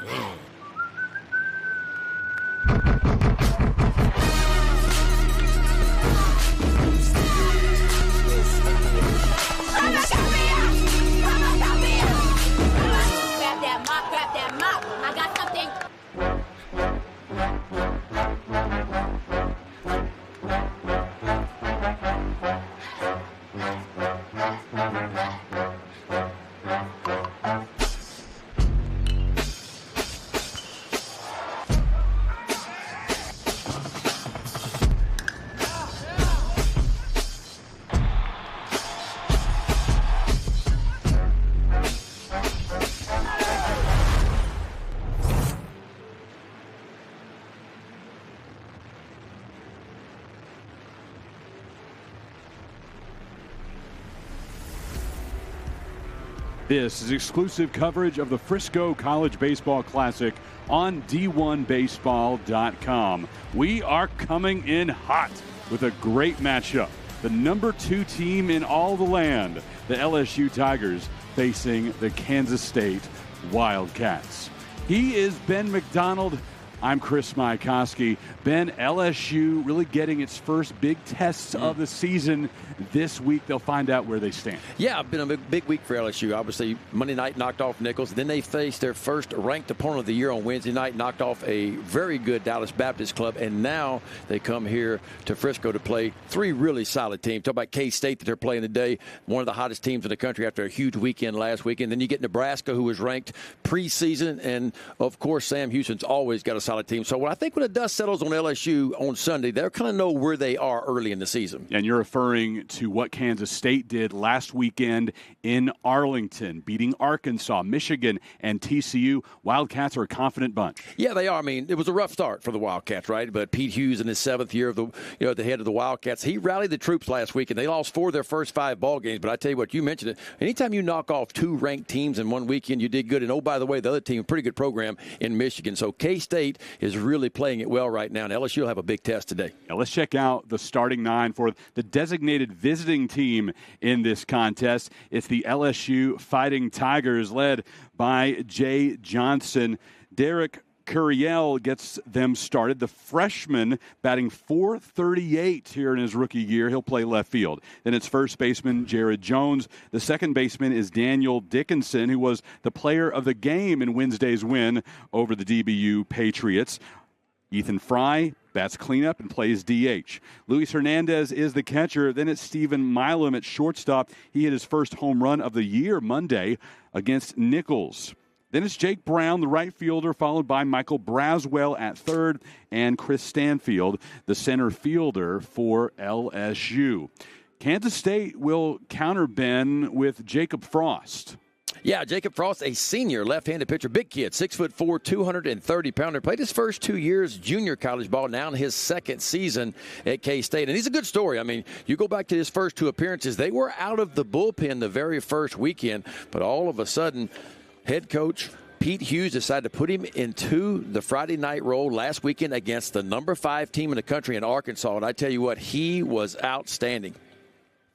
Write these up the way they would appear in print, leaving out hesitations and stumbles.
Grab that mop. I got something. This is exclusive coverage of the Frisco College Baseball Classic on D1Baseball.com. We are coming in hot with a great matchup. The number 2 team in all the land, the LSU Tigers, facing the Kansas State Wildcats. He is Ben McDonald. I'm Chris Majakowski. Ben, LSU really getting its first big tests of the season this week. They'll find out where they stand. Yeah, been a big week for LSU. Obviously, Monday night knocked off Nichols. Then they faced their first ranked opponent of the year on Wednesday night, knocked off a very good Dallas Baptist club. And now they come here to Frisco to play 3 really solid teams. Talk about K-State that they're playing today, one of the hottest teams in the country after a huge weekend last weekend. Then you get Nebraska, who was ranked preseason. And, of course, Sam Houston's always got a solid team. So I think when the dust settles on LSU on Sunday, they'll kind of know where they are early in the season. And you're referring to what Kansas State did last weekend in Arlington, beating Arkansas, Michigan, and TCU. Wildcats are a confident bunch. Yeah, they are. I mean, it was a rough start for the Wildcats, right? But Pete Hughes in his 7th year of at the head of the Wildcats, he rallied the troops last week, and they lost 4 of their first 5 ball games. But I tell you what, you mentioned it. Anytime you knock off 2 ranked teams in one weekend, you did good. And, oh, by the way, the other team, pretty good program in Michigan. So K-State is really playing it well right now, and LSU will have a big test today. Now let's check out the starting 9 for the designated visiting team in this contest. It's the LSU Fighting Tigers, led by Jay Johnson. Derek Curiel gets them started. The freshman batting .438 here in his rookie year. He'll play left field. Then it's first baseman Jared Jones. The second baseman is Daniel Dickinson, who was the player of the game in Wednesday's win over the DBU Patriots. Ethan Fry bats cleanup and plays DH. Luis Hernandez is the catcher. Then it's Stephen Milam at shortstop. He hit his first home run of the year Monday against Nichols. Then it's Jake Brown, the right fielder, followed by Michael Braswell at third, and Chris Stanfield, the center fielder for LSU. Kansas State will counter Ben with Jacob Frost. Yeah, Jacob Frost, a senior left-handed pitcher, big kid, 6'4", 230-pounder. Played his first 2 years junior college ball, now in his 2nd season at K-State. And he's a good story. I mean, you go back to his first 2 appearances, they were out of the bullpen the very first weekend, but all of a sudden, head coach Pete Hughes decided to put him into the Friday night role last weekend against the number 5 team in the country in Arkansas. And I tell you what, he was outstanding.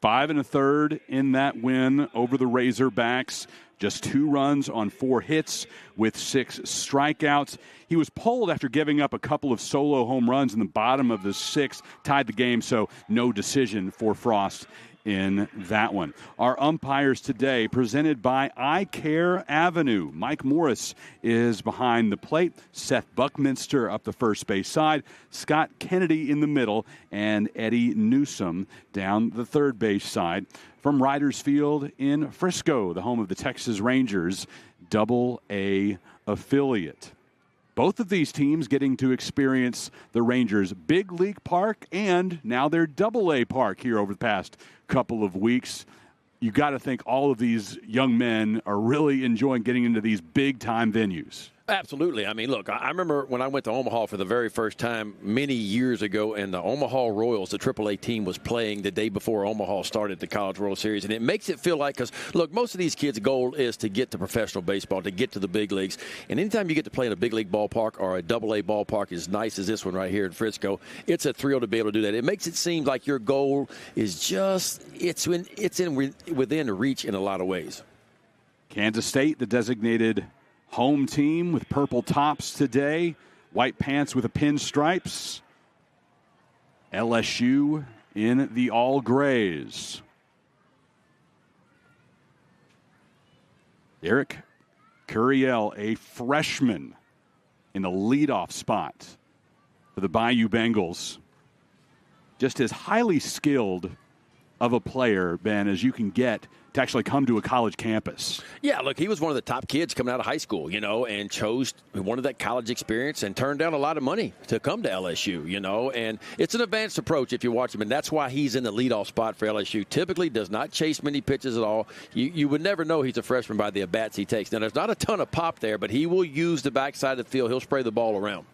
5 1/3 in that win over the Razorbacks. Just 2 runs on 4 hits with 6 strikeouts. He was pulled after giving up a couple of solo home runs in the bottom of the 6th, tied the game, so no decision for Frost in that one. Our umpires today, presented by Eye Care Avenue. Mike Morris is behind the plate. Seth Buckminster up the first base side. Scott Kennedy in the middle. And Eddie Newsom down the third base side. From Riders Field in Frisco, the home of the Texas Rangers, Double-A affiliate. Both of these teams getting to experience the Rangers' big league park and now their Double-A park here over the past couple of weeks. You got to think all of these young men are really enjoying getting into these big-time venues. Absolutely. I mean, look, I remember when I went to Omaha for the very first time many years ago, and the Omaha Royals, the AAA team, was playing the day before Omaha started the College World Series. And it makes it feel like, because, look, most of these kids' goal is to get to professional baseball, to get to the big leagues. And anytime you get to play in a big league ballpark or a Double-A ballpark as nice as this one right here in Frisco, it's a thrill to be able to do that. It makes it seem like your goal is just, within reach in a lot of ways. Kansas State, the designated home team with purple tops today, white pants with the pinstripes. LSU in the all grays. Eric Curiel, a freshman in the leadoff spot for the Bayou Bengals. Just as highly skilled of a player, Ben, as you can get to actually come to a college campus. Yeah, look, he was one of the top kids coming out of high school, and wanted that college experience and turned down a lot of money to come to LSU, and it's an advanced approach if you watch him, and that's why he's in the leadoff spot for LSU. Typically does not chase many pitches at all. You would never know he's a freshman by the at-bats he takes. Now, there's not a ton of pop there, but he will use the backside of the field. He'll spray the ball around.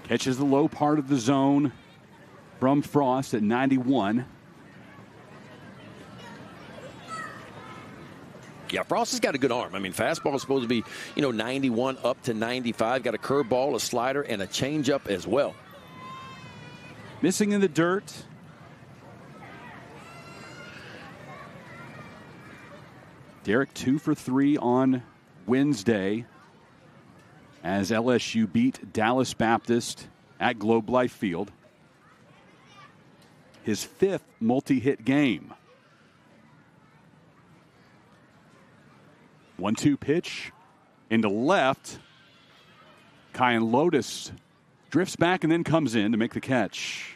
Catches the low part of the zone from Frost at 91. Yeah, Frost has got a good arm. I mean, fastball is supposed to be, 91 up to 95. Got a curveball, a slider, and a changeup as well. Missing in the dirt. Derek 2 for 3 on Wednesday as LSU beat Dallas Baptist at Globe Life Field. His 5th multi-hit game. 1-2 pitch into left. Kyan Lotus drifts back and then comes in to make the catch.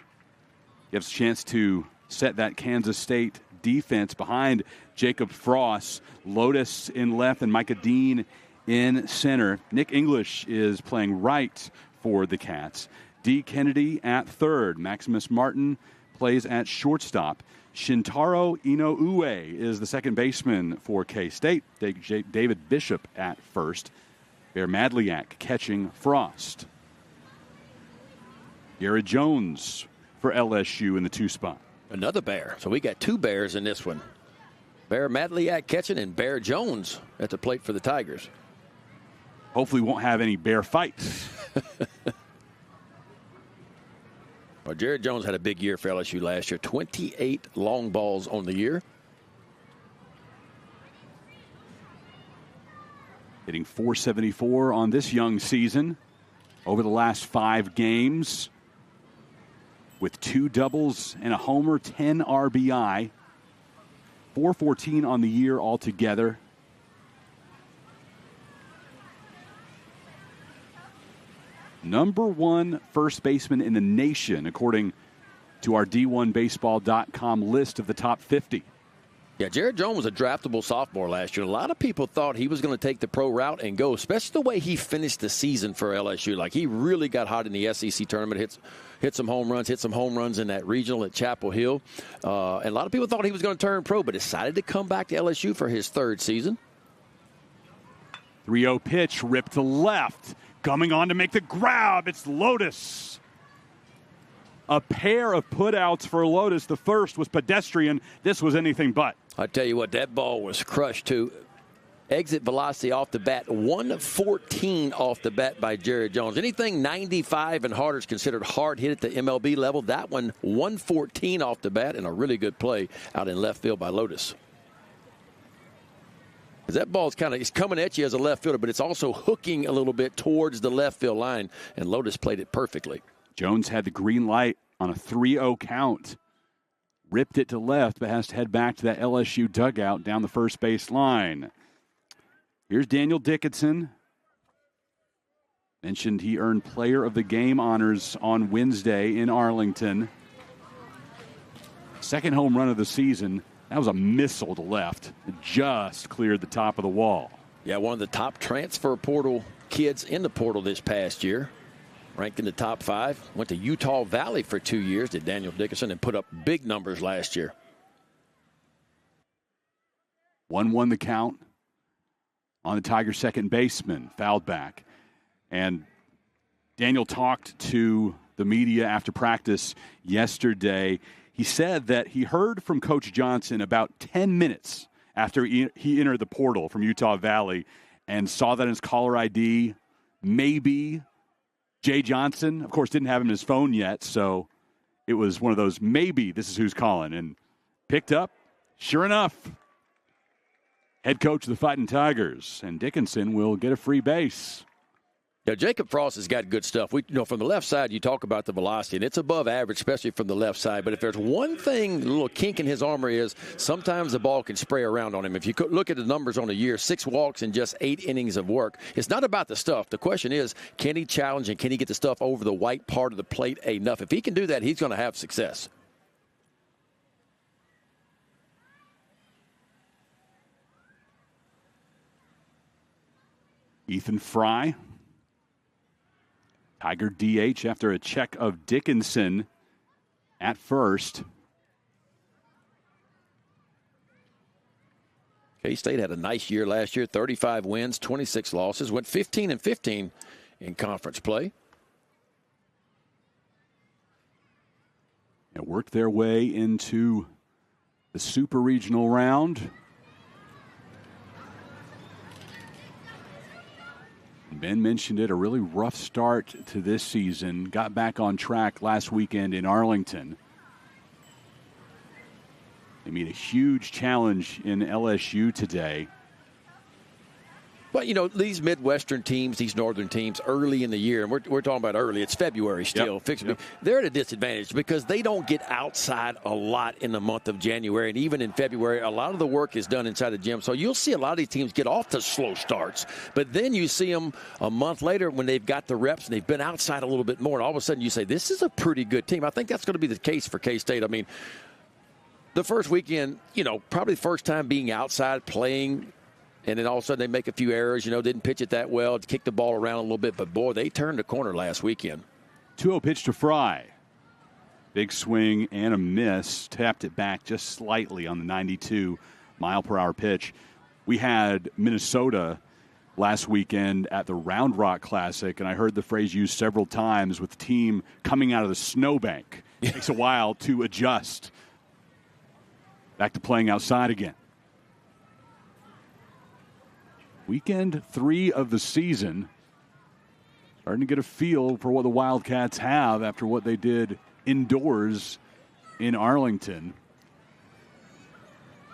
Gives a chance to set that Kansas State defense behind Jacob Frost. Lotus in left and Micah Dean in center. Nick English is playing right for the Cats. D. Kennedy at third. Maximus Martin plays at shortstop. Shintaro Inoue is the second baseman for K-State. David Bishop at first. Bear Madliak catching Frost. Garrett Jones for LSU in the 2 spot. Another Bear. So we got 2 Bears in this one. Bear Madliak catching and Bear Jones at the plate for the Tigers. Hopefully won't have any bear fights. Well, Jared Jones had a big year for LSU last year. 28 long balls on the year. Hitting .474 on this young season over the last 5 games. With 2 doubles and a homer, 10 RBI. .414 on the year altogether. Number 1 first baseman in the nation, according to our D1Baseball.com list of the top 50. Yeah, Jared Jones was a draftable sophomore last year. A lot of people thought he was going to take the pro route and go, especially the way he finished the season for LSU. Like, he really got hot in the SEC tournament, hit some home runs in that regional at Chapel Hill. And a lot of people thought he was going to turn pro, but decided to come back to LSU for his 3rd season. 3-0 pitch, ripped to left. Coming on to make the grab, it's Lotus. A pair of putouts for Lotus. The first was pedestrian. This was anything but. I tell you what, that ball was crushed too. Exit velocity off the bat, 114 off the bat by Jared Jones. Anything 95 and harder is considered hard hit at the MLB level. That one, 114 off the bat, and a really good play out in left field by Lotus. That ball's it's coming at you as a left fielder, but it's also hooking a little bit towards the left field line, and Lotus played it perfectly. Jones had the green light on a 3-0 count. Ripped it to left, but has to head back to that LSU dugout down the first base line. Here's Daniel Dickinson. Mentioned he earned Player of the Game honors on Wednesday in Arlington. Second home run of the season. That was a missile to left. It just cleared the top of the wall. Yeah, one of the top transfer portal kids in the portal this past year. Ranked in the top 5. Went to Utah Valley for 2 years, did Daniel Dickinson, and put up big numbers last year. 1-1 the count on the Tigers' second baseman, fouled back. And Daniel talked to the media after practice yesterday. He said that he heard from Coach Johnson about 10 minutes after he entered the portal from Utah Valley and saw that in his caller ID, maybe Jay Johnson. Of course, didn't have him in his phone yet, so it was one of those maybe this is who's calling. And picked up, sure enough, head coach of the Fighting Tigers, and Dickinson will get a free base. Now, Jacob Frost has got good stuff. From the left side, you talk about the velocity, and it's above average, especially from the left side. But if there's one thing, a little kink in his armor is sometimes the ball can spray around on him. If you could look at the numbers on the year, 6 walks in just 8 innings of work. It's not about the stuff. The question is, can he challenge and can he get the stuff over the white part of the plate enough? If he can do that, he's going to have success. Ethan Fry, Tiger DH after a check of Dickinson at first. K-State had a nice year last year, 35 wins, 26 losses, went 15-15 in conference play. It worked their way into the Super Regional round. Ben mentioned it, a really rough start to this season. Got back on track last weekend in Arlington. They meet a huge challenge in LSU today. But, these Midwestern teams, these Northern teams, early in the year, and we're talking about early, it's February still, Yep. They're at a disadvantage because they don't get outside a lot in the month of January. And even in February, a lot of the work is done inside the gym. So you'll see a lot of these teams get off to slow starts. But then you see them a month later when they've got the reps and they've been outside a little bit more. And all of a sudden you say, this is a pretty good team. I think that's going to be the case for K-State. I mean, the first weekend, probably the first time being outside playing, and then all of a sudden they make a few errors, didn't pitch it that well, kick the ball around a little bit. But, boy, they turned the corner last weekend. 2-0 pitch to Fry. Big swing and a miss. Tapped it back just slightly on the 92-mile-per-hour pitch. We had Minnesota last weekend at the Round Rock Classic, and I heard the phrase used several times with the team coming out of the snowbank. It takes a while to adjust. Back to playing outside again. Weekend 3 of the season. Starting to get a feel for what the Wildcats have after what they did indoors in Arlington.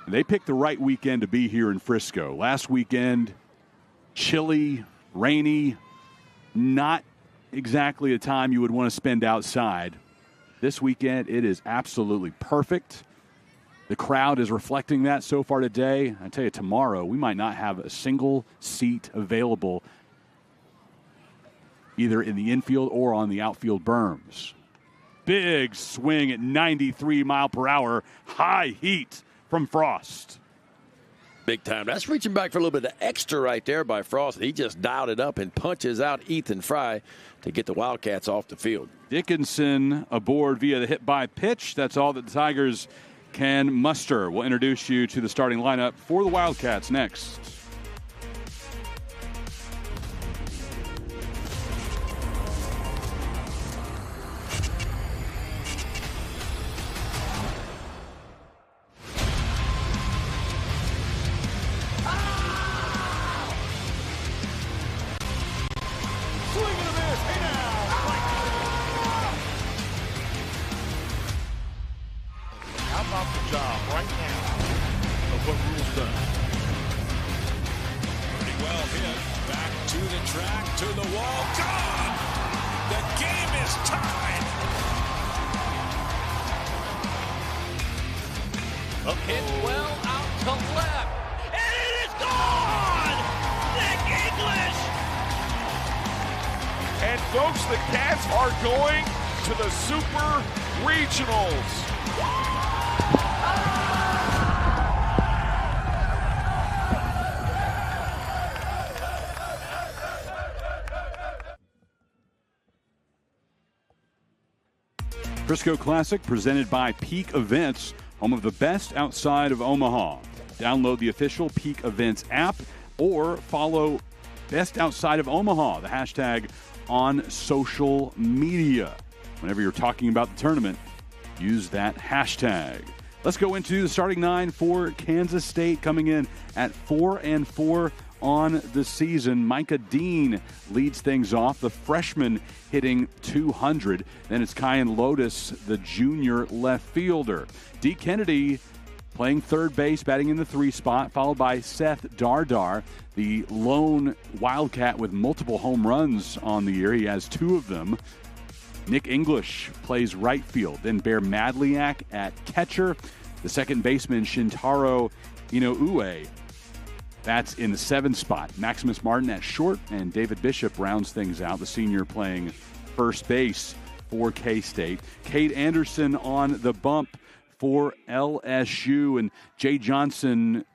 They picked the right weekend to be here in Frisco. Last weekend, chilly, rainy, not exactly a time you would want to spend outside. This weekend, it is absolutely perfect. The crowd is reflecting that so far today. I tell you, tomorrow we might not have a single seat available either in the infield or on the outfield berms. Big swing at 93 mile per hour, high heat from Frost. Big time. That's reaching back for a little bit of extra right there by Frost. He just dialed it up and punches out Ethan Fry to get the Wildcats off the field. Dickinson aboard via the hit by pitch. That's all that the Tigers can muster. We'll introduce you to the starting lineup for the Wildcats next. Frisco Classic presented by Peak Events, home of the best outside of Omaha. Download the official Peak Events app or follow Best Outside of Omaha, the hashtag on social media. Whenever you're talking about the tournament, use that hashtag. Let's go into the starting 9 for Kansas State, coming in at 4-4 on the season. Micah Dean leads things off, the freshman hitting .200. Then it's Kyan Lotus, the junior left fielder. D. Kennedy playing third base, batting in the 3 spot, followed by Seth Dardar, the lone Wildcat with multiple home runs on the year. He has 2 of them. Nick English plays right field. Then Bear Madliak at catcher. The second baseman, Shintaro Inoue, that's in the 7 spot. Maximus Martin at short, and David Bishop rounds things out, the senior playing first base for K-State. Cade Anderson on the bump for LSU, and Jay Johnson,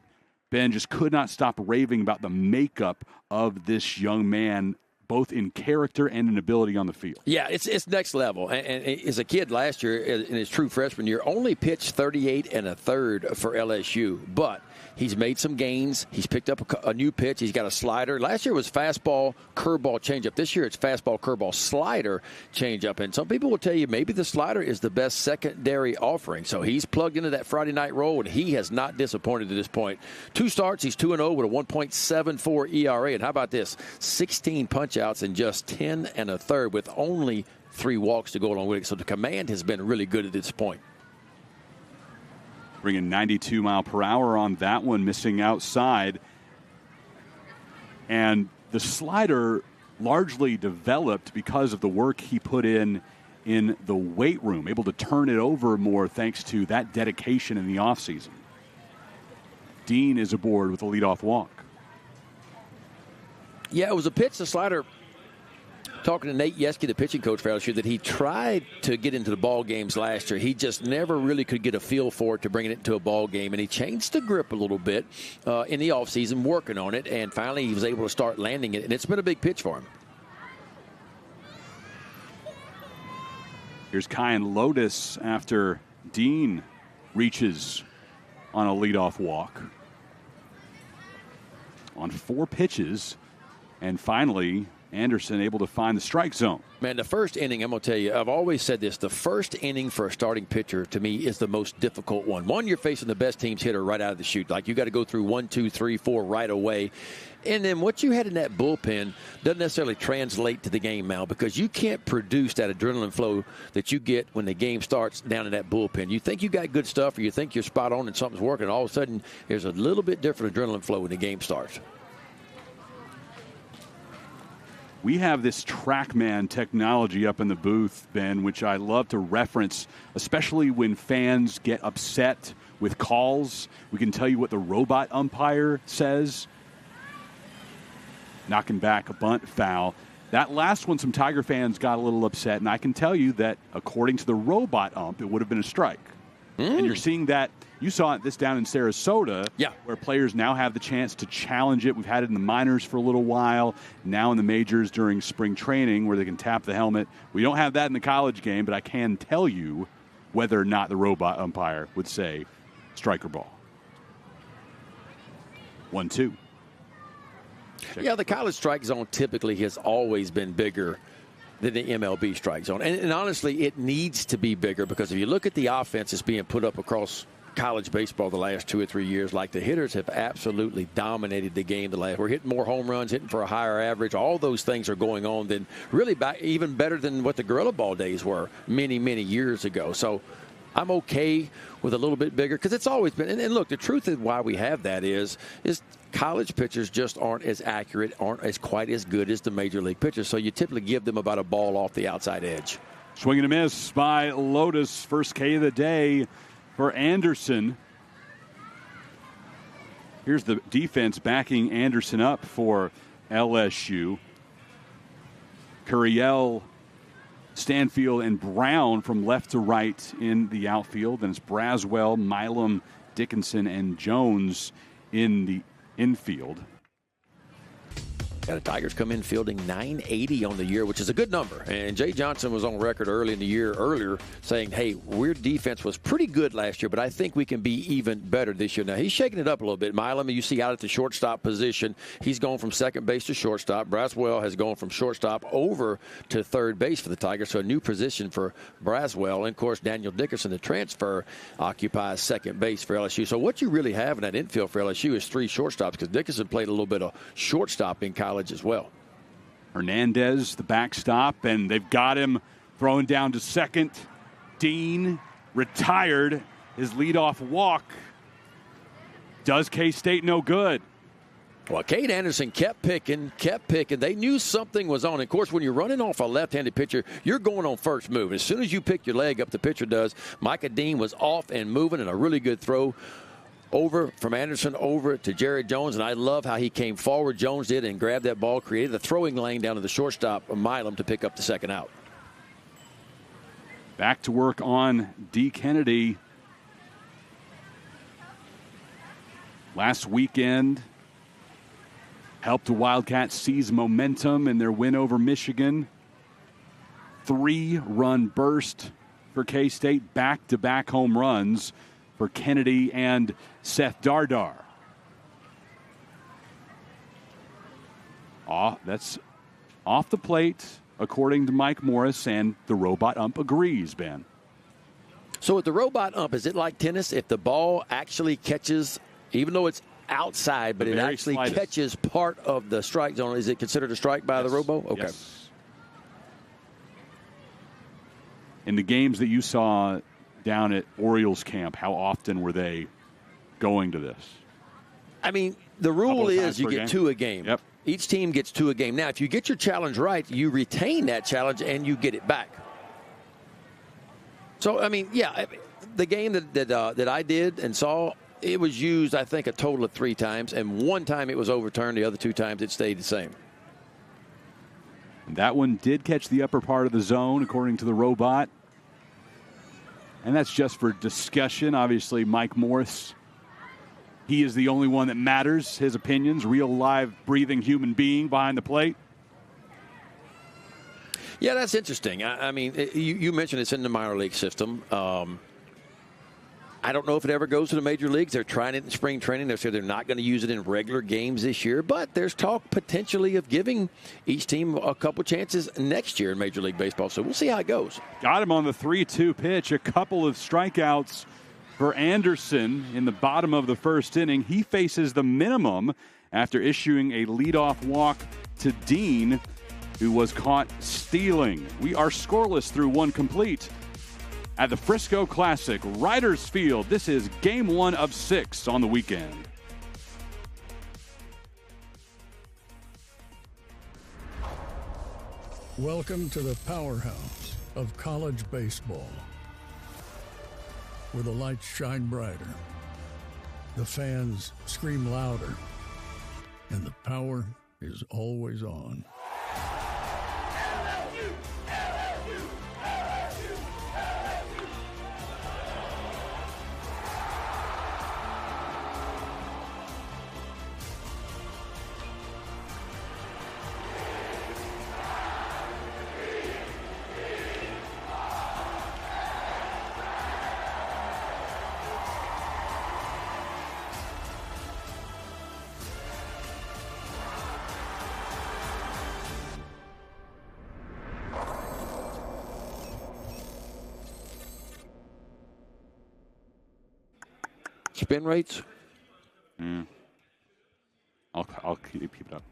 Ben, just could not stop raving about the makeup of this young man, both in character and in ability on the field. Yeah, it's next level. And as a kid last year, in his true freshman year, only pitched 38 1/3 for LSU. But he's made some gains. He's picked up a new pitch. He's got a slider. Last year was fastball, curveball, changeup. This year it's fastball, curveball, slider, changeup. And some people will tell you maybe the slider is the best secondary offering. So he's plugged into that Friday night role, and he has not disappointed to this point. 2 starts, he's 2-0 with a 1.74 ERA. And how about this? 16 punch-outs in just 10 1/3 with only 3 walks to go along with it. So the command has been really good at this point. Bringing 92 mile per hour on that one, missing outside. And the slider largely developed because of the work he put in the weight room, able to turn it over more thanks to that dedication in the offseason. Dean is aboard with a leadoff walk. Yeah, it was a pitch, the slider. Talking to Nate Yeske, the pitching coach for LSU, that he tried to get into the ball games last year. He just never really could get a feel for it to bring it into a ball game, and he changed the grip a little bit in the offseason, working on it, and finally he was able to start landing it, and it's been a big pitch for him. Here's Kyan Lotus after Dean reaches on a leadoff walk on 4 pitches, and finally Anderson able to find the strike zone. Man, the first inning, I'm going to tell you, I've always said this, the first inning for a starting pitcher to me is the most difficult one. One, you're facing the best team's hitter right out of the chute. Like, you got to go through 1, 2, 3, 4 right away. And then what you had in that bullpen doesn't necessarily translate to the game now, because you can't produce that adrenaline flow that you get when the game starts down in that bullpen. You think you got good stuff, or you think you're spot on and something's working, and all of a sudden there's a little bit different adrenaline flow when the game starts. We have this TrackMan technology up in the booth, Ben, which I love to reference, especially when fans get upset with calls. We can tell you what the robot umpire says. Knocking back a bunt foul. That last one, some Tiger fans got a little upset, and I can tell you that according to the robot ump, it would have been a strike. And you're seeing that. You saw this down in Sarasota, where players now have the chance to challenge it. We've had it in the minors for a little while, now in the majors during spring training where they can tap the helmet. We don't have that in the college game, but I can tell you whether or not the robot umpire would say strike or ball. 1-2. Yeah, the college strike zone typically has always been bigger than the MLB strike zone. And honestly, it needs to be bigger, because if you look at the offense that's being put up across college baseball the last 2 or 3 years, like, the hitters have absolutely dominated the game. We're hitting more home runs, hitting for a higher average. All those things are going on, then really even better than what the Gorilla Ball days were many, many years ago. So I'm okay with a little bit bigger, because it's always been. And look, the truth is why we have that is college pitchers just aren't as accurate, aren't as quite as good as the major league pitchers. So you typically give them about a ball off the outside edge. Swing and a miss by Lotus. First K of the day for Anderson. Here's the defense backing Anderson up for LSU. Curiel, Stanfield, and Brown from left to right in the outfield. Then it's Braswell, Milam, Dickinson, and Jones in the infield. The Tigers come in fielding 980 on the year, which is a good number. And Jay Johnson was on record earlier saying, hey, our defense was pretty good last year, but I think we can be even better this year. Now, he's shaking it up a little bit. Milam, you see out at the shortstop position, he's going from second base to shortstop. Braswell has gone from shortstop over to third base for the Tigers, so a new position for Braswell. And, of course, Daniel Dickerson, the transfer, occupies second base for LSU. So what you really have in that infield for LSU is 3 shortstops, because Dickerson played a little bit of shortstop in college as well. Hernandez, the backstop, and they've got him throwing down to second. Dean retired his leadoff walk Does K-State no good? Well, Cade Anderson kept picking. They knew something was on. Of course, when you're running off a left-handed pitcher, you're going on first move. As soon as you pick your leg up, the pitcher does. Micah Dean was off and moving, and a really good throw over from Anderson over to Jared Jones. And I love how he came forward, Jones did, and grabbed that ball, created a throwing lane down to the shortstop, Milam, to pick up the second out. Back to work on D. Kennedy. Last weekend helped the Wildcats seize momentum in their win over Michigan. 3-run burst for K-State, back-to-back home runs for Kennedy and Seth Dardar. That's off the plate, according to Mike Morris, and the robot ump agrees, Ben. So with the robot ump, is it like tennis? If the ball actually catches, even though it's outside, but it actually catches part of the strike zone, is it considered a strike by the robo? Okay. Yes. In the games that you saw down at Orioles camp, how often were they going to this? I mean, the rule is you get 2 a game. Yep. Each team gets 2 a game. Now, if you get your challenge right, you retain that challenge and you get it back. So, I mean, yeah, the game that I did and saw, it was used, I think, a total of 3 times, and 1 time it was overturned. The other 2 times it stayed the same. That one did catch the upper part of the zone, according to the robot. And that's just for discussion. Obviously, Mike Morris, he is the only one that matters. His opinions, real, live, breathing human being behind the plate. Yeah, that's interesting. I mean, you mentioned it's in the minor league system. I don't know if it ever goes to the major leagues. They're trying it in spring training. They say they're not going to use it in regular games this year, but there's talk potentially of giving each team a couple chances next year in Major League Baseball. So we'll see how it goes. Got him on the 3-2 pitch. A couple of strikeouts for Anderson in the bottom of the first inning. He faces the minimum after issuing a leadoff walk to Dean, who was caught stealing. We are scoreless through 1 complete. At the Frisco Classic, Riders Field. This is game 1 of 6 on the weekend. Welcome to the powerhouse of college baseball, where the lights shine brighter, the fans scream louder, and the power is always on. Spin rates? I'll keep it up.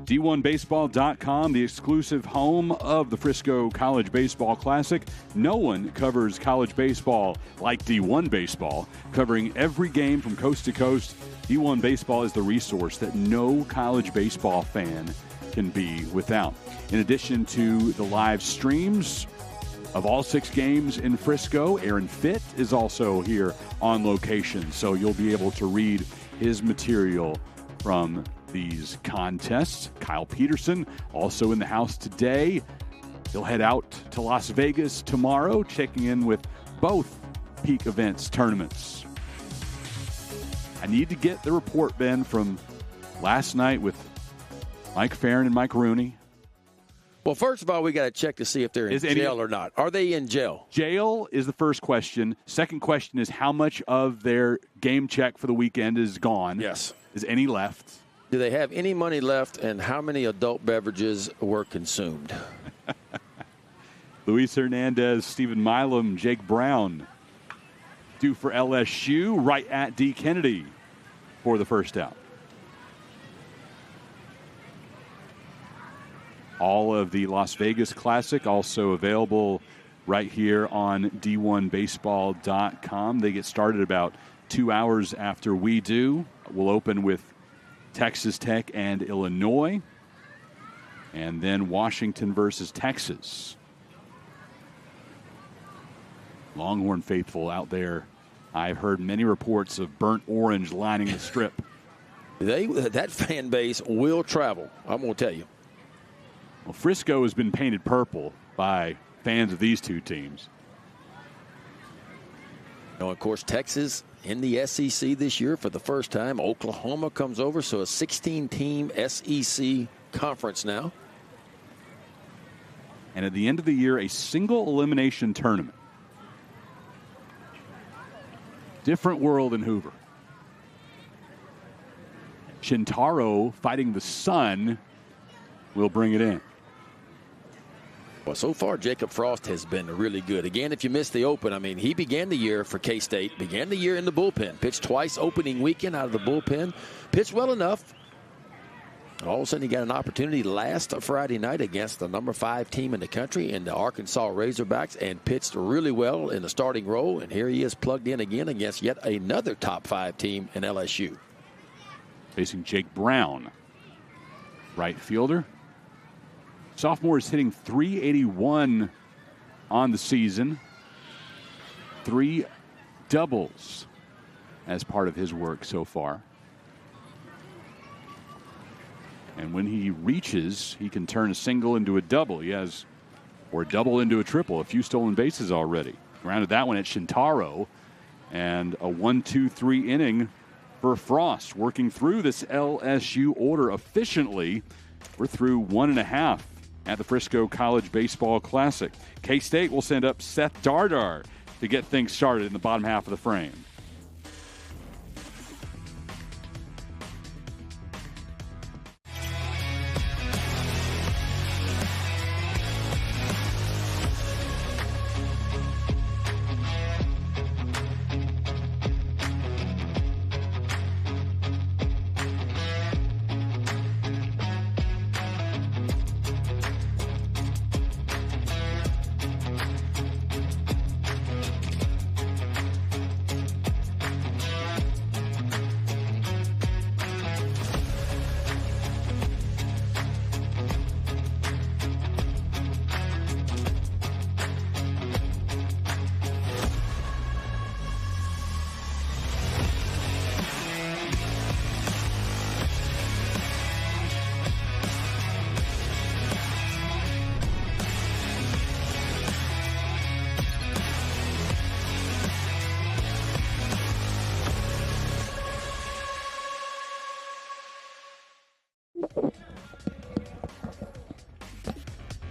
D1Baseball.com, the exclusive home of the Frisco College Baseball Classic. No one covers college baseball like D1 Baseball, covering every game from coast to coast. D1 Baseball is the resource that no college baseball fan can be without. In addition to the live streams of all 6 games in Frisco, Aaron Fitt is also here on location, so you'll be able to read his material from these contests. Kyle Peterson also in the house today. He'll head out to Las Vegas tomorrow, checking in with both Peak Events tournaments. I need to get the report, Ben, from last night with Mike Farron and Mike Rooney. Well, first of all, we got to check to see if they're in jail or not. Are they in jail? Jail is the first question. Second question is how much of their game check for the weekend is gone? Yes. Is any left? Do they have any money left, and how many adult beverages were consumed? Luis Hernandez, Stephen Milam, Jake Brown due for LSU right at D. Kennedy for the first out. All of the Las Vegas Classic also available right here on D1Baseball.com. They get started about 2 hours after we do. We'll open with Texas Tech and Illinois, and then Washington versus Texas. Longhorn faithful out there. I've heard many reports of burnt orange lining the strip. That fan base will travel, I'm going to tell you. Well, Frisco has been painted purple by fans of these two teams. Now, of course, Texas in the SEC this year for the first time. Oklahoma comes over, so a 16-team SEC conference now. And at the end of the year, a single elimination tournament. Different world in Hoover. Shintaro fighting the sun will bring it in. Well, so far, Jacob Frost has been really good. Again, if you missed the open, I mean, he began the year for K-State, began the year in the bullpen, pitched twice opening weekend out of the bullpen, pitched well enough. All of a sudden, he got an opportunity last Friday night against the number 5 team in the country in the Arkansas Razorbacks and pitched really well in the starting role. And here he is plugged in again against yet another top 5 team in LSU. Facing Jake Brown, right fielder. Sophomore is hitting .381 on the season. 3 doubles as part of his work so far. And when he reaches, he can turn a single into a double. He has, or a double into a triple, a few stolen bases already. Grounded that one at Shintaro. And a 1-2-3 inning for Frost, working through this LSU order efficiently. We're through 1.5 at the Frisco College Baseball Classic. K-State will send up Seth Dardar to get things started in the bottom half of the frame.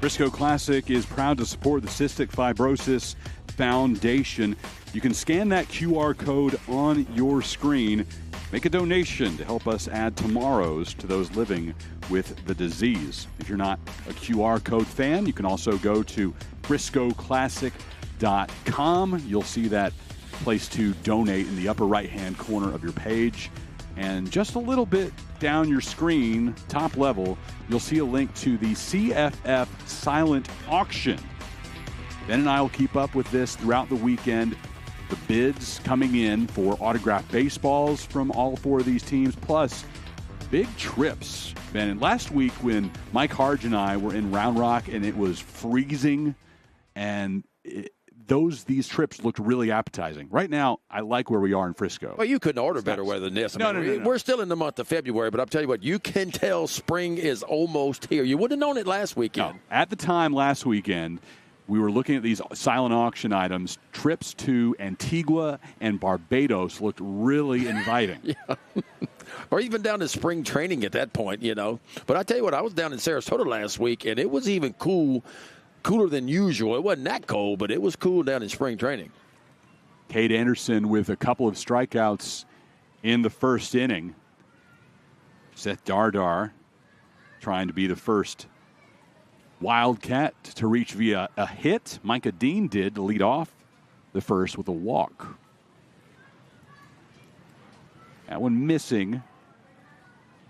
Frisco Classic is proud to support the Cystic Fibrosis Foundation. You can scan that QR code on your screen. Make a donation to help us add tomorrows to those living with the disease. If you're not a QR code fan, you can also go to friscoclassic.com. You'll see that place to donate in the upper right-hand corner of your page. And just a little bit down your screen, top level, you'll see a link to the CFF silent auction. Ben and I will keep up with this throughout the weekend. The bids coming in for autographed baseballs from all 4 of these teams, plus big trips. Ben, and last week when Mike Harge and I were in Round Rock and it was freezing, and these trips looked really appetizing. Right now, I like where we are in Frisco. Well, you couldn't order better weather than this. No. We're still in the month of February, but I'll tell you what, you can tell spring is almost here. You wouldn't have known it last weekend. No. At the time last weekend, we were looking at these silent auction items. Trips to Antigua and Barbados looked really inviting. Yeah. Or even down to spring training at that point, you know. But I tell you what, I was down in Sarasota last week, and it was even cooler than usual. It wasn't that cold, but it was cool down in spring training. Cade Anderson with a couple of strikeouts in the first inning. Seth Dardar trying to be the first Wildcat to reach via a hit. Micah Dean did to lead off the first with a walk. That one missing.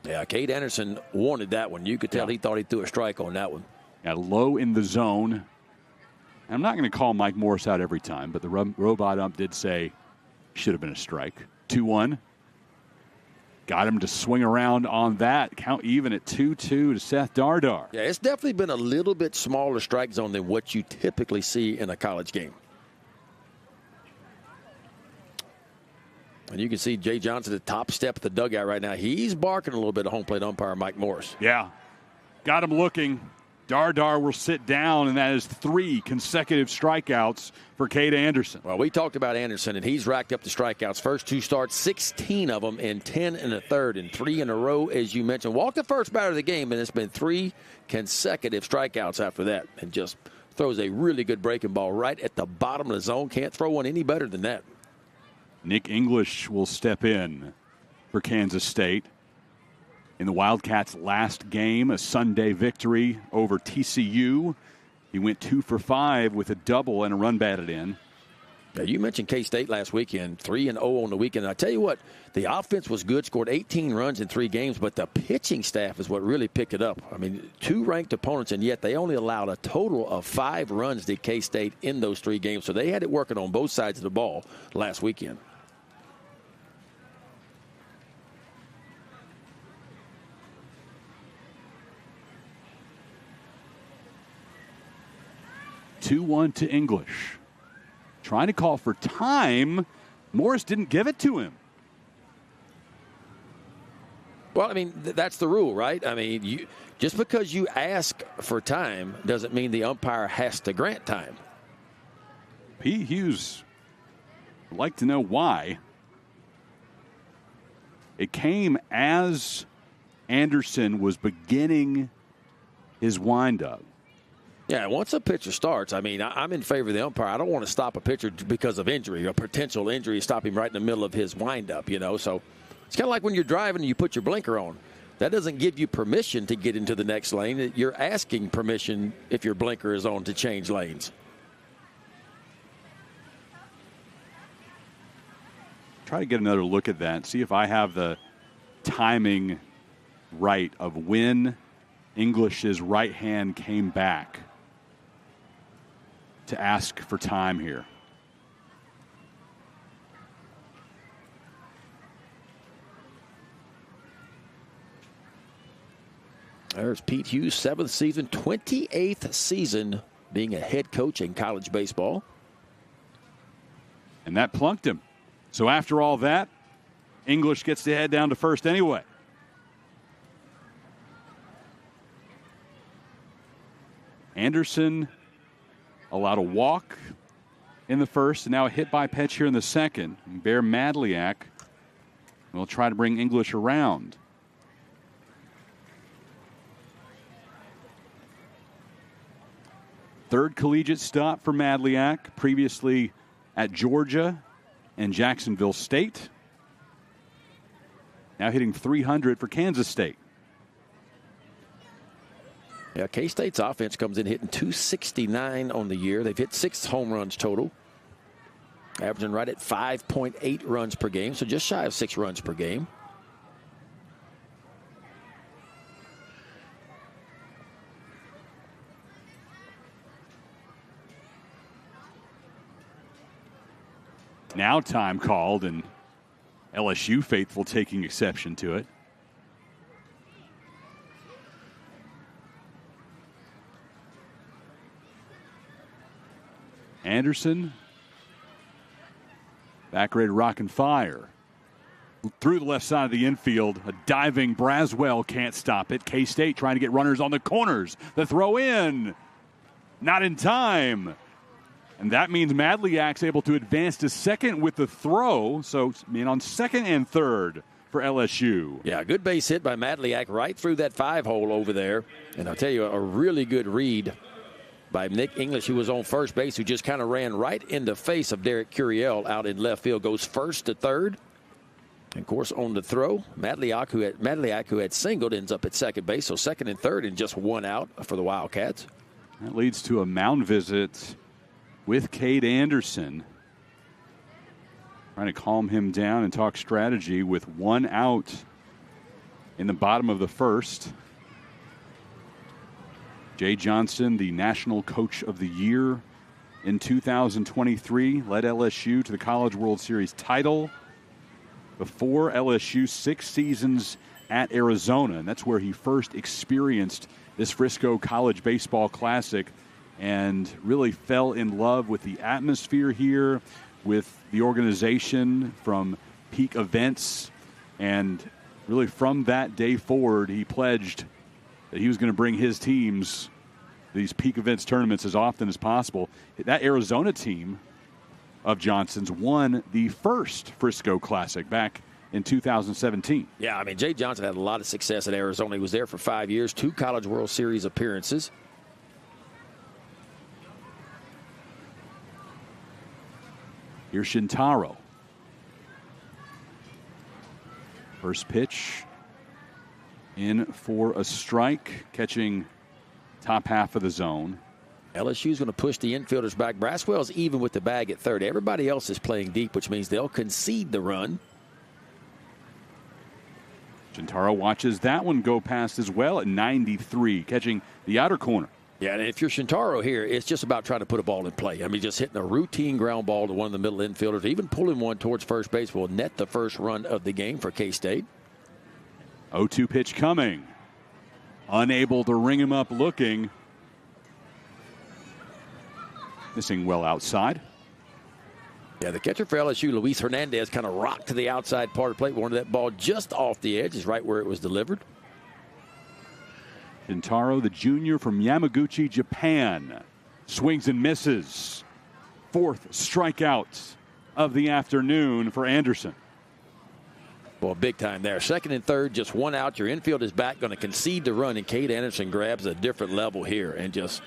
Yeah, Cade Anderson wanted that one. You could tell he thought he threw a strike on that one. Got low in the zone. I'm not going to call Mike Morris out every time, but the robot ump did say should have been a strike. 2-1. Got him to swing around on that. Count even at 2-2 to Seth Dardar. Yeah, it's definitely been a little bit smaller strike zone than what you typically see in a college game. And you can see Jay Johnson at the top step of the dugout right now. He's barking a little bit of home plate umpire Mike Morris. Yeah. Got him looking. Dardar will sit down, and that is 3 consecutive strikeouts for Cade Anderson. Well, we talked about Anderson, and he's racked up the strikeouts. First 2 starts, 16 of them in 10 and a third, and 3 in a row, as you mentioned. Walked the first batter of the game, and it's been 3 consecutive strikeouts after that. And just throws a really good breaking ball right at the bottom of the zone. Can't throw one any better than that. Nick English will step in for Kansas State. In the Wildcats' last game, a Sunday victory over TCU. He went 2 for 5 with a double and a run batted in. Now, you mentioned K-State last weekend, 3-0 on the weekend. I tell you what, the offense was good, scored 18 runs in 3 games, but the pitching staff is what really picked it up. I mean, 2 ranked opponents, and yet they only allowed a total of 5 runs to K-State in those 3 games. So they had it working on both sides of the ball last weekend. Two-one to English. Trying to call for time. Morris didn't give it to him. Well, I mean, that's the rule, right? I mean, just because you ask for time doesn't mean the umpire has to grant time. Pete Hughes would like to know why. It came as Anderson was beginning his windup. Yeah, once a pitcher starts, I mean, I'm in favor of the umpire. I don't want to stop a pitcher because of injury, or potential injury, stop him right in the middle of his windup, you know. So it's kind of like when you're driving and you put your blinker on. That doesn't give you permission to get into the next lane. You're asking permission, if your blinker is on, to change lanes. Try to get another look at that, see if I have the timing right of when English's right hand came back to ask for time here. There's Pete Hughes, 7th season, 28th season being a head coach in college baseball. And that plunked him. So after all that, English gets to head down to first anyway. Anderson allowed a walk in the first, and now a hit by pitch here in the second. Bear Madliak will try to bring English around. Third collegiate stop for Madliak, previously at Georgia and Jacksonville State. Now hitting .300 for Kansas State. Yeah, K-State's offense comes in hitting .269 on the year. They've hit 6 home runs total, averaging right at 5.8 runs per game, so just shy of 6 runs per game. Now time called, and LSU faithful taking exception to it. Anderson, back ready to rock and fire. Through the left side of the infield, a diving Braswell can't stop it. K-State trying to get runners on the corners. The throw in, not in time. And that means Madliak's able to advance to second with the throw. So, on second and third for LSU. Yeah, good base hit by Madliak right through that 5-hole over there. And I'll tell you, a really good read by Nick English, who was on first base, who just kind of ran right in the face of Derek Curiel out in left field, goes first to third. And of course, on the throw, Madliak, who had singled, ends up at second base. So second and third and just 1 out for the Wildcats. That leads to a mound visit with Cade Anderson. Trying to calm him down and talk strategy with 1 out in the bottom of the first. Jay Johnson, the National Coach of the Year in 2023, led LSU to the College World Series title. Before LSU, 6 seasons at Arizona, and that's where he first experienced this Frisco College Baseball Classic and really fell in love with the atmosphere here, with the organization, from peak events, and really from that day forward, he pledged that he was going to bring his teams these peak events tournaments as often as possible. That Arizona team of Johnson's won the first Frisco Classic back in 2017. Yeah, I mean, Jay Johnson had a lot of success at Arizona. He was there for 5 years, 2 College World Series appearances. Here's Shintaro. First pitch in for a strike, catching top half of the zone. LSU's going to push the infielders back. Braswell's even with the bag at third. Everybody else is playing deep, which means they'll concede the run. Shintaro watches that one go past as well at 93, catching the outer corner. Yeah, and if you're Shintaro here, it's just about trying to put a ball in play. I mean, just hitting a routine ground ball to one of the middle infielders, even pulling one towards first base will net the first run of the game for K-State. 0-2 pitch coming. Unable to ring him up looking. Missing well outside. Yeah, the catcher for LSU, Luis Hernandez, kind of rocked to the outside part of the plate. Wanted that ball just off the edge, is right where it was delivered. Shintaro, the junior from Yamaguchi, Japan, swings and misses. 4th strikeout of the afternoon for Anderson. Well, big time there. 2nd and 3rd, just 1 out. Your infield is back, going to concede the run, and Cade Anderson grabs a different level here. And just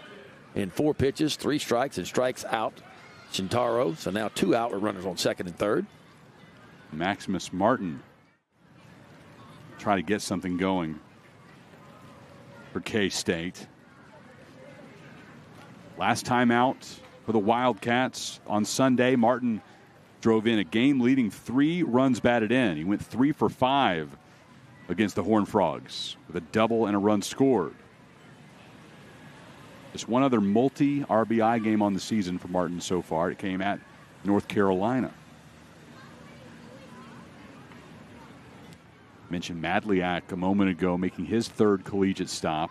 in 4 pitches, 3 strikes, and strikes out Shintaro. So now 2 out with runners on 2nd and 3rd. Maximus Martin try to get something going for K-State. Last time out for the Wildcats on Sunday, Martin drove in a game-leading 3 runs batted in. He went 3 for 5 against the Horned Frogs with a double and a run scored. Just one other multi-RBI game on the season for Martin so far. It came at North Carolina. Mentioned Madliak a moment ago, making his 3rd collegiate stop.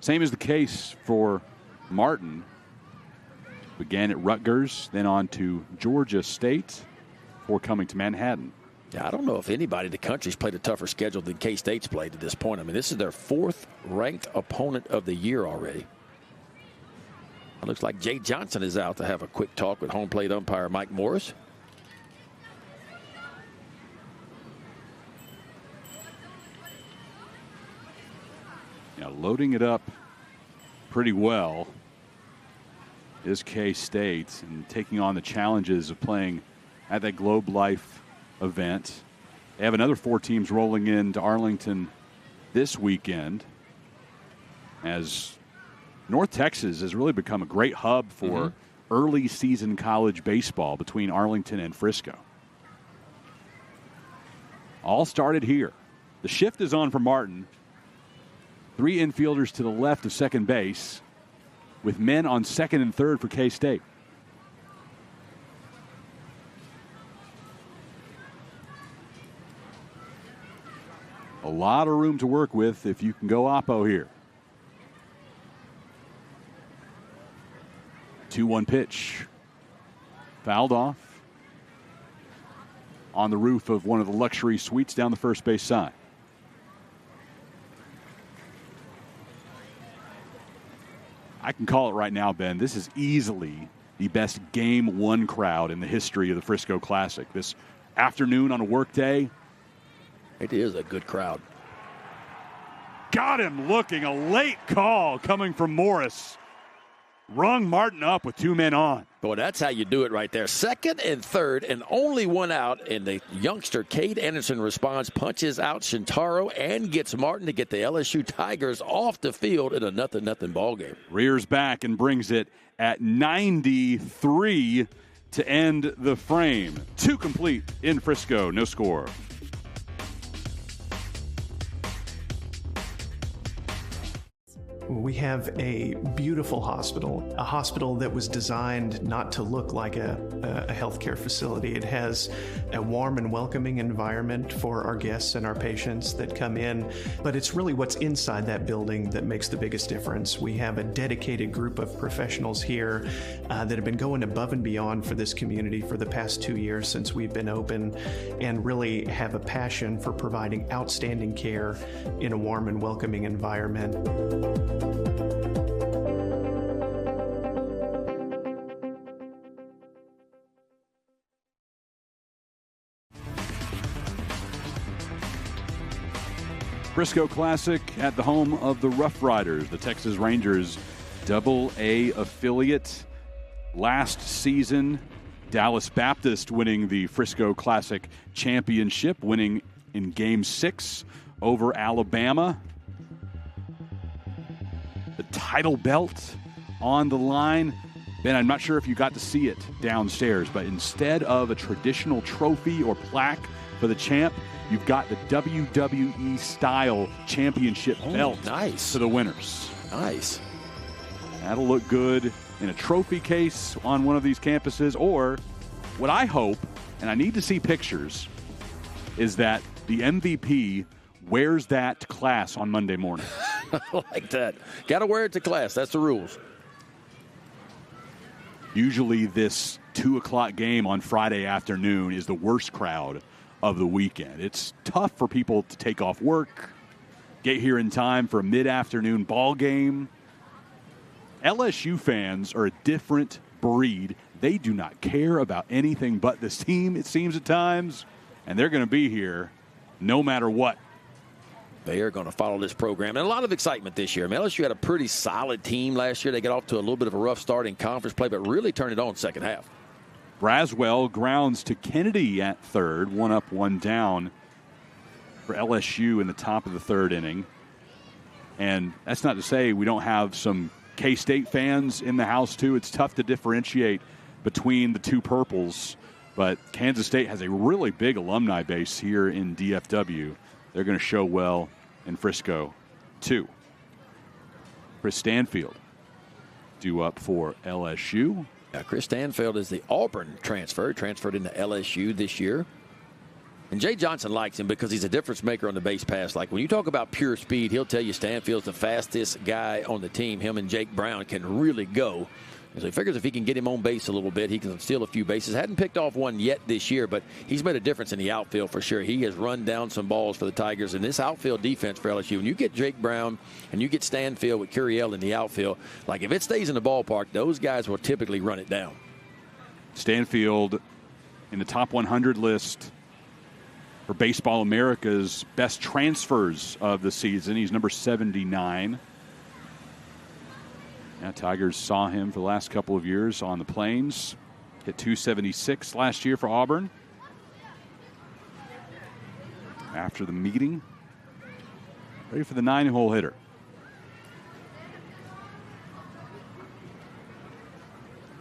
Same is the case for Martin. Began at Rutgers, then on to Georgia State before coming to Manhattan. Yeah, I don't know if anybody in the country's played a tougher schedule than K-State's played at this point. I mean, this is their 4th ranked opponent of the year already. It looks like Jay Johnson is out to have a quick talk with home plate umpire Mike Morris. Now loading it up pretty well is K-State, and taking on the challenges of playing at that Globe Life event. They have another 4 teams rolling into Arlington this weekend, as North Texas has really become a great hub for early season college baseball between Arlington and Frisco. All started here. The shift is on for Martin. 3 infielders to the left of second base, with men on 2nd and 3rd for K-State. A lot of room to work with if you can go oppo here. 2-1 pitch. Fouled off on the roof of one of the luxury suites down the first base side. I can call it right now, Ben. This is easily the best Game 1 crowd in the history of the Frisco Classic. This afternoon on a work day. It is a good crowd. Got him looking. A late call coming from Morris. Rung Martin up with 2 men on. Boy, that's how you do it right there. 2nd and 3rd, and only 1 out. And the youngster, Cade Anderson, responds, punches out Shintaro, and gets Martin to get the LSU Tigers off the field in a 0-0 ball game. Rears back and brings it at 93 to end the frame. 2 complete in Frisco. No score. We have a beautiful hospital, a hospital that was designed not to look like a healthcare facility. It has a warm and welcoming environment for our guests and our patients that come in, but it's really what's inside that building that makes the biggest difference. We have a dedicated group of professionals here that have been going above and beyond for this community for the past 2 years since we've been open, and really have a passion for providing outstanding care in a warm and welcoming environment. Frisco Classic at the home of the Rough Riders, the Texas Rangers AA affiliate. Last season, Dallas Baptist winning the Frisco Classic championship, winning in Game 6 over Alabama. The title belt on the line. Ben, I'm not sure if you got to see it downstairs, but instead of a traditional trophy or plaque for the champ, you've got the WWE-style championship belt to the winners. Nice. That'll look good in a trophy case on one of these campuses, or what I hope, and I need to see pictures, is that the MVP wears that to class on Monday morning. I like that. Got to wear it to class. That's the rules. Usually this 2 o'clock game on Friday afternoon is the worst crowd of the weekend. It's tough for people to take off work, get here in time for a mid-afternoon ball game. LSU fans are a different breed. They do not care about anything but this team, it seems at times, and they're going to be here no matter what. They are going to follow this program. And a lot of excitement this year. I mean, LSU had a pretty solid team last year. They got off to a little bit of a rough start in conference play, but really turned it on second half. Braswell grounds to Kennedy at third, 1 up, 1 down for LSU in the top of the third inning. And that's not to say we don't have some K-State fans in the house, too. It's tough to differentiate between the two purples, but Kansas State has a really big alumni base here in DFW. They're going to show well in Frisco, too. Chris Stanfield due up for LSU. Chris Stanfield is the Auburn transferred into LSU this year. And Jay Johnson likes him because he's a difference maker on the base pass. Like when you talk about pure speed, he'll tell you Stanfield's the fastest guy on the team. Him and Jake Brown can really go. And so he figures if he can get him on base a little bit, he can steal a few bases. Hadn't picked off one yet this year, but he's made a difference in the outfield for sure. He has run down some balls for the Tigers. And this outfield defense for LSU, when you get Jake Brown and you get Stanfield with Curiel in the outfield, like if it stays in the ballpark, those guys will typically run it down. Stanfield in the top 100 list for Baseball America's best transfers of the season. He's number 79. Yeah, Tigers saw him for the last couple of years on the Plains. Hit .276 last year for Auburn. After the meeting, ready for the 9-hole hitter.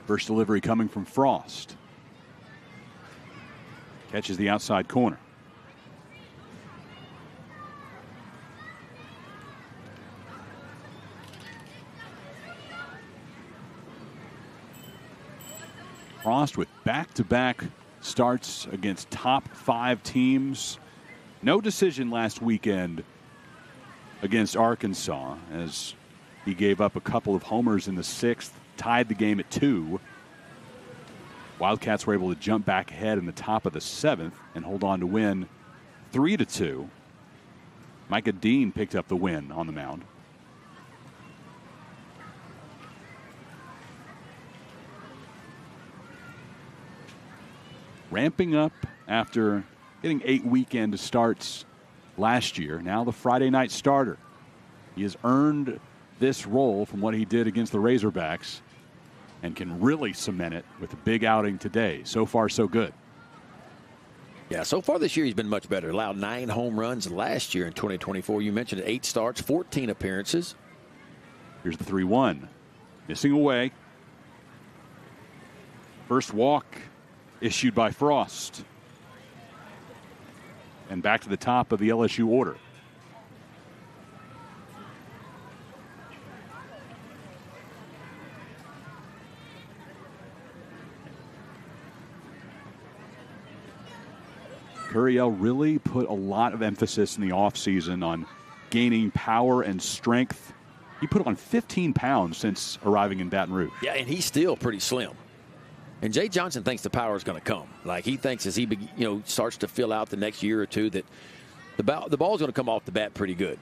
First delivery coming from Frost. Catches the outside corner. Frost with back-to-back starts against top 5 teams. No decision last weekend against Arkansas as he gave up a couple of homers in the 6th, tied the game at 2. Wildcats were able to jump back ahead in the top of the 7th and hold on to win 3-2. Micah Dean picked up the win on the mound. Ramping up after getting 8 weekend starts last year. Now the Friday night starter. He has earned this role from what he did against the Razorbacks and can really cement it with a big outing today. So far, so good. Yeah, so far this year he's been much better. Allowed 9 home runs last year in 2024. You mentioned 8 starts, 14 appearances. Here's the 3-1. Missing away. First walk issued by Frost. And back to the top of the LSU order. Curiel really put a lot of emphasis in the offseason on gaining power and strength. He put on 15 pounds since arriving in Baton Rouge. Yeah, and he's still pretty slim. And Jay Johnson thinks the power is going to come. Like, he thinks as he starts to fill out the next year or two that the ball's going to come off the bat pretty good.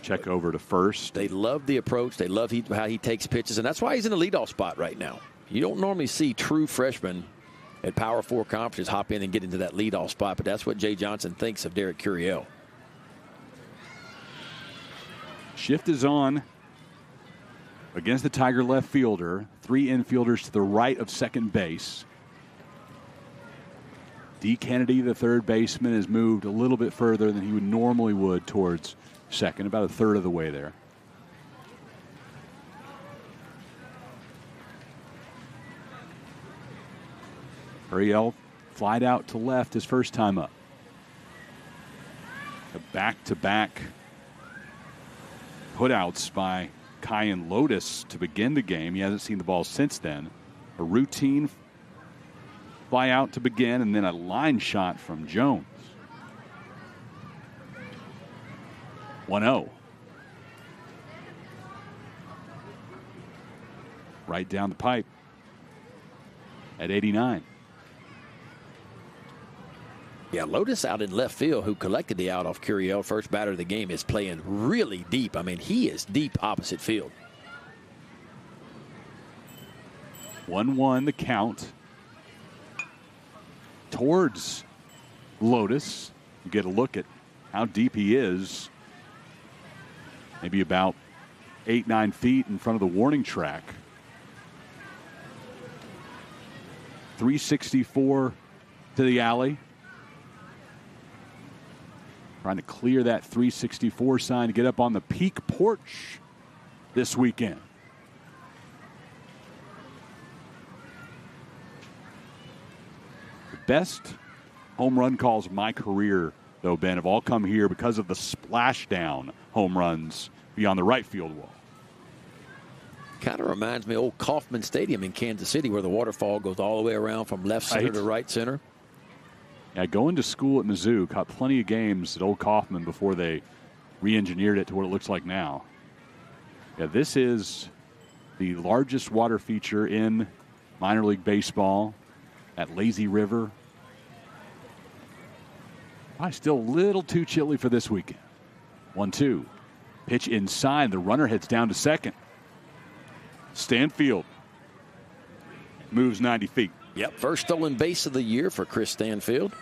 Check over to first. They love the approach. They love how he takes pitches, and that's why he's in the leadoff spot right now. You don't normally see true freshmen at Power 4 conferences hop in and get into that leadoff spot, but that's what Jay Johnson thinks of Derek Curiel. Shift is on against the Tiger left fielder. 3 infielders to the right of second base. D. Kennedy, the third baseman, has moved a little bit further than he would normally would towards second, about a third of the way there. Curiel flied out to left his first time up. A back-to-back putouts by Kyan Lotus to begin the game. He hasn't seen the ball since then. A routine fly out to begin, and then a line shot from Jones. 1-0. Right down the pipe at 89. Yeah, Lotus out in left field, who collected the out off Curiel, first batter of the game, is playing really deep. I mean, he is deep opposite field. 1-1 the count. Towards Lotus. You get a look at how deep he is. Maybe about 8-9 feet in front of the warning track. 364 to the alley. Trying to clear that 364 sign to get up on the peak porch this weekend. The best home run calls of my career, though, Ben, have all come here because of the splashdown home runs beyond the right field wall. Kind of reminds me of old Kauffman Stadium in Kansas City, where the waterfall goes all the way around from left center to right center. Yeah, going to school at Mizzou, caught plenty of games at Old Kauffman before they re-engineered it to what it looks like now. Yeah, this is the largest water feature in minor league baseball at Lazy River. Still a little too chilly for this weekend. 1-2. Pitch inside. The runner heads down to second. Stanfield moves 90 feet. Yep, first stolen base of the year for Chris Stanfield.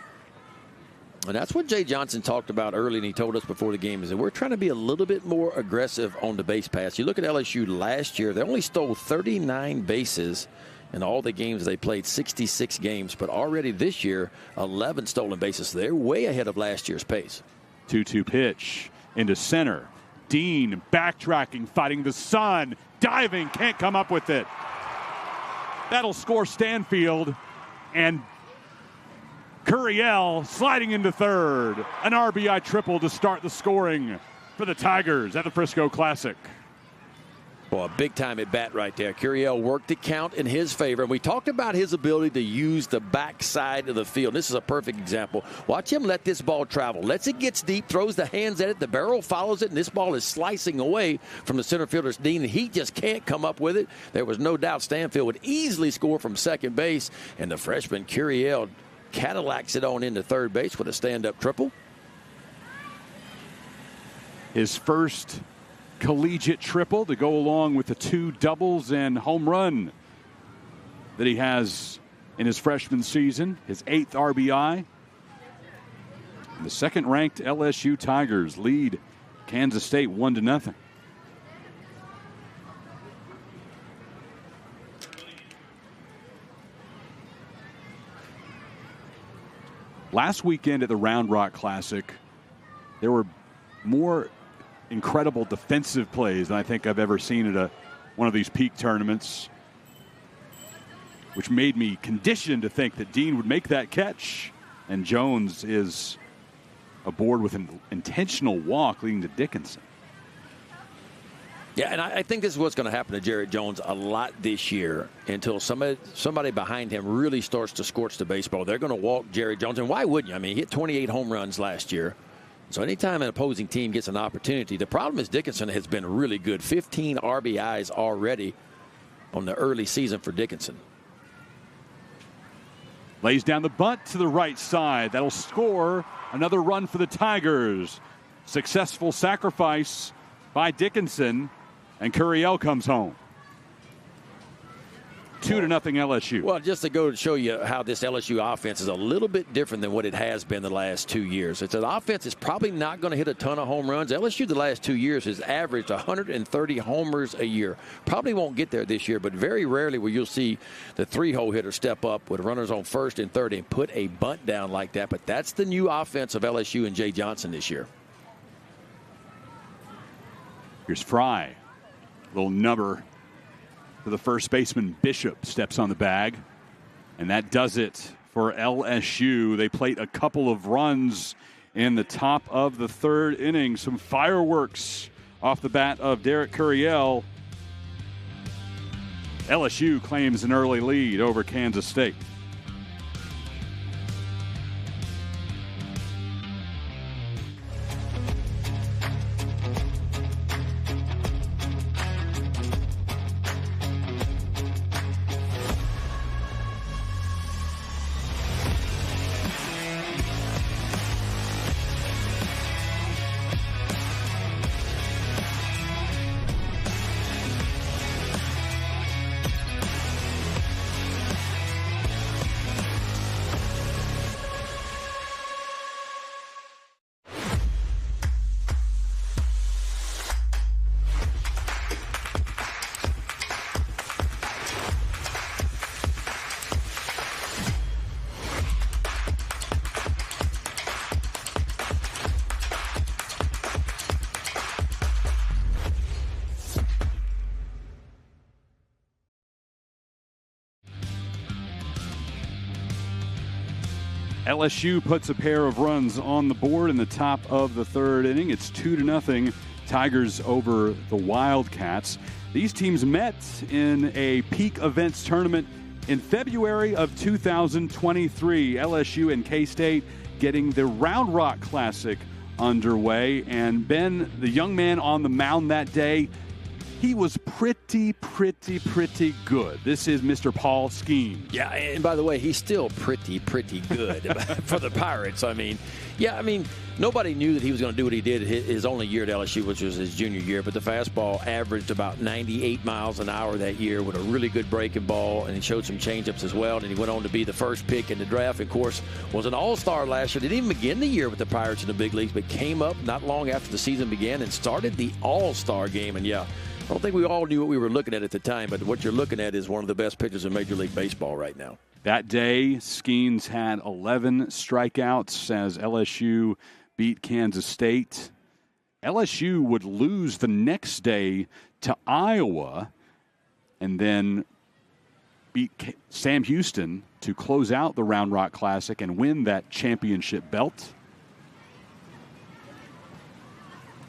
And that's what Jay Johnson talked about early, and he told us before the game, is that we're trying to be a little bit more aggressive on the base pass. You look at LSU last year, they only stole 39 bases in all the games they played, 66 games. But already this year, 11 stolen bases. So they're way ahead of last year's pace. 2-2 pitch into center. Dean backtracking, fighting the sun, diving, can't come up with it. That'll score Stanfield, and Curiel sliding into third. An RBI triple to start the scoring for the Tigers at the Frisco Classic. Well, a big-time at-bat right there. Curiel worked the count in his favor. And we talked about his ability to use the backside of the field. This is a perfect example. Watch him let this ball travel. Lets it get deep, throws the hands at it. The barrel follows it, and this ball is slicing away from the center fielder's Dean. He just can't come up with it. There was no doubt Stanfield would easily score from second base. And the freshman Curiel Cadillacs it on into third base with a stand-up triple. His first collegiate triple to go along with the 2 doubles and home run that he has in his freshman season, his 8th RBI. And the second-ranked LSU Tigers lead Kansas State 1-0. Last weekend at the Round Rock Classic, there were more incredible defensive plays than I think I've ever seen at one of these peak tournaments, which made me conditioned to think that Dean would make that catch. And Jones is aboard with an intentional walk leading to Dickinson. Yeah, and I think this is what's going to happen to Jared Jones a lot this year until somebody behind him really starts to scorch the baseball. They're going to walk Jared Jones, and why wouldn't you? I mean, he hit 28 home runs last year. So anytime an opposing team gets an opportunity, the problem is Dickinson has been really good. 15 RBIs already on the early season for Dickinson. Lays down the bunt to the right side. That'll score another run for the Tigers. Successful sacrifice by Dickinson, and Curiel comes home. 2-0 LSU. Well, just to go to show you how this LSU offense is a little bit different than what it has been the last 2 years. It's an offense that's probably not going to hit a ton of home runs. LSU the last 2 years has averaged 130 homers a year. Probably won't get there this year, but very rarely will you'll see the 3-hole hitter step up with runners on first and third and put a bunt down like that. But that's the new offense of LSU and Jay Johnson this year. Here's Fry. Little number to the first baseman. Bishop steps on the bag. And that does it for LSU. They played a couple of runs in the top of the third inning. Some fireworks off the bat of Derek Curiel. LSU claims an early lead over Kansas State. LSU puts a pair of runs on the board in the top of the third inning. It's 2-0 Tigers over the Wildcats. These teams met in a peak events tournament in February of 2023. LSU and K-State getting the Round Rock Classic underway. And Ben, the young man on the mound that day, he was pretty good. This is Mr. Paul Skeens. Yeah, and by the way, he's still pretty good for the Pirates. I mean, nobody knew that he was going to do what he did his only year at LSU, which was his junior year. But the fastball averaged about 98 miles an hour that year with a really good breaking ball, and he showed some changeups as well. And he went on to be the first pick in the draft. Of course, was an all-star last year. Didn't even begin the year with the Pirates in the big leagues, but came up not long after the season began and started the all-star game. And yeah, I don't think we all knew what we were looking at the time, but what you're looking at is one of the best pitchers in Major League Baseball right now. That day, Skeens had 11 strikeouts as LSU beat Kansas State. LSU would lose the next day to Iowa and then beat Sam Houston to close out the Round Rock Classic and win that championship belt.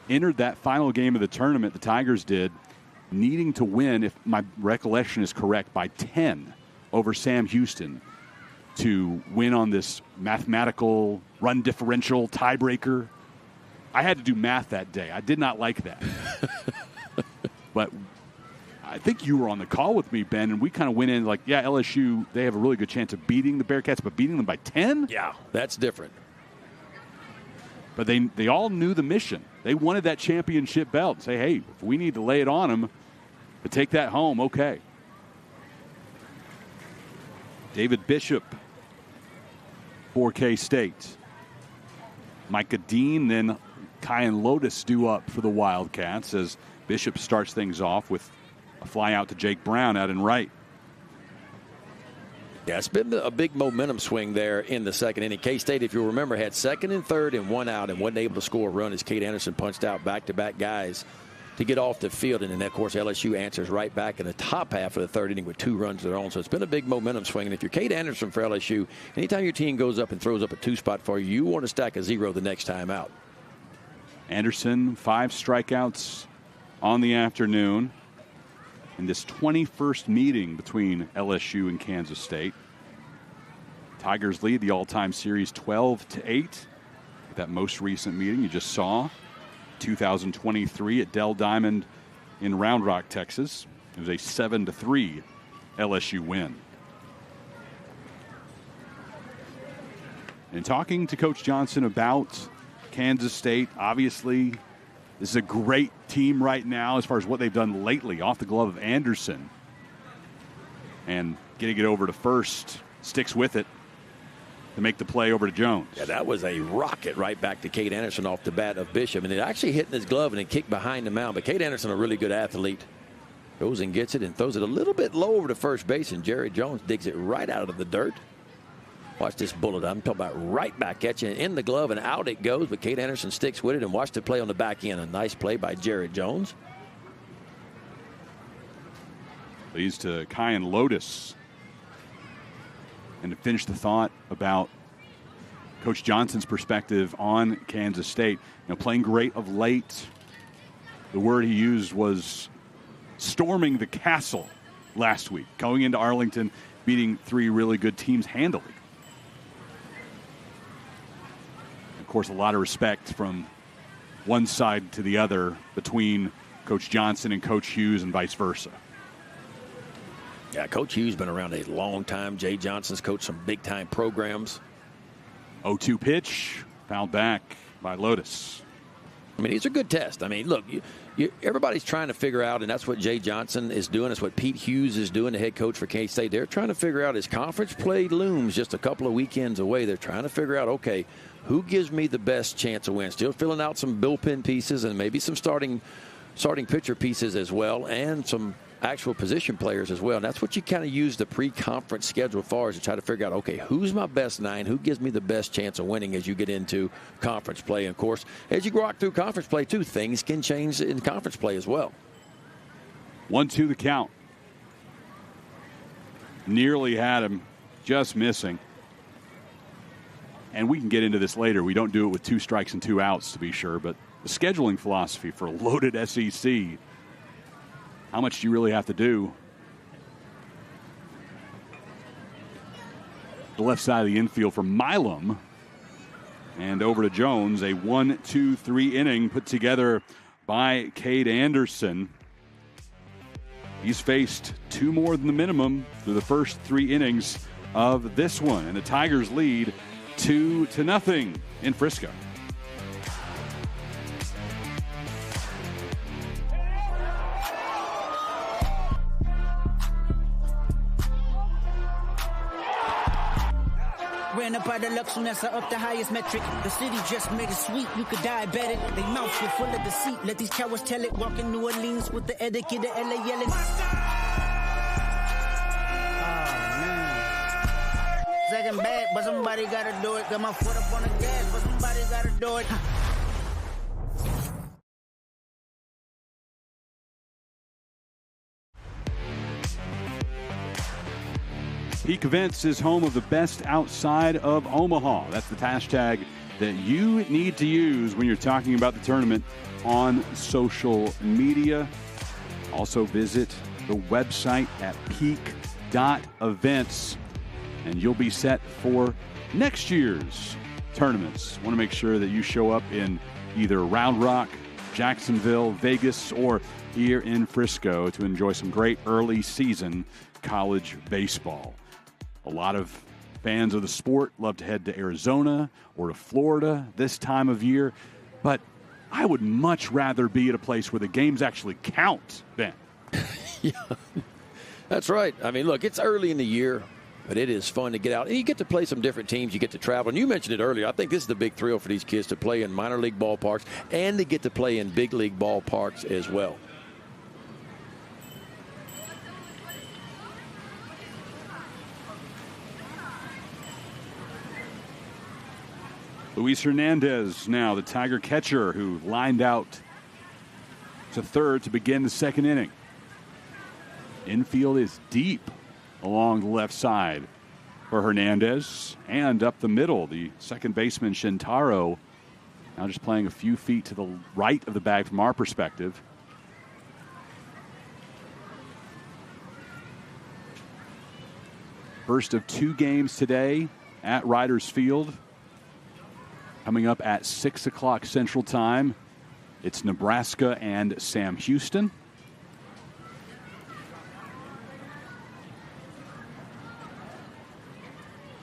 Entered that final game of the tournament, the Tigers did, needing to win, if my recollection is correct, by 10 over Sam Houston to win on this mathematical run differential tiebreaker. I had to do math that day. I did not like that. But I think you were on the call with me, Ben, and we kind of went in like, yeah, LSU, they have a really good chance of beating the Bearcats, but beating them by 10? Yeah, that's different. But they all knew the mission. They wanted that championship belt. Say, hey, if we need to lay it on them to take that home, okay. David Bishop for K-State. Micah Dean, then Kyan Lotus due up for the Wildcats as Bishop starts things off with a fly out to Jake Brown out in right. Yeah, it's been a big momentum swing there in the second inning. K-State, if you remember, had second and third and one out and wasn't able to score a run as Kate Anderson punched out back-to-back guys to get off the field. And then, of course, LSU answers right back in the top half of the third inning with 2 runs of their own. So it's been a big momentum swing. And if you're Kate Anderson for LSU, anytime your team goes up and throws up a 2-spot for you, you want to stack a 0 the next time out. Anderson, 5 strikeouts on the afternoon in this 21st meeting between LSU and Kansas State. Tigers lead the all-time series 12-8. That most recent meeting you just saw, 2023 at Dell Diamond in Round Rock, Texas. It was a 7-3 LSU win. And talking to Coach Johnson about Kansas State, obviously this is a great team right now as far as what they've done lately, off the glove of Anderson. And getting it over to first, sticks with it to make the play over to Jones. Yeah, that was a rocket right back to Cade Anderson off the bat of Bishop. And it actually hit in his glove and it kicked behind the mound. But Cade Anderson, a really good athlete, goes and gets it and throws it a little bit low over to first base. And Jerry Jones digs it right out of the dirt. Watch this bullet. I'm talking about right back at you. In the glove and out it goes. But Cade Anderson sticks with it and watch the play on the back end. A nice play by Jerry Jones. Leads to Kyan Lotus. And to finish the thought about Coach Johnson's perspective on Kansas State, playing great of late. The word he used was storming the castle last week, going into Arlington, beating 3 really good teams handily. Of course, a lot of respect from one side to the other between Coach Johnson and Coach Hughes and vice versa. Yeah, Coach Hughes been around a long time. Jay Johnson's coached some big-time programs. 0-2 pitch, fouled back by Lotus. I mean, these are good tests. I mean, look, everybody's trying to figure out, and that's what Jay Johnson is doing. That's what Pete Hughes is doing, the head coach for K-State. They're trying to figure out, as conference play looms just a couple of weekends away, they're trying to figure out, okay, who gives me the best chance of win? Still filling out some bullpen pieces and maybe some starting pitcher pieces as well, and some actual position players as well. And that's what you kind of use the pre-conference schedule for, is to try to figure out, okay, who's my best 9? Who gives me the best chance of winning as you get into conference play? And, of course, as you walk through conference play, too, things can change in conference play as well. 1-2 the count. Nearly had him, just missing. And we can get into this later. We don't do it with 2 strikes and 2 outs, to be sure. But the scheduling philosophy for a loaded SEC, how much do you really have to do? The left side of the infield for Milam. And over to Jones. A 1-2-3 inning put together by Cade Anderson. He's faced 2 more than the minimum through the first 3 innings of this one. And the Tigers lead 2-0 in Frisco. Ran up by the Lux and that's up the highest metric. The city just made it sweet, you could diabetic. They mouths were full of deceit, let these cowards tell it. Walk in New Orleans with the etiquette of LA yelling. Second bad, but somebody gotta do it. Got my foot up on the gas, but somebody gotta do it. Peak Events is home of the best outside of Omaha. That's the hashtag that you need to use when you're talking about the tournament on social media. Also visit the website at peak.events, and you'll be set for next year's tournaments. Want to make sure that you show up in either Round Rock, Jacksonville, Vegas, or here in Frisco to enjoy some great early season college baseball. A lot of fans of the sport love to head to Arizona or to Florida this time of year, but I would much rather be at a place where the games actually count, Ben. Yeah, that's right. I mean, look, it's early in the year, but it is fun to get out. And you get to play some different teams. You get to travel. And you mentioned it earlier. I think this is the big thrill for these kids, to play in minor league ballparks and to get to play in big league ballparks as well. Luis Hernandez now, the Tiger catcher, who lined out to third to begin the second inning. Infield is deep along the left side for Hernandez, and up the middle, the second baseman Shintaro now just playing a few feet to the right of the bag from our perspective. First of 2 games today at Riders Field. Coming up at 6 o'clock Central Time, it's Nebraska and Sam Houston.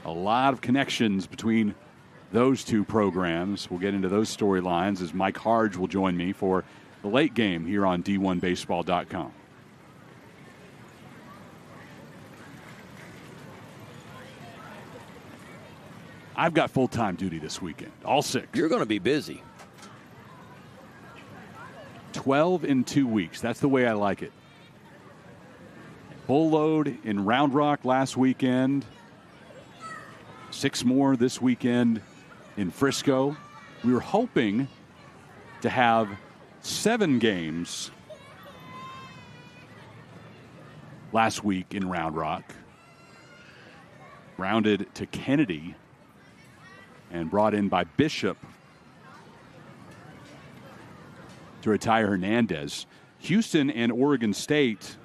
A lot of connections between those 2 programs. We'll get into those storylines as Mike Harge will join me for the late game here on D1Baseball.com. I've got full-time duty this weekend, all 6. You're going to be busy. 12 in 2 weeks. That's the way I like it. Full load in Round Rock last weekend. 6 more this weekend in Frisco. We were hoping to have 7 games last week in Round Rock. Rounded to Kennedy and brought in by Bishop to retire Hernandez. Houston and Oregon State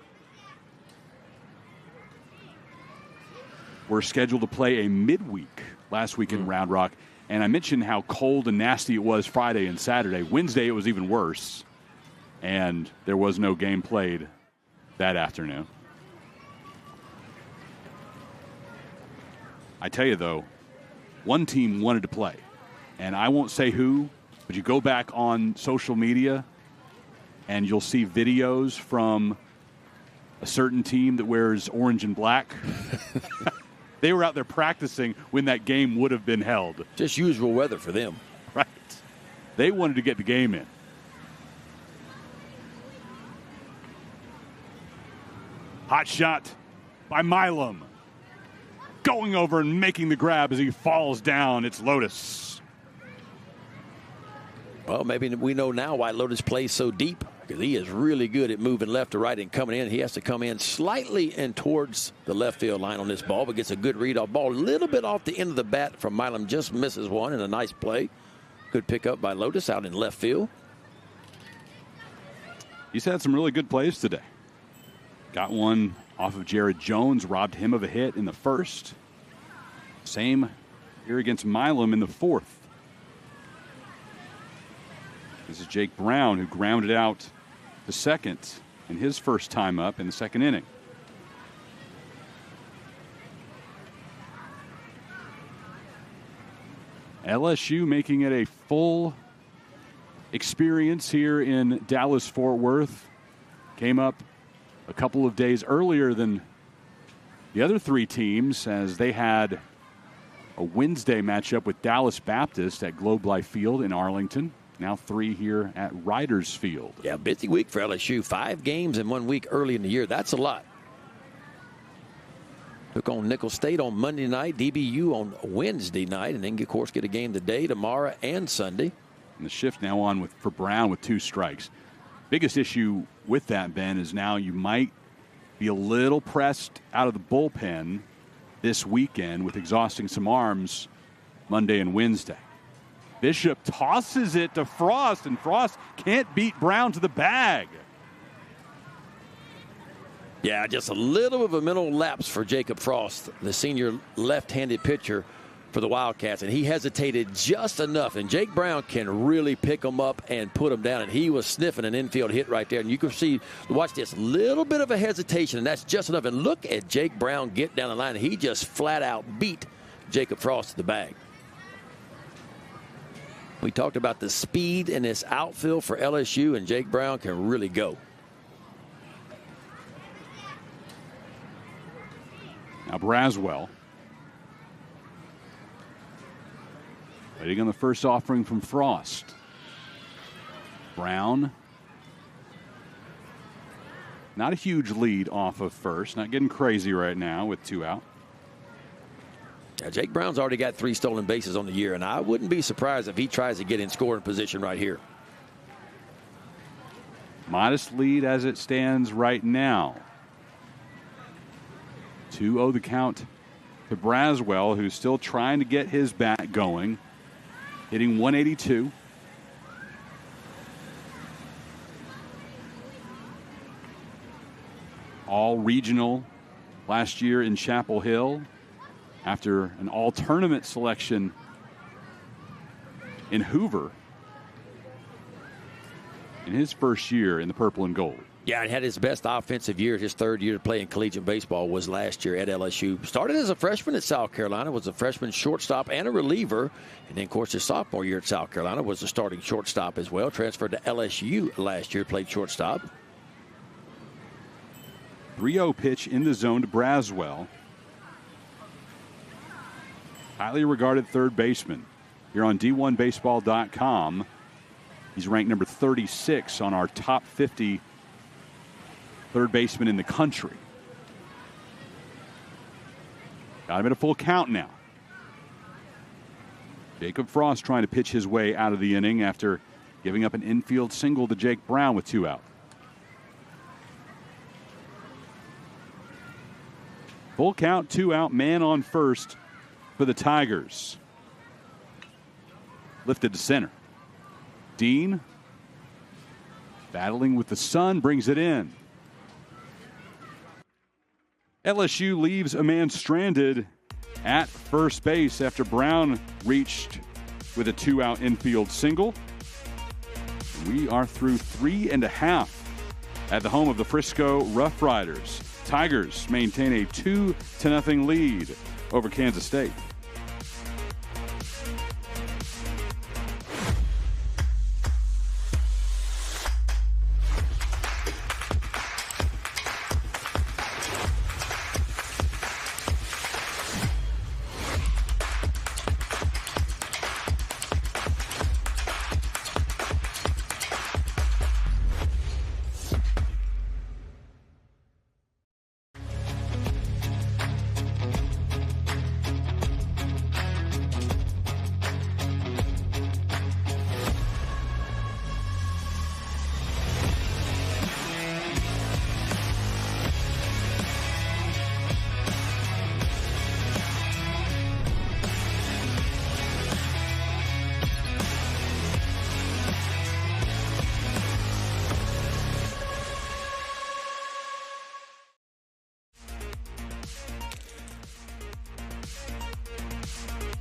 were scheduled to play a midweek last week in Round Rock. And I mentioned how cold and nasty it was Friday and Saturday. Wednesday it was even worse. And there was no game played that afternoon. I tell you, though, one team wanted to play. And I won't say who, but you go back on social media and you'll see videos from a certain team that wears orange and black. They were out there practicing when that game would have been held. Just usual weather for them. Right. They wanted to get the game in. Hot shot by Milam. Going over and making the grab as he falls down. It's Lotus. Well, maybe we know now why Lotus plays so deep, because he is really good at moving left to right and coming in. He has to come in slightly and towards the left field line on this ball, but gets a good read off ball. A little bit off the end of the bat from Milam. Just misses one, and a nice play. Good pick up by Lotus out in left field. He's had some really good plays today. Got one off of Jared Jones, robbed him of a hit in the first. Same here against Milam in the fourth. This is Jake Brown, who grounded out to second in his first time up in the second inning. LSU making it a full experience here in Dallas-Fort Worth. Came up a couple of days earlier than the other 3 teams, as they had a Wednesday matchup with Dallas Baptist at Globe Life Field in Arlington. Now 3 here at Riders Field. Yeah, busy week for LSU. 5 games in 1 week early in the year. That's a lot. Took on Nicholls State on Monday night, DBU on Wednesday night, and then, of course, get a game today, tomorrow, and Sunday. And the shift now on for Brown with 2 strikes. Biggest issue with that, Ben, is now you might be a little pressed out of the bullpen this weekend with exhausting some arms Monday and Wednesday. Bishop tosses it to Frost, and Frost can't beat Brown to the bag. Yeah, just a little of a mental lapse for Jacob Frost, the senior left-handed pitcher for the Wildcats, and he hesitated just enough. And Jake Brown can really pick him up and put him down, and he was sniffing an infield hit right there. And you can see, watch this, little bit of a hesitation, and that's just enough. And look at Jake Brown get down the line. He just flat out beat Jacob Frost to the bag. We talked about the speed in this outfield for LSU, and Jake Brown can really go. Now Braswell waiting on the first offering from Frost. Brown, not a huge lead off of first. Not getting crazy right now with 2 out. Now, Jake Brown's already got 3 stolen bases on the year, and I wouldn't be surprised if he tries to get in scoring position right here. Modest lead as it stands right now. 2-0 the count to Braswell, who's still trying to get his bat going. Hitting 182. All regional last year in Chapel Hill after an all-tournament selection in Hoover in his first year in the purple and gold. Yeah, and had his best offensive year. His third year to play in collegiate baseball was last year at LSU. Started as a freshman at South Carolina, was a freshman shortstop and a reliever. And then, of course, his sophomore year at South Carolina was a starting shortstop as well. Transferred to LSU last year, played shortstop. 3-0 pitch in the zone to Braswell. Highly regarded third baseman. Here on D1Baseball.com, he's ranked number 36 on our top 50 third baseman in the country. Got him at a full count now. Jacob Frost trying to pitch his way out of the inning after giving up an infield single to Jake Brown with 2 out. Full count, 2 out, man on first for the Tigers. Lifted to center. Dean, battling with the sun, brings it in. LSU leaves a man stranded at first base after Brown reached with a 2-out infield single. We are through 3.5 at the home of the Frisco Rough Riders. Tigers maintain a 2-0 lead over Kansas State.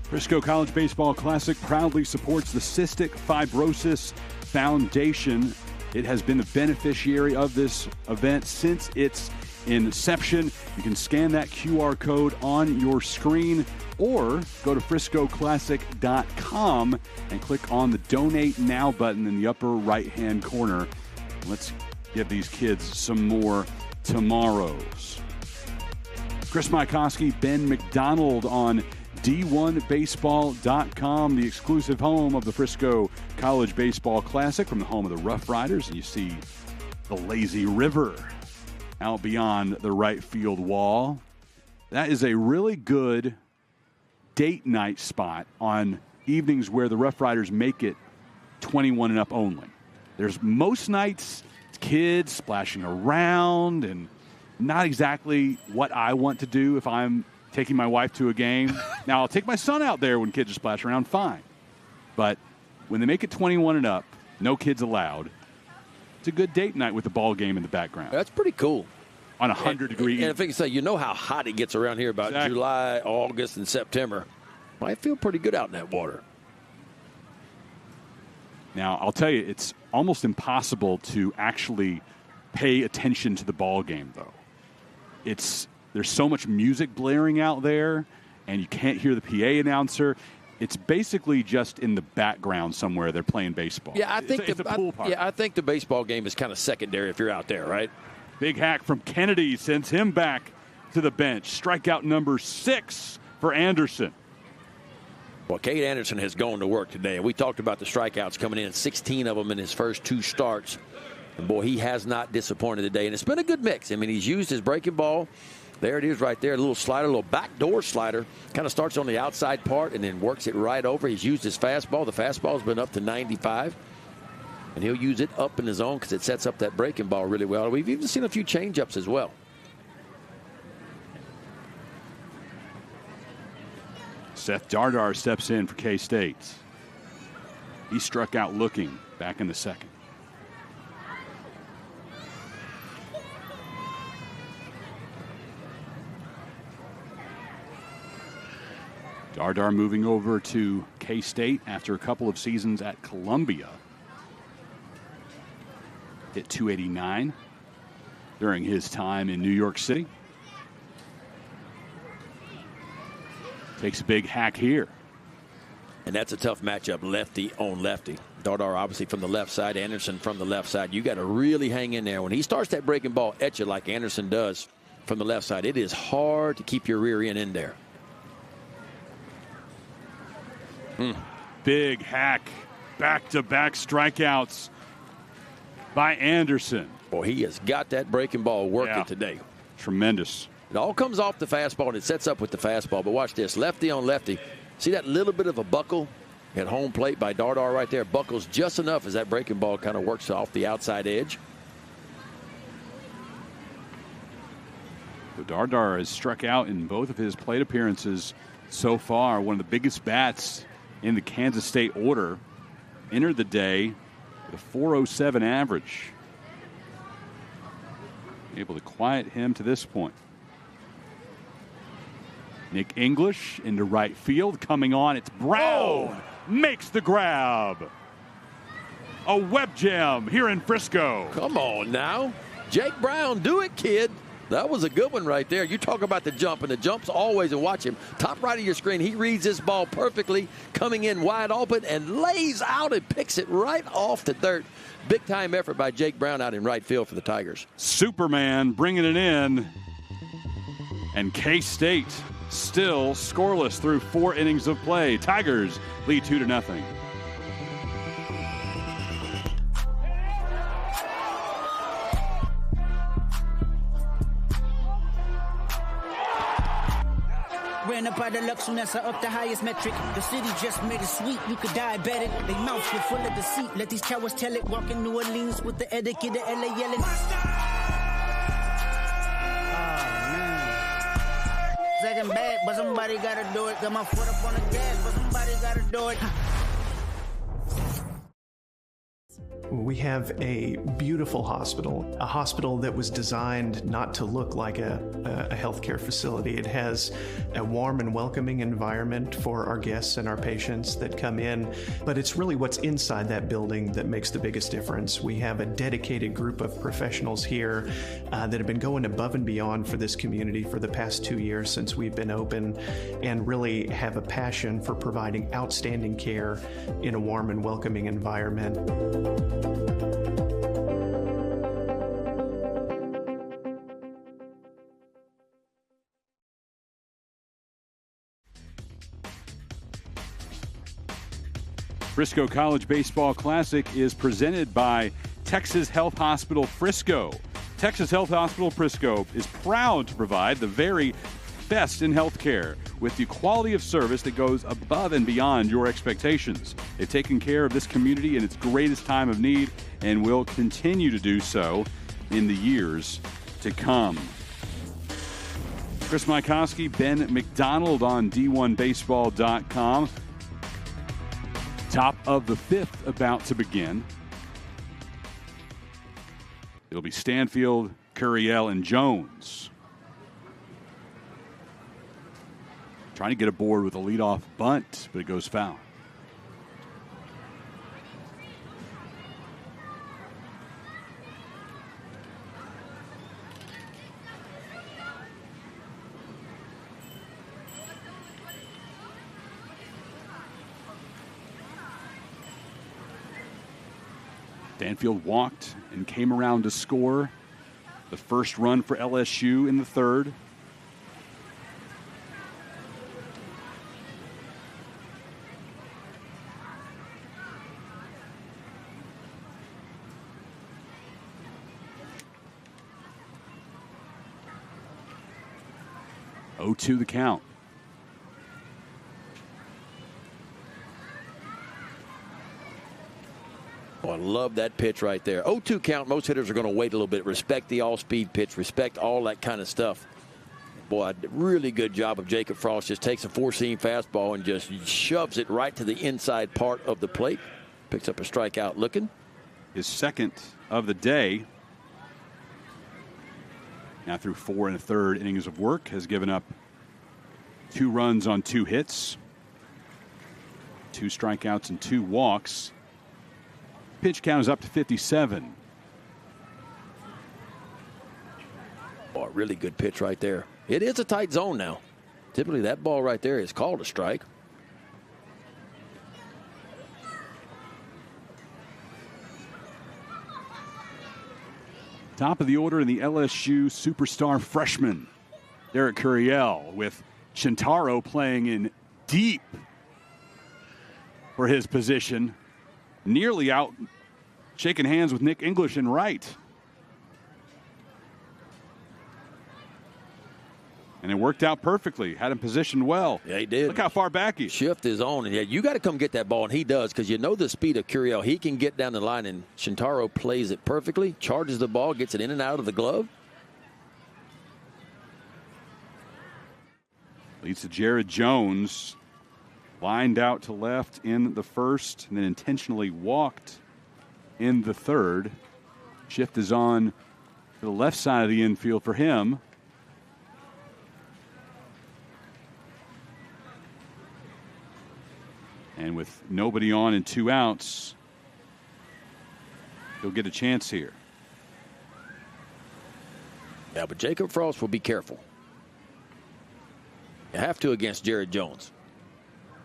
Frisco College Baseball Classic proudly supports the Cystic Fibrosis Foundation. It has been the beneficiary of this event since its inception. You can scan that QR code on your screen or go to friscoclassic.com and click on the Donate Now button in the upper right-hand corner. Let's give these kids some more tomorrows. Chris Mykoski, Ben McDonald on D1Baseball.com, the exclusive home of the Frisco College Baseball Classic, from the home of the Rough Riders. And you see the lazy river out beyond the right field wall. That is a really good date night spot on evenings where the Rough Riders make it 21 and up only. There's most nights kids splashing around and not exactly what I want to do if I'm taking my wife to a game. Now, I'll take my son out there when kids are splashing around, fine. But when they make it 21 and up, no kids allowed, it's a good date night with the ball game in the background. That's pretty cool. On 100-degree. And if I can say, you know how hot it gets around here about July, August, and September. Might feel pretty good out in that water. Now, I'll tell you, it's almost impossible to actually pay attention to the ball game, though. There's so much music blaring out there, and you can't hear the PA announcer. It's basically just in the background somewhere they're playing baseball. Yeah, I think it's a pool party. I think the baseball game is kind of secondary if you're out there, right? Big hack from Kennedy sends him back to the bench. Strikeout number 6 for Anderson. Well, Cade Anderson has gone to work today. We talked about the strikeouts coming in, 16 of them in his first 2 starts. And, boy, he has not disappointed today. And it's been a good mix. I mean, he's used his breaking ball. There it is right there, a little slider, a little backdoor slider. Kind of starts on the outside part and then works it right over. He's used his fastball. The fastball's been up to 95. And he'll use it up in the zone because it sets up that breaking ball really well. We've even seen a few changeups as well. Seth Dardar steps in for K-State. He struck out looking back in the second. Dardar moving over to K-State after a couple of seasons at Columbia. Hit 289 during his time in New York City. Takes a big hack here. And that's a tough matchup, lefty on lefty. Dardar obviously from the left side, Anderson from the left side. You got to really hang in there. When he starts that breaking ball at you like Anderson does from the left side, it is hard to keep your rear end in there. Big hack. Back-to-back strikeouts by Anderson. Boy, he has got that breaking ball working today. Tremendous. It all comes off the fastball, and it sets up with the fastball. But watch this, lefty on lefty. See that little bit of a buckle at home plate by Dardar right there? Buckles just enough as that breaking ball kind of works off the outside edge. So Dardar has struck out in both of his plate appearances so far. One of the biggest bats in the Kansas State order. Entered the day with a .407 average. Able to quiet him to this point. Nick English into right field. Coming on, it's Brown. Makes the grab. A web gem here in Frisco. Come on now. Jake Brown, do it, kid. That was a good one right there. You talk about the jump, and the jump's always, and watch him. Top right of your screen, he reads this ball perfectly, coming in wide open and lays out and picks it right off the dirt. Big time effort by Jake Brown out in right field for the Tigers. Superman bringing it in. And K-State still scoreless through 4 innings of play. Tigers lead 2-0. Ran up out of luck soon as I up the highest metric. The city just made it sweet, you could diabetic. They mouths were full of deceit, let these cowards tell it. Walking New Orleans with the etiquette, the LA yelling. Second bad, but somebody gotta do it. Got my foot up on the gas, but somebody gotta do it. We have a beautiful hospital, a hospital that was designed not to look like a healthcare facility. It has a warm and welcoming environment for our guests and our patients that come in, but it's really what's inside that building that makes the biggest difference. We have a dedicated group of professionals here that have been going above and beyond for this community for the past 2 years since we've been open, and really have a passion for providing outstanding care in a warm and welcoming environment. Frisco College Baseball Classic is presented by Texas Health Hospital Frisco. Texas Health Hospital Frisco is proud to provide the very best in healthcare with the quality of service that goes above and beyond your expectations. They've taken care of this community in its greatest time of need and will continue to do so in the years to come. Chris Mykowski, Ben McDonald on D1Baseball.com. Top of the 5th about to begin. It'll be Stanfield, Curiel, and Jones. Trying to get aboard with a leadoff bunt, but it goes foul. Stanfield walked and came around to score the first run for LSU in the third. To the count. Oh, I love that pitch right there. 0-2 count. Most hitters are going to wait a little bit. Respect the all-speed pitch. Respect all that kind of stuff. Boy, a really good job of Jacob Frost. Just takes a four-seam fastball and just shoves it right to the inside part of the plate. Picks up a strikeout looking. His second of the day. Now through 4 1/3 innings of work, has given up 2 runs on 2 hits, 2 strikeouts and 2 walks. Pitch count is up to 57. Oh, a really good pitch right there. It is a tight zone now. Typically that ball right there is called a strike. Top of the order in the LSU superstar freshman, Derek Curiel, with Shintaro playing in deep for his position. Nearly out, shaking hands with Nick English in right. And it worked out perfectly. Had him positioned well. Yeah, he did. Look how far back he is. Shift his own. And yeah, you got to come get that ball, and he does, because you know the speed of Curiel. He can get down the line, and Shintaro plays it perfectly, charges the ball, gets it in and out of the glove. Leads to Jared Jones. Lined out to left in the first, and then intentionally walked in the third. Shift is on to the left side of the infield for him. And with nobody on and 2 outs, he'll get a chance here. Yeah, but Jacob Frost will be careful. You have to against Jared Jones.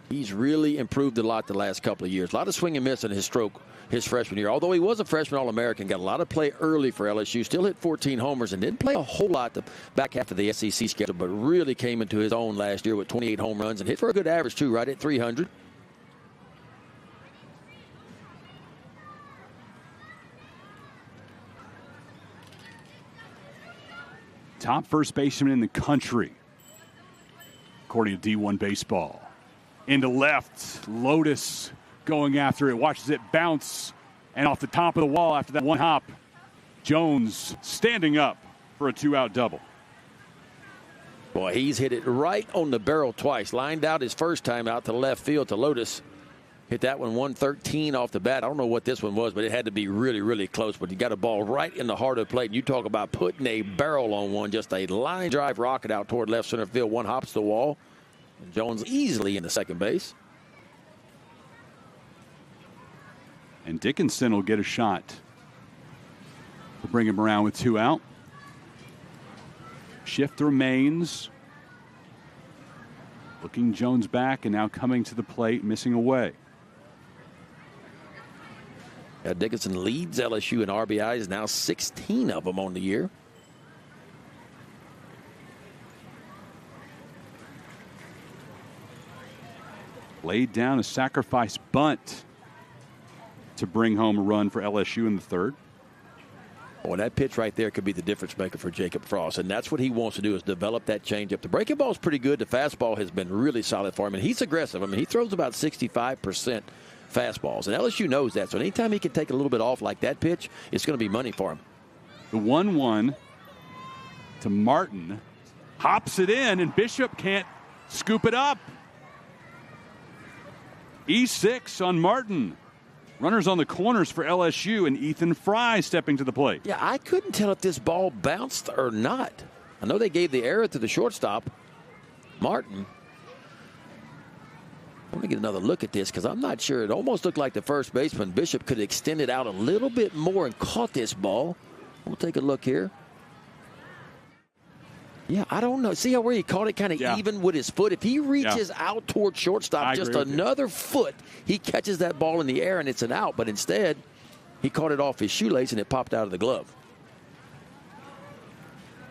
He's really improved a lot the last couple of years. A lot of swing and miss in his stroke his freshman year. Although he was a freshman All-American, got a lot of play early for LSU, still hit 14 homers and didn't play a whole lot the back half of the SEC schedule, but really came into his own last year with 28 home runs and hit for a good average too, right at 300. Top first baseman in the country, according to D1 Baseball. Into left, Lotus going after it, watches it bounce, and off the top of the wall after that one hop, Jones standing up for a 2-out double. Boy, he's hit it right on the barrel twice. Lined out his first time out to left field to Lotus. Hit that one 113 off the bat. I don't know what this one was, but it had to be really, really close. But he got a ball right in the heart of the plate. And you talk about putting a barrel on one, just a line drive rocket out toward left center field. One hops the wall. And Jones easily into second base. And Dickinson will get a shot to bring him around with 2 out. Shift remains. Looking Jones back and now coming to the plate, missing away. Dickinson leads LSU in RBIs, now 16 of them on the year. Laid down a sacrifice bunt to bring home a run for LSU in the third. Well, that pitch right there could be the difference maker for Jacob Frost, and that's what he wants to do, is develop that changeup. The breaking ball is pretty good. The fastball has been really solid for him, and he's aggressive. I mean, he throws about 65% fastballs, and LSU knows that. So anytime he can take a little bit off like that pitch, it's going to be money for him. The 1-1 to Martin. Hops it in, and Bishop can't scoop it up. E6 on Martin. Runners on the corners for LSU, and Ethan Fry stepping to the plate. Yeah, I couldn't tell if this ball bounced or not. I know they gave the error to the shortstop, Martin. Let me get another look at this, because I'm not sure. It almost looked like the first baseman, Bishop, could extend it out a little bit more and caught this ball. We'll take a look here. Yeah, I don't know. See how where he caught it kind of even with his foot? If he reaches out toward shortstop just another foot, he catches that ball in the air and it's an out. But instead, he caught it off his shoelace and it popped out of the glove.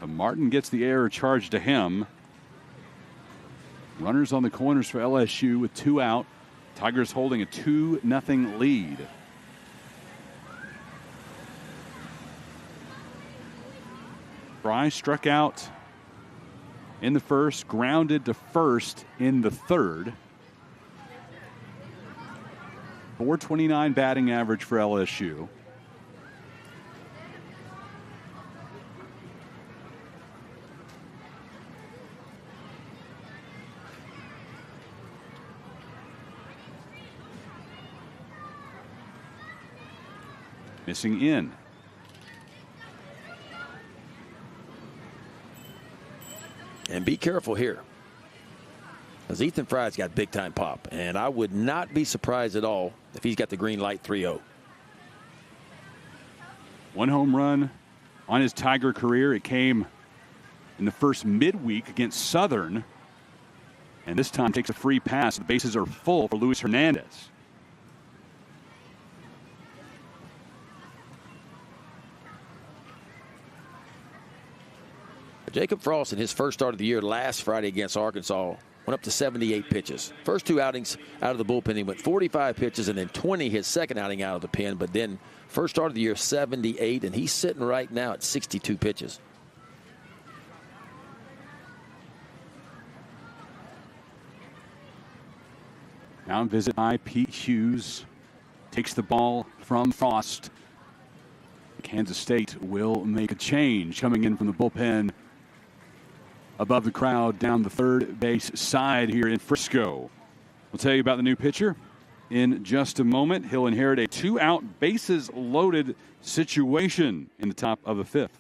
Martin gets the error charged to him. Runners on the corners for LSU with 2 out. Tigers holding a 2-0 lead. Fry struck out in the first, grounded to first in the third. .429 batting average for LSU. Missing in. And be careful here. Because Ethan Fry's got big-time pop, and I would not be surprised at all if he's got the green light 3-0. One home run on his Tiger career. It came in the first midweek against Southern. And this time takes a free pass. The bases are full for Luis Hernandez. Jacob Frost in his first start of the year last Friday against Arkansas went up to 78 pitches. First two outings out of the bullpen, he went 45 pitches and then 20 his second outing out of the pen. But then first start of the year, 78, and he's sitting right now at 62 pitches. Now visit by Pete Hughes. Takes the ball from Frost. Kansas State will make a change coming in from the bullpen. Above the crowd down the third base side here in Frisco. We'll tell you about the new pitcher in just a moment. He'll inherit a 2-out bases loaded situation in the top of the fifth.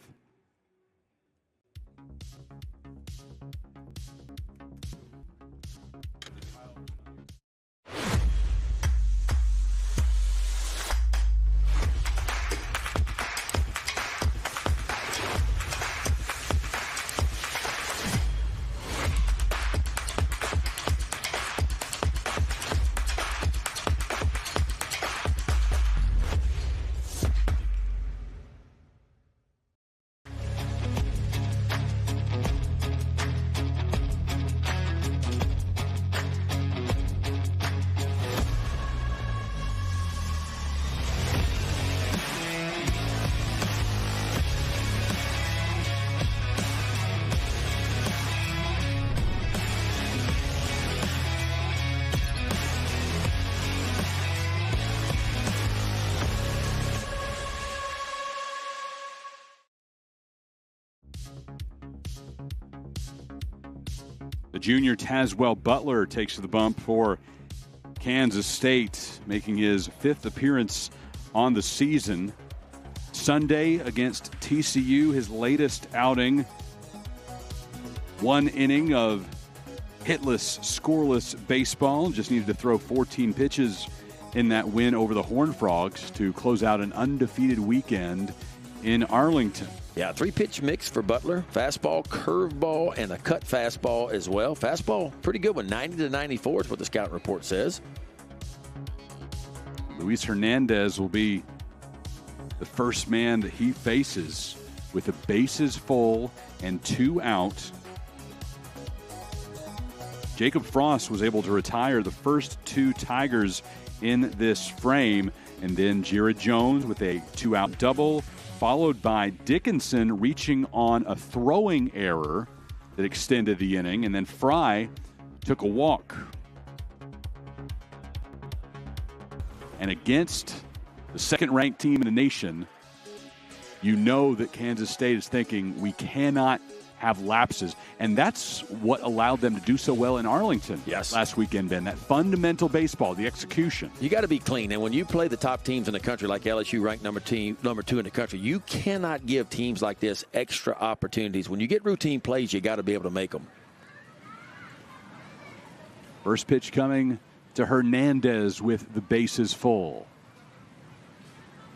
The junior Tazwell Butler takes the bump for Kansas State, making his fifth appearance on the season. Sunday against TCU, his latest outing. One inning of hitless, scoreless baseball. Just needed to throw 14 pitches in that win over the Horned Frogs to close out an undefeated weekend in Arlington. Yeah, 3-pitch mix for Butler. Fastball, curveball, and a cut fastball as well. Fastball, pretty good one. 90 to 94 is what the scout report says. Luis Hernandez will be the first man that he faces with the bases full and 2 out. Jacob Frost was able to retire the first 2 Tigers in this frame. And then Jared Jones with a 2-out double, followed by Dickinson reaching on a throwing error that extended the inning. And then Fry took a walk. And against the second-ranked team in the nation, you know that Kansas State is thinking we cannot have lapses. And that's what allowed them to do so well in Arlington last weekend, Ben. That fundamental baseball, the execution. You got to be clean. And when you play the top teams in the country, like LSU ranked number 2 in the country, you cannot give teams like this extra opportunities. When you get routine plays, you got to be able to make them. First pitch coming to Hernandez with the bases full.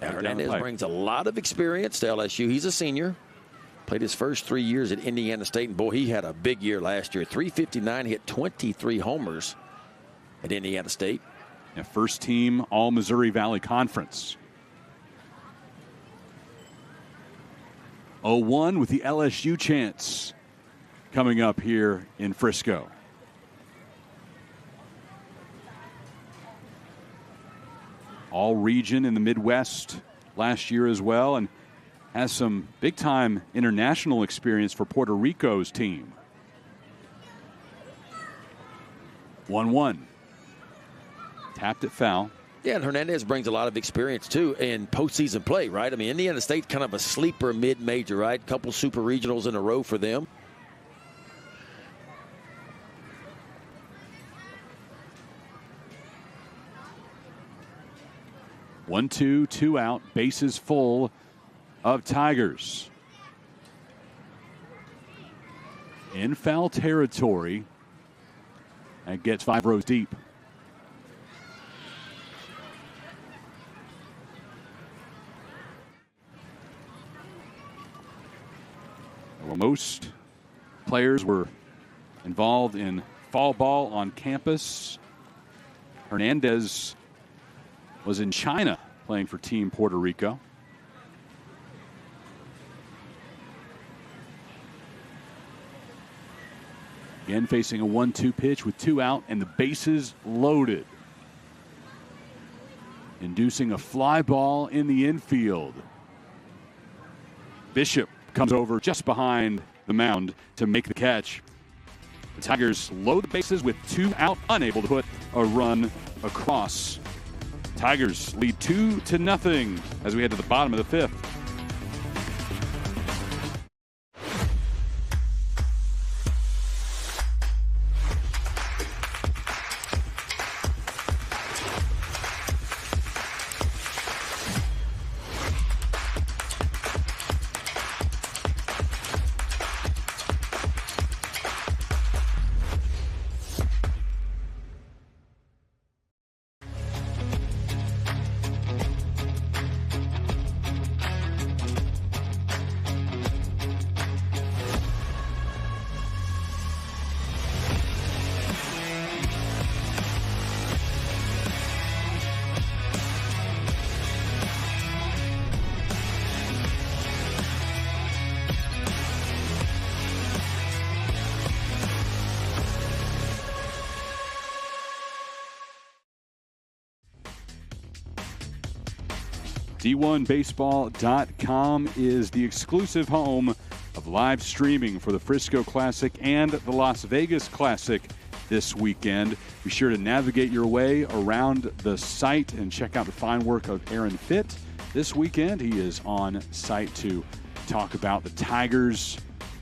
Yeah, Hernandez brings a lot of experience to LSU. He's a senior. Played his first 3 years at Indiana State, and boy, he had a big year last year. .359, hit 23 homers at Indiana State. Yeah, first team All-Missouri Valley Conference. 0-1 with the LSU chance coming up here in Frisco. All region in the Midwest last year as well, and has some big-time international experience for Puerto Rico's team. 1-1. Tapped it foul. Yeah, and Hernandez brings a lot of experience, too, in postseason play, right? I mean, Indiana State kind of a sleeper mid-major, right? Couple super regionals in a row for them. One, two out, bases full of Tigers. In foul territory, and gets 5 rows deep. Well, most players were involved in fall ball on campus. Hernandez was in China playing for Team Puerto Rico. Again, facing a 1-2 pitch with 2 out and the bases loaded. Inducing a fly ball in the infield. Bishop comes over just behind the mound to make the catch. The Tigers load the bases with 2 out, unable to put a run across. Tigers lead 2-0 as we head to the bottom of the 5th. D1Baseball.com is the exclusive home of live streaming for the Frisco Classic and the Las Vegas Classic this weekend. Be sure to navigate your way around the site and check out the fine work of Aaron Fitt. This weekend, he is on site to talk about the Tigers,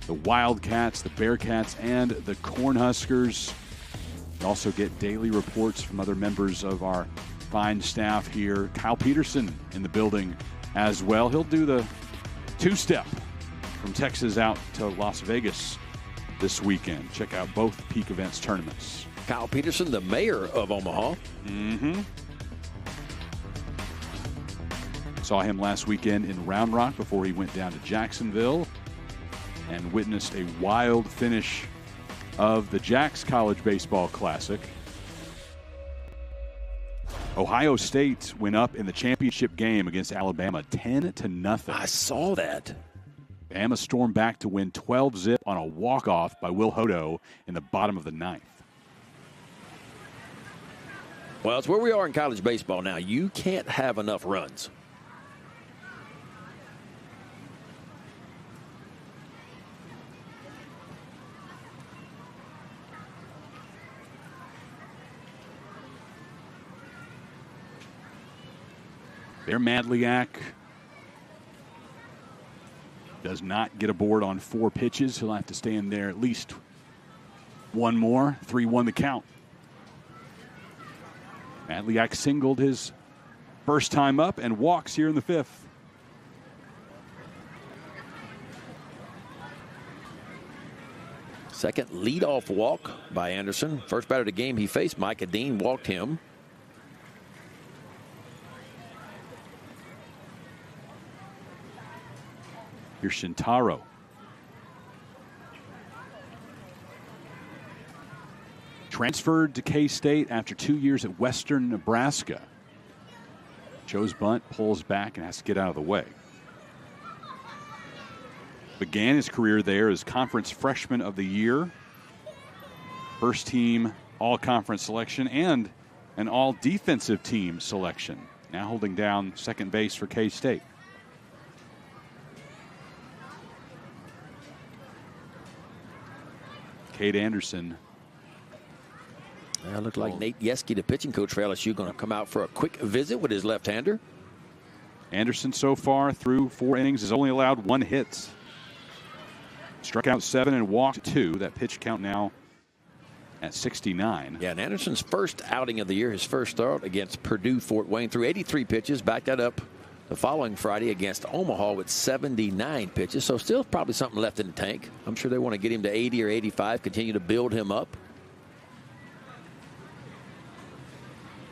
the Wildcats, the Bearcats, and the Cornhuskers. You also get daily reports from other members of our fine staff here. Kyle Peterson in the building as well. He'll do the 2-step from Texas out to Las Vegas this weekend. Check out both Peak Events tournaments. Kyle Peterson, the mayor of Omaha. Saw him last weekend in Round Rock before he went down to Jacksonville and witnessed a wild finish of the Jacks College Baseball Classic. Ohio State went up in the championship game against Alabama 10-0. I saw that. Bama stormed back to win 12-zip on a walk-off by Will Hodo in the bottom of the 9th. Well, it's where we are in college baseball now. You can't have enough runs. Bear Madliak does not get aboard on 4 pitches. He'll have to stay in there at least one more. 3-1 the count. Madliak singled his first time up and walks here in the 5th. Second leadoff walk by Anderson. First batter of the game he faced, Micah Dean, walked him. Here's Shintaro. Transferred to K-State after 2 years at Western Nebraska. Joe's bunt, pulls back, and has to get out of the way. Began his career there as Conference Freshman of the Year, first team all-conference selection, and an all-defensive team selection. Now holding down second base for K-State. Cade Anderson. It looked like Nate Yeske, the pitching coach for LSU, going to come out for a quick visit with his left-hander. Anderson so far through 4 innings has only allowed 1 hit. Struck out 7 and walked 2. That pitch count now at 69. Yeah, and Anderson's first outing of the year, his first start against Purdue Fort Wayne, threw 83 pitches, backed that up the following Friday against Omaha with 79 pitches. So still probably something left in the tank. I'm sure they want to get him to 80 or 85, continue to build him up.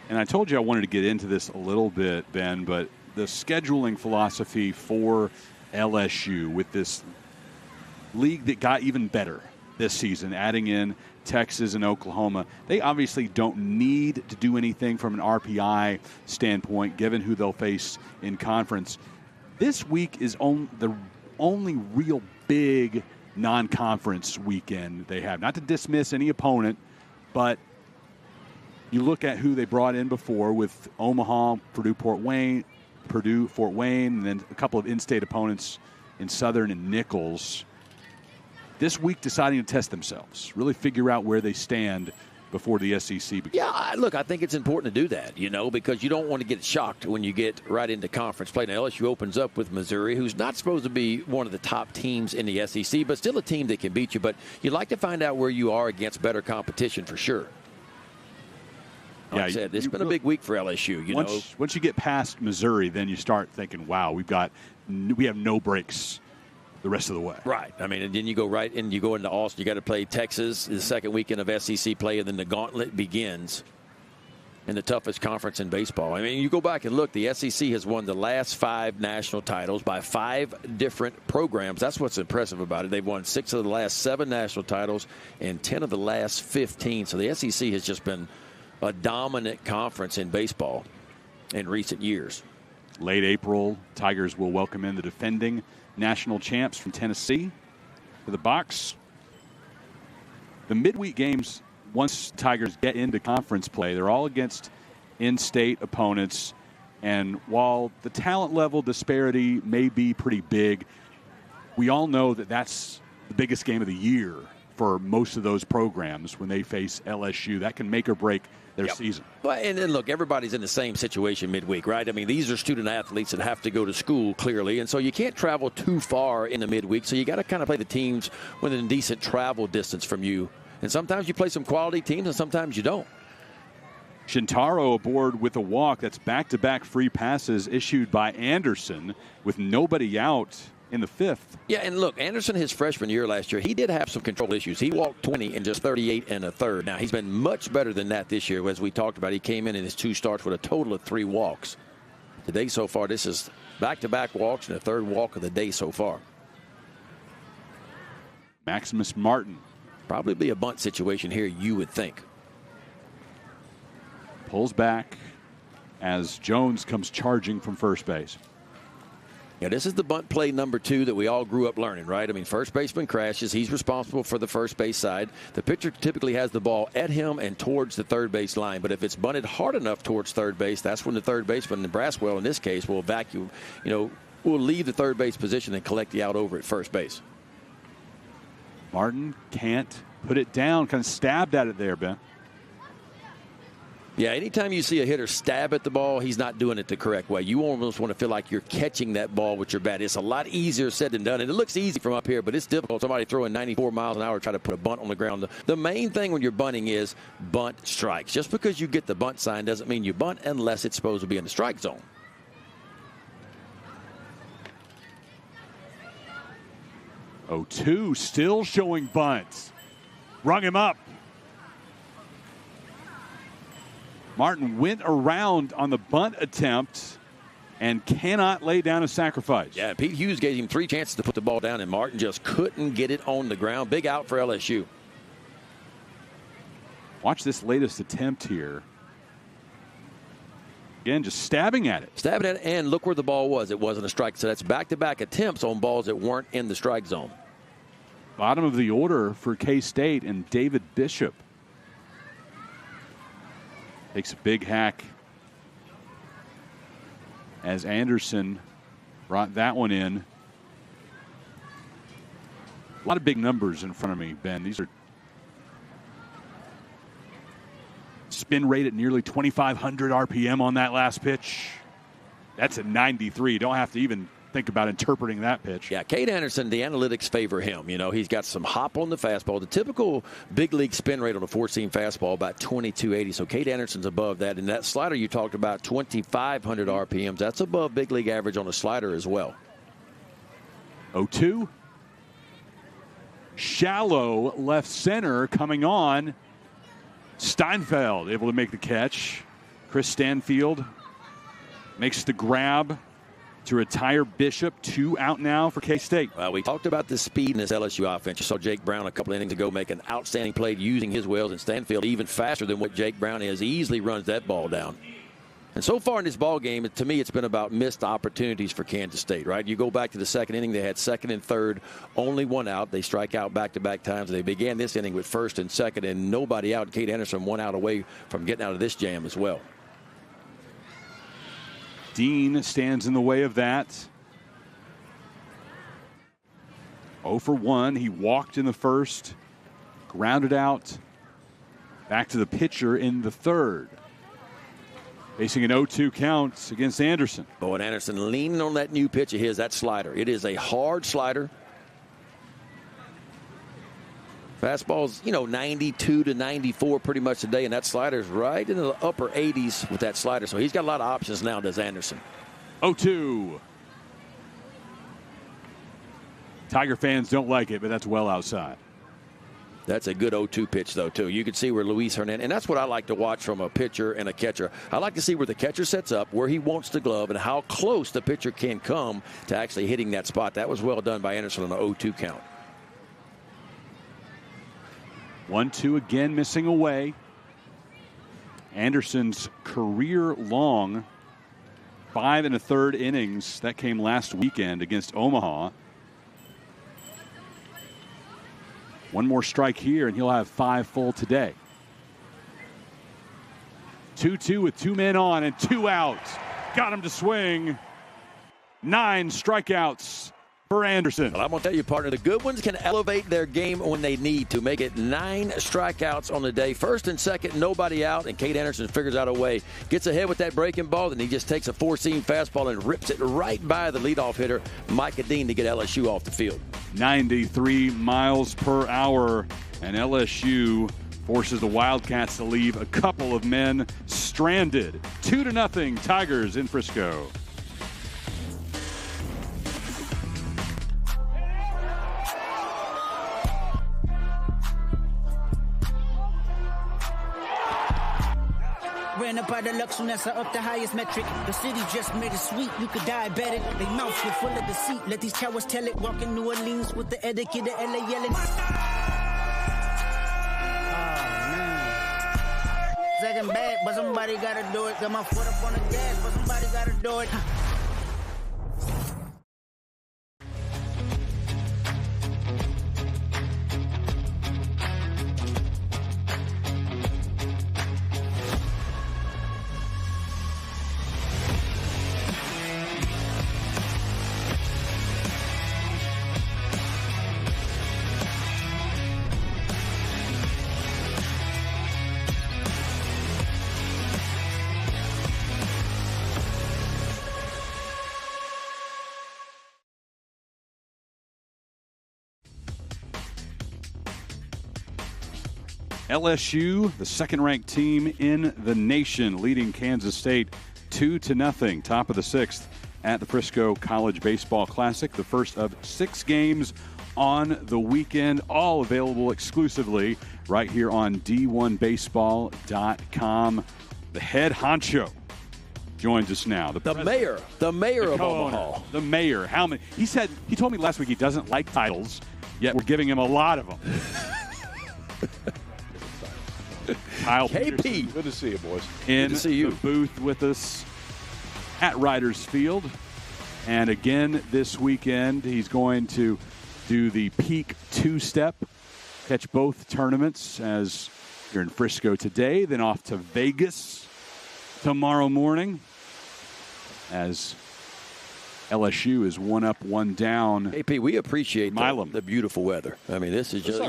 And I told you I wanted to get into this a little bit, Ben, but the scheduling philosophy for LSU with this league that got even better this season, adding in Texas and Oklahoma, they obviously don't need to do anything from an RPI standpoint, given who they'll face in conference. This week is the only real big non-conference weekend they have. Not to dismiss any opponent, but you look at who they brought in before with Omaha, Purdue, Fort Wayne, and then a couple of in-state opponents in Southern and Nichols. This week deciding to test themselves, really figure out where they stand before the SEC begins. Yeah, look, I think it's important to do that, because you don't want to get shocked when you get right into conference play. Now, LSU opens up with Missouri, who's not supposed to be one of the top teams in the SEC, but still a team that can beat you. But you'd like to find out where you are against better competition for sure. Like I said, it's been a big week for LSU. Once you get past Missouri, then you start thinking, wow, we have no breaks the rest of the way. Right. I mean, and then you go right and you go into Austin. You got to play Texas the second weekend of SEC play, and then the gauntlet begins in the toughest conference in baseball. I mean, you go back and look, the SEC has won the last 5 national titles by 5 different programs. That's what's impressive about it. They've won 6 of the last 7 national titles and 10 of the last 15. So the SEC has just been a dominant conference in baseball in recent years. Late April, Tigers will welcome in the defending national champs from Tennessee to the box. The midweek games, once Tigers get into conference play, they're all against in-state opponents. And while the talent level disparity may be pretty big, we all know that that's the biggest game of the year for most of those programs when they face LSU. That can make or break their season. Well, and then look, everybody's in the same situation midweek, right? I mean, these are student athletes that have to go to school clearly, and so you can't travel too far in the midweek, so you got to kind of play the teams within a decent travel distance from you. And sometimes you play some quality teams, and sometimes you don't. Shintaro aboard with a walk. That's back-to-back free passes issued by Anderson with nobody out in the 5th. Yeah, and look, Anderson, his freshman year last year, he did have some control issues. He walked 20 in just 38 1/3. Now, he's been much better than that this year. As we talked about, he came in his 2 starts with a total of 3 walks. Today so far, this is back-to-back walks and the 3rd walk of the day so far. Maximus Martin. Probably be a bunt situation here, you would think. Pulls back as Jones comes charging from first base. Yeah, this is the bunt play number 2 that we all grew up learning, right? I mean, first baseman crashes. He's responsible for the first base side. The pitcher typically has the ball at him and towards the third base line. But if it's bunted hard enough towards third base, that's when the third baseman, Braswell in this case, will vacuum, will leave the third base position and collect the out over at first base. Martin can't put it down. Kind of stabbed at it there, Ben. Yeah, anytime you see a hitter stab at the ball, he's not doing it the correct way. You almost want to feel like you're catching that ball with your bat. It's a lot easier said than done, and it looks easy from up here, but it's difficult. Somebody throwing 94 miles an hour try to put a bunt on the ground. The main thing when you're bunting is bunt strikes. Just because you get the bunt sign doesn't mean you bunt unless it's supposed to be in the strike zone. Oh, 2 still showing bunts. Rung him up. Martin went around on the bunt attempt and cannot lay down a sacrifice. Yeah, Pete Hughes gave him 3 chances to put the ball down, and Martin just couldn't get it on the ground. Big out for LSU. Watch this latest attempt here. Again, just stabbing at it. Stabbing at it, and look where the ball was. It wasn't a strike. So that's back-to-back attempts on balls that weren't in the strike zone. Bottom of the order for K-State and David Bishop. Takes a big hack as Anderson brought that one in. A lot of big numbers in front of me, Ben. These are spin rate at nearly 2,500 RPM on that last pitch. That's at 93. Don't have to even think about interpreting that pitch. Yeah, Cade Anderson, the analytics favor him. He's got some hop on the fastball. The typical big league spin rate on a 4-seam fastball, about 2280. So Cade Anderson's above that. And that slider you talked about, 2,500 RPMs. That's above big league average on a slider as well. 0-2. Shallow left center coming on. Steinfeld able to make the catch. Chris Stanfield makes the grab to retire Bishop. 2 out now for K-State. Well, we talked about the speed in this LSU offense. You saw Jake Brown a couple innings ago make an outstanding play using his wheels, and Stanfield even faster than what Jake Brown is. He easily runs that ball down. And so far in this ball game, to me, it's been about missed opportunities for Kansas State, right? You go back to the second inning, they had second and third, only 1 out. They strike out back-to-back times. They began this inning with first and second and nobody out. Kate Anderson 1 out away from getting out of this jam as well. Dean stands in the way of that. 0 for 1. He walked in the first, grounded out, back to the pitcher in the third. Facing an 0-2 count against Anderson. Oh, and Anderson leaning on that new pitch of his, that slider. It is a hard slider. Fastball's, 92 to 94 pretty much today, and that slider's right in the upper 80s with that slider. So he's got a lot of options now, does Anderson. 0-2. Tiger fans don't like it, but that's well outside. That's a good 0-2 pitch, though, too. You can see where Luis Hernandez, and that's what I like to watch from a pitcher and a catcher. I like to see where the catcher sets up, where he wants the glove, and how close the pitcher can come to actually hitting that spot. That was well done by Anderson on the 0-2 count. 1-2 again, missing away. Anderson's career-long 5 1/3 innings. That came last weekend against Omaha. One more strike here, and he'll have 5 full today. 2-2 with 2 men on and 2 out. Got him to swing. 9 strikeouts for Anderson. Well, I'm going to tell you, partner, the good ones can elevate their game when they need to. Make it 9 strikeouts on the day. First and second, nobody out, and Kate Anderson figures out a way. Gets ahead with that breaking ball, then he just takes a 4-seam fastball and rips it right by the leadoff hitter, Micah Dean, to get LSU off the field. 93 miles per hour, and LSU forces the Wildcats to leave a couple of men stranded. 2-0 Tigers in Frisco. Ran up out of luck, soon as I up the highest metric. The city just made it sweet, you could diabetic. They mouths were full of deceit, let these cowards tell it. Walking New Orleans with the etiquette, the LA yelling. Second bad, but somebody gotta do it. Got my foot up on the gas, but somebody gotta do it. LSU, the second-ranked team in the nation, leading Kansas State 2-0, top of the 6th at the Frisco College Baseball Classic. The first of 6 games on the weekend, all available exclusively right here on D1Baseball.com. The head honcho joins us now. The mayor of Omaha. The mayor. How many? He told me last week he doesn't like titles, yet we're giving him a lot of them. Kyle KP. Peterson, good to see you, boys. In good to see you. the booth with us at Riders Field. And again, this weekend, he's going to do the peak 2-step, catch both tournaments as you're in Frisco today, then off to Vegas tomorrow morning as LSU is 1 up, 1 down. AP, we appreciate the beautiful weather. I mean, this is just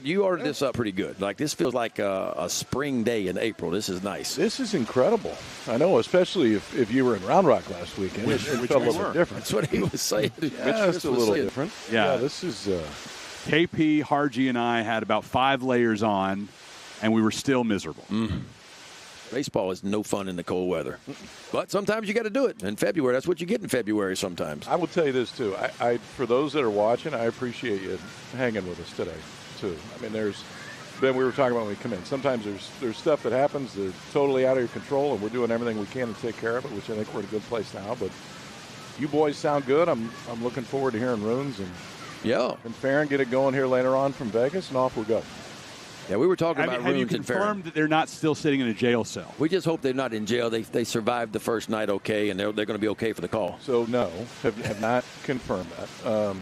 you ordered this up pretty good. Like, this feels like a spring day in April. This is nice. This is incredible. I know, especially if you were in Round Rock last weekend. It felt a little bit different. That's what he was saying. Yeah, it's a little different. Yeah, this is. KP, Harji, and I had about 5 layers on, and we were still miserable. Mm-hmm. Baseball is no fun in the cold weather. But sometimes you got to do it. In February, that's what you get in February sometimes. I will tell you this, too. I for those that are watching, I appreciate you hanging with us today, too. I mean, there's Ben, we were talking about when we come in. Sometimes there's stuff that happens that's totally out of your control, and we're doing everything we can to take care of it, which I think we're in a good place now. But you boys sound good. I'm looking forward to hearing Runes and Farron get it going here later on from Vegas, and off we go. Yeah, we were talking about Have you Runes and Farron. confirmed that they're not still sitting in a jail cell? We just hope they're not in jail. They survived the first night okay, and they're going to be okay for the call. So, no, have not confirmed that.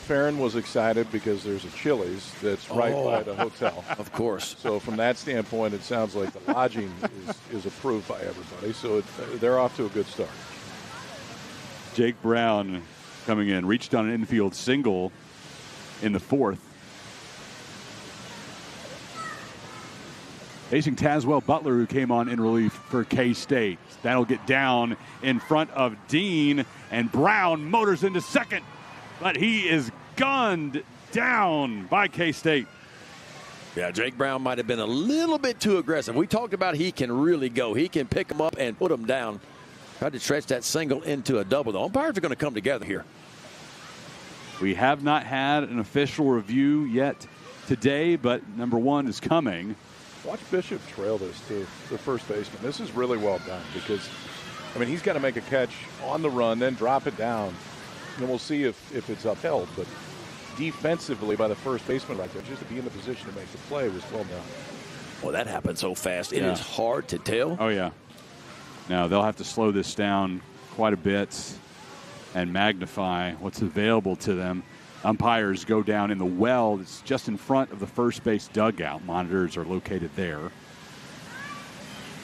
Farron was excited because there's a Chili's that's right by the hotel. Of course. So from that standpoint, it sounds like the lodging is approved by everybody. So they're off to a good start. Jake Brown coming in, reached on an infield single in the fourth. Facing Tazwell Butler, who came on in relief for K-State. That'll get down in front of Dean, and Brown motors into second. But he is gunned down by K-State. Yeah, Jake Brown might have been a little bit too aggressive. We talked about he can really go. He can pick them up and put them down. Tried to stretch that single into a double. The umpires are going to come together here. We have not had an official review yet today, but number one is coming. Watch Bishop trail this to the first baseman. This is really well done because, I mean, he's got to make a catch on the run, then drop it down. And we'll see if it's upheld. But defensively by the first baseman right there, just to be in the position to make the play was well done. Well, that happened so fast. It is hard to tell. Oh, yeah. Now, they'll have to slow this down quite a bit and magnify what's available to them. Umpires go down in the well that's just in front of the first base dugout. Monitors are located there.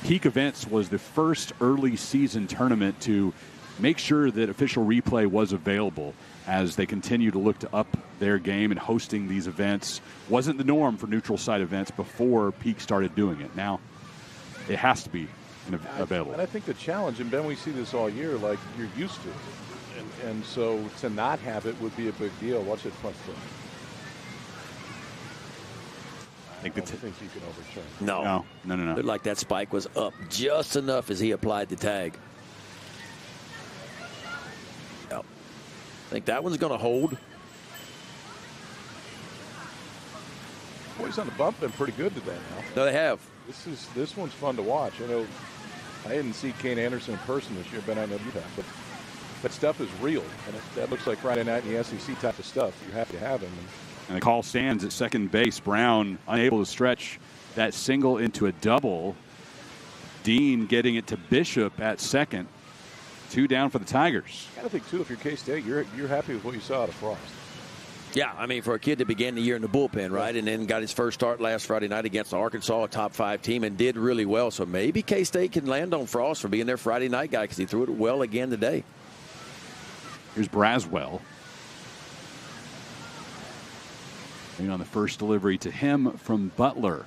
Peak Events was the first early season tournament to make sure that official replay was available as they continue to look to up their game, and hosting these events wasn't the norm for neutral site events before Peak started doing it. Now it has to be available. And I think the challenge, and Ben, we see this all year, like you're used to it. And so to not have it would be a big deal. Watch it front foot. I don't think you can overturn it. No. Looked like that spike was up just enough as he applied the tag. Yep. I think that one's going to hold. Boys on the bump been pretty good today now. No, they have. This one's fun to watch. I know I didn't see Kane Anderson in person this year, but I know you have. But that stuff is real, and that looks like Friday night in the SEC type of stuff. You have to have him. And the call stands at second base. Brown unable to stretch that single into a double. Dean getting it to Bishop at second. 2 down for the Tigers. I think, too, if you're K-State, you're happy with what you saw out of Frost. Yeah, I mean, for a kid that began the year in the bullpen, right, and then got his first start last Friday night against Arkansas, a top 5 team, and did really well. So maybe K-State can land on Frost for being their Friday night guy because he threw it well again today. Here's Braswell. And on the first delivery to him from Butler.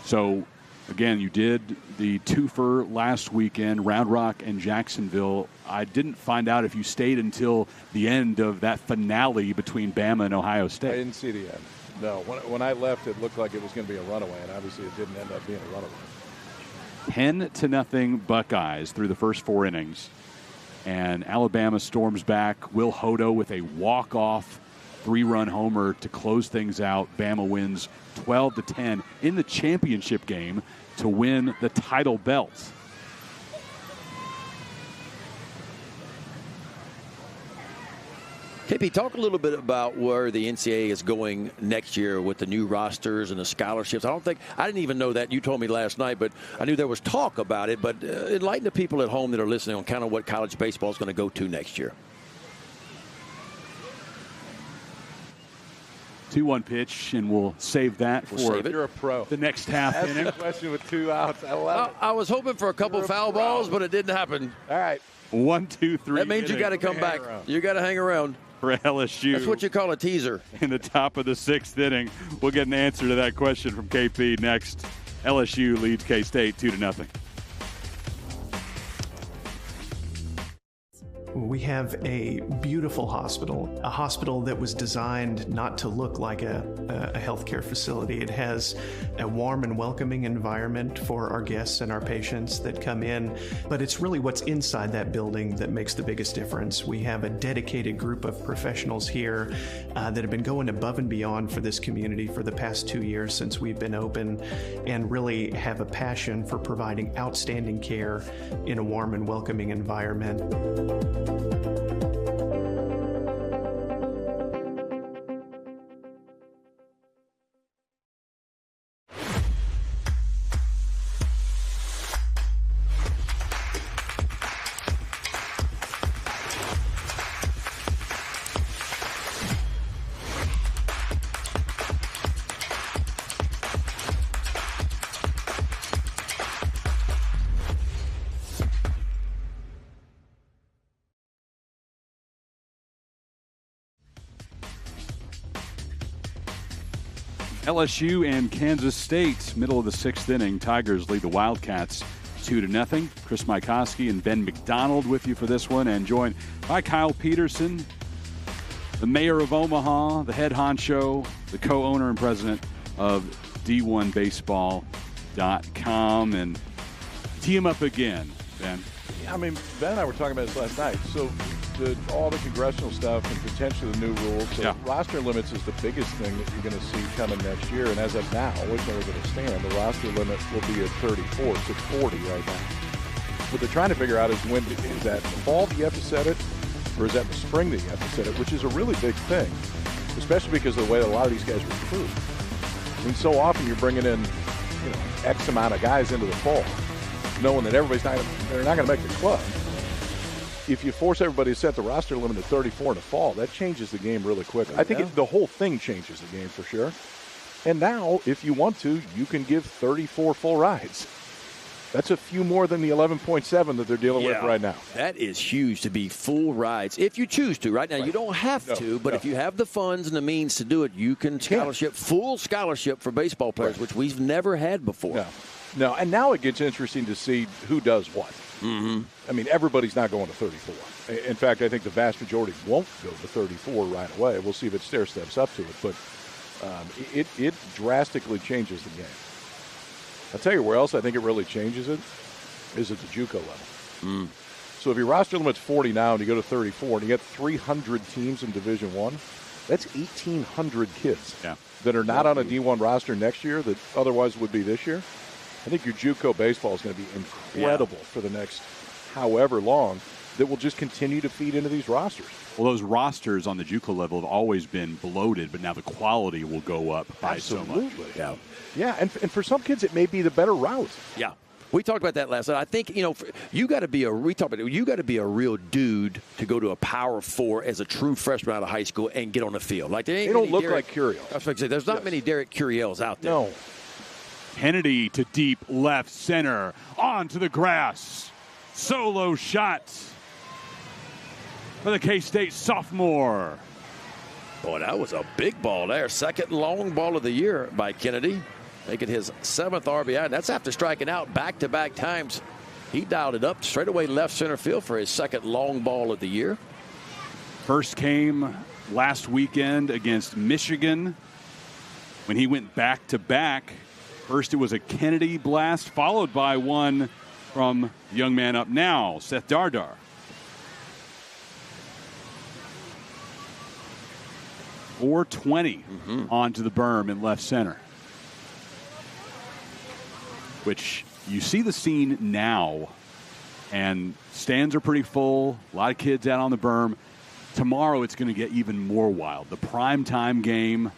So, again, you did the twofer last weekend, Round Rock and Jacksonville. I didn't find out if you stayed until the end of that finale between Bama and Ohio State. I didn't see the end. No, when I left, it looked like it was going to be a runaway, and obviously it didn't end up being a runaway. 10-0 Buckeyes through the first 4 innings. And Alabama storms back. Will Hodo with a walk-off 3-run homer to close things out. Bama wins 12-10 in the championship game to win the title belt. KP, talk a little bit about where the NCAA is going next year with the new rosters and the scholarships. I didn't even know that. You told me last night, but I knew there was talk about it. But enlighten the people at home that are listening on kind of what college baseball is going to go to next year. 2-1 pitch, and we'll save that for You're a pro. The next half inning. That's the question with 2 outs. I love it. I was hoping for a couple foul balls, but it didn't happen. All right. 1, 2, 3. That means you got to come back. You got to hang around. For LSU. That's what you call a teaser. In the top of the 6th inning. We'll get an answer to that question from KP next. LSU leads K-State 2-0. We have a beautiful hospital, a hospital that was designed not to look like a healthcare facility. It has a warm and welcoming environment for our guests and our patients that come in, but it's really what's inside that building that makes the biggest difference. We have a dedicated group of professionals here that have been going above and beyond for this community for the past 2 years since we've been open, and really have a passion for providing outstanding care in a warm and welcoming environment. LSU and Kansas State, middle of the sixth inning. Tigers lead the Wildcats 2-0. Chris Mikoski and Ben McDonald with you for this one, and joined by Kyle Peterson, the mayor of Omaha, the head honcho, the co-owner and president of D1Baseball.com. And tee him up again, Ben. I mean, Ben and I were talking about this last night. So all the congressional stuff and potentially the new rules. So roster limits is the biggest thing that you're going to see coming next year. And as of now, which are going to stand, the roster limit will be at 34. It's at 40 right now. What they're trying to figure out is when is that in the fall that you have to set it, or is that in the spring that you have to set it, which is a really big thing, especially because of the way that a lot of these guys recruit. I mean, so often you're bringing in, X amount of guys into the fall, knowing that they're not going to make the club. If you force everybody to set the roster limit at 34 in the fall, that changes the game really quick. I think the whole thing changes the game for sure. And now, if you want to, you can give 34 full rides. That's a few more than the 11.7 that they're dealing with right now. That is huge, to be full rides. If you choose to. Right now, you don't have to, but if you have the funds and the means to do it, you can full scholarship for baseball players, which we've never had before. No, and now it gets interesting to see who does what. Mm-hmm. I mean, everybody's not going to 34. In fact, I think the vast majority won't go to 34 right away. We'll see if it stair steps up to it, but it drastically changes the game. I'll tell you where else I think it really changes it is at the JUCO level. So if your roster limit's 40 now and you go to 34 and you get 300 teams in Division I, that's 1,800 kids that are not on a D1 roster next year that otherwise would be this year. I think your JUCO baseball is going to be incredible for the next however long, that will just continue to feed into these rosters. Well, those rosters on the JUCO level have always been bloated, but now the quality will go up by so much. Yeah, and for some kids it may be the better route. Yeah. We talked about that last night. I think, you got to be a real dude to go to a Power 4 as a true freshman out of high school and get on the field. Like they don't look like Curiels. I was going to say, there's not many Derek Curiels out there. No. Kennedy to deep left center, onto the grass. Solo shot for the K-State sophomore. Boy, that was a big ball there. Second long ball of the year by Kennedy, making his 7th RBI. That's after striking out back-to-back times. He dialed it up straight away left center field for his second long ball of the year. First came last weekend against Michigan when he went back-to-back. First it was a Kennedy blast, followed by one from the young man up now, Seth Dardar. .420 onto the berm in left center. Which you see the scene now, and stands are pretty full. A lot of kids out on the berm. Tomorrow it's going to get even more wild. The primetime game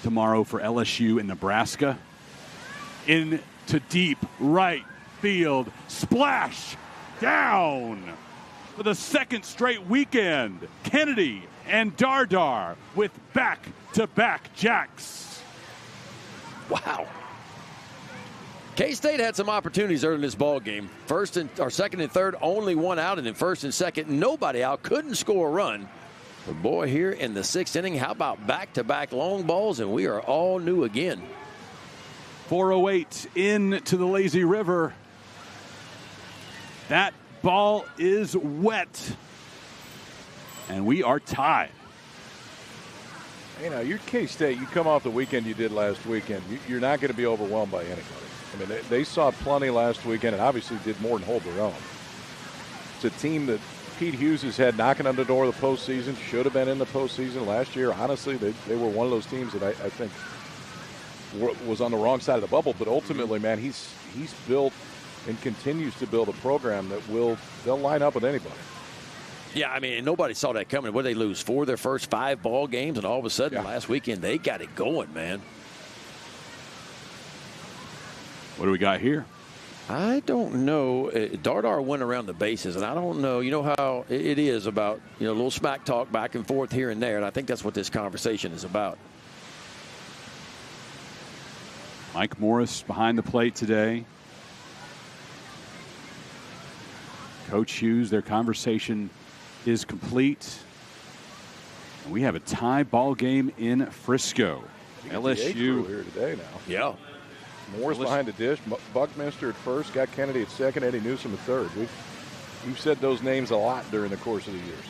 tomorrow for LSU in Nebraska. Into deep right field. Splash down for the second straight weekend. Kennedy and Dardar with back-to-back jacks. Wow. K-State had some opportunities early in this ball game. Second and third, only one out, and then first and second, nobody out. Couldn't score a run. But boy, here in the 6th inning, how about back-to-back long balls, and we are all new again. 4:08 into the lazy river. That ball is wet. And we are tied. You know, you're K-State. You come off the weekend you did last weekend. You're not going to be overwhelmed by anybody. I mean, they saw plenty last weekend and obviously did more than hold their own. It's a team that Pete Hughes has had knocking on the door of the postseason, should have been in the postseason last year. Honestly, they were one of those teams that I think was on the wrong side of the bubble. But ultimately, man, he's built and continues to build a program that they'll line up with anybody. Yeah, I mean, nobody saw that coming. What did they lose? 4 of their first 5 ball games, and all of a sudden last weekend they got it going, man. What do we got here? I don't know. Dardar went around the bases, and I don't know. You know how it is about, a little smack talk back and forth here and there, and I think that's what this conversation is about. Mike Morris behind the plate today. Coach Hughes, their conversation is complete. And we have a tie ball game in Frisco. LSU here today now. Yeah. Morris behind the dish. Buckminster at first, got Kennedy at second, Eddie Newsom at third. We've said those names a lot during the course of the years.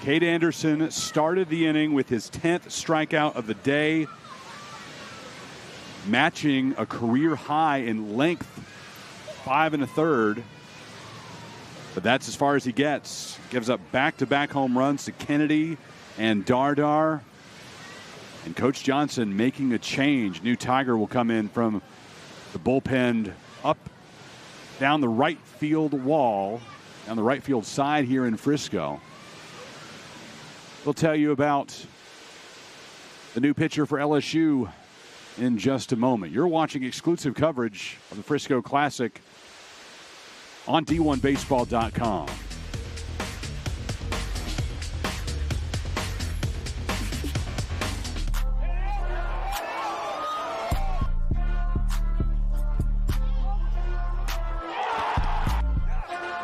Cade Anderson started the inning with his 10th strikeout of the day, matching a career high in length, 5 1/3. But that's as far as he gets. Gives up back-to-back home runs to Kennedy and Dardar. And Coach Johnson making a change. New Tiger will come in from the bullpen up down the right field wall, down the right field side here in Frisco. We'll tell you about the new pitcher for LSU in just a moment. You're watching exclusive coverage of the Frisco Classic on D1Baseball.com.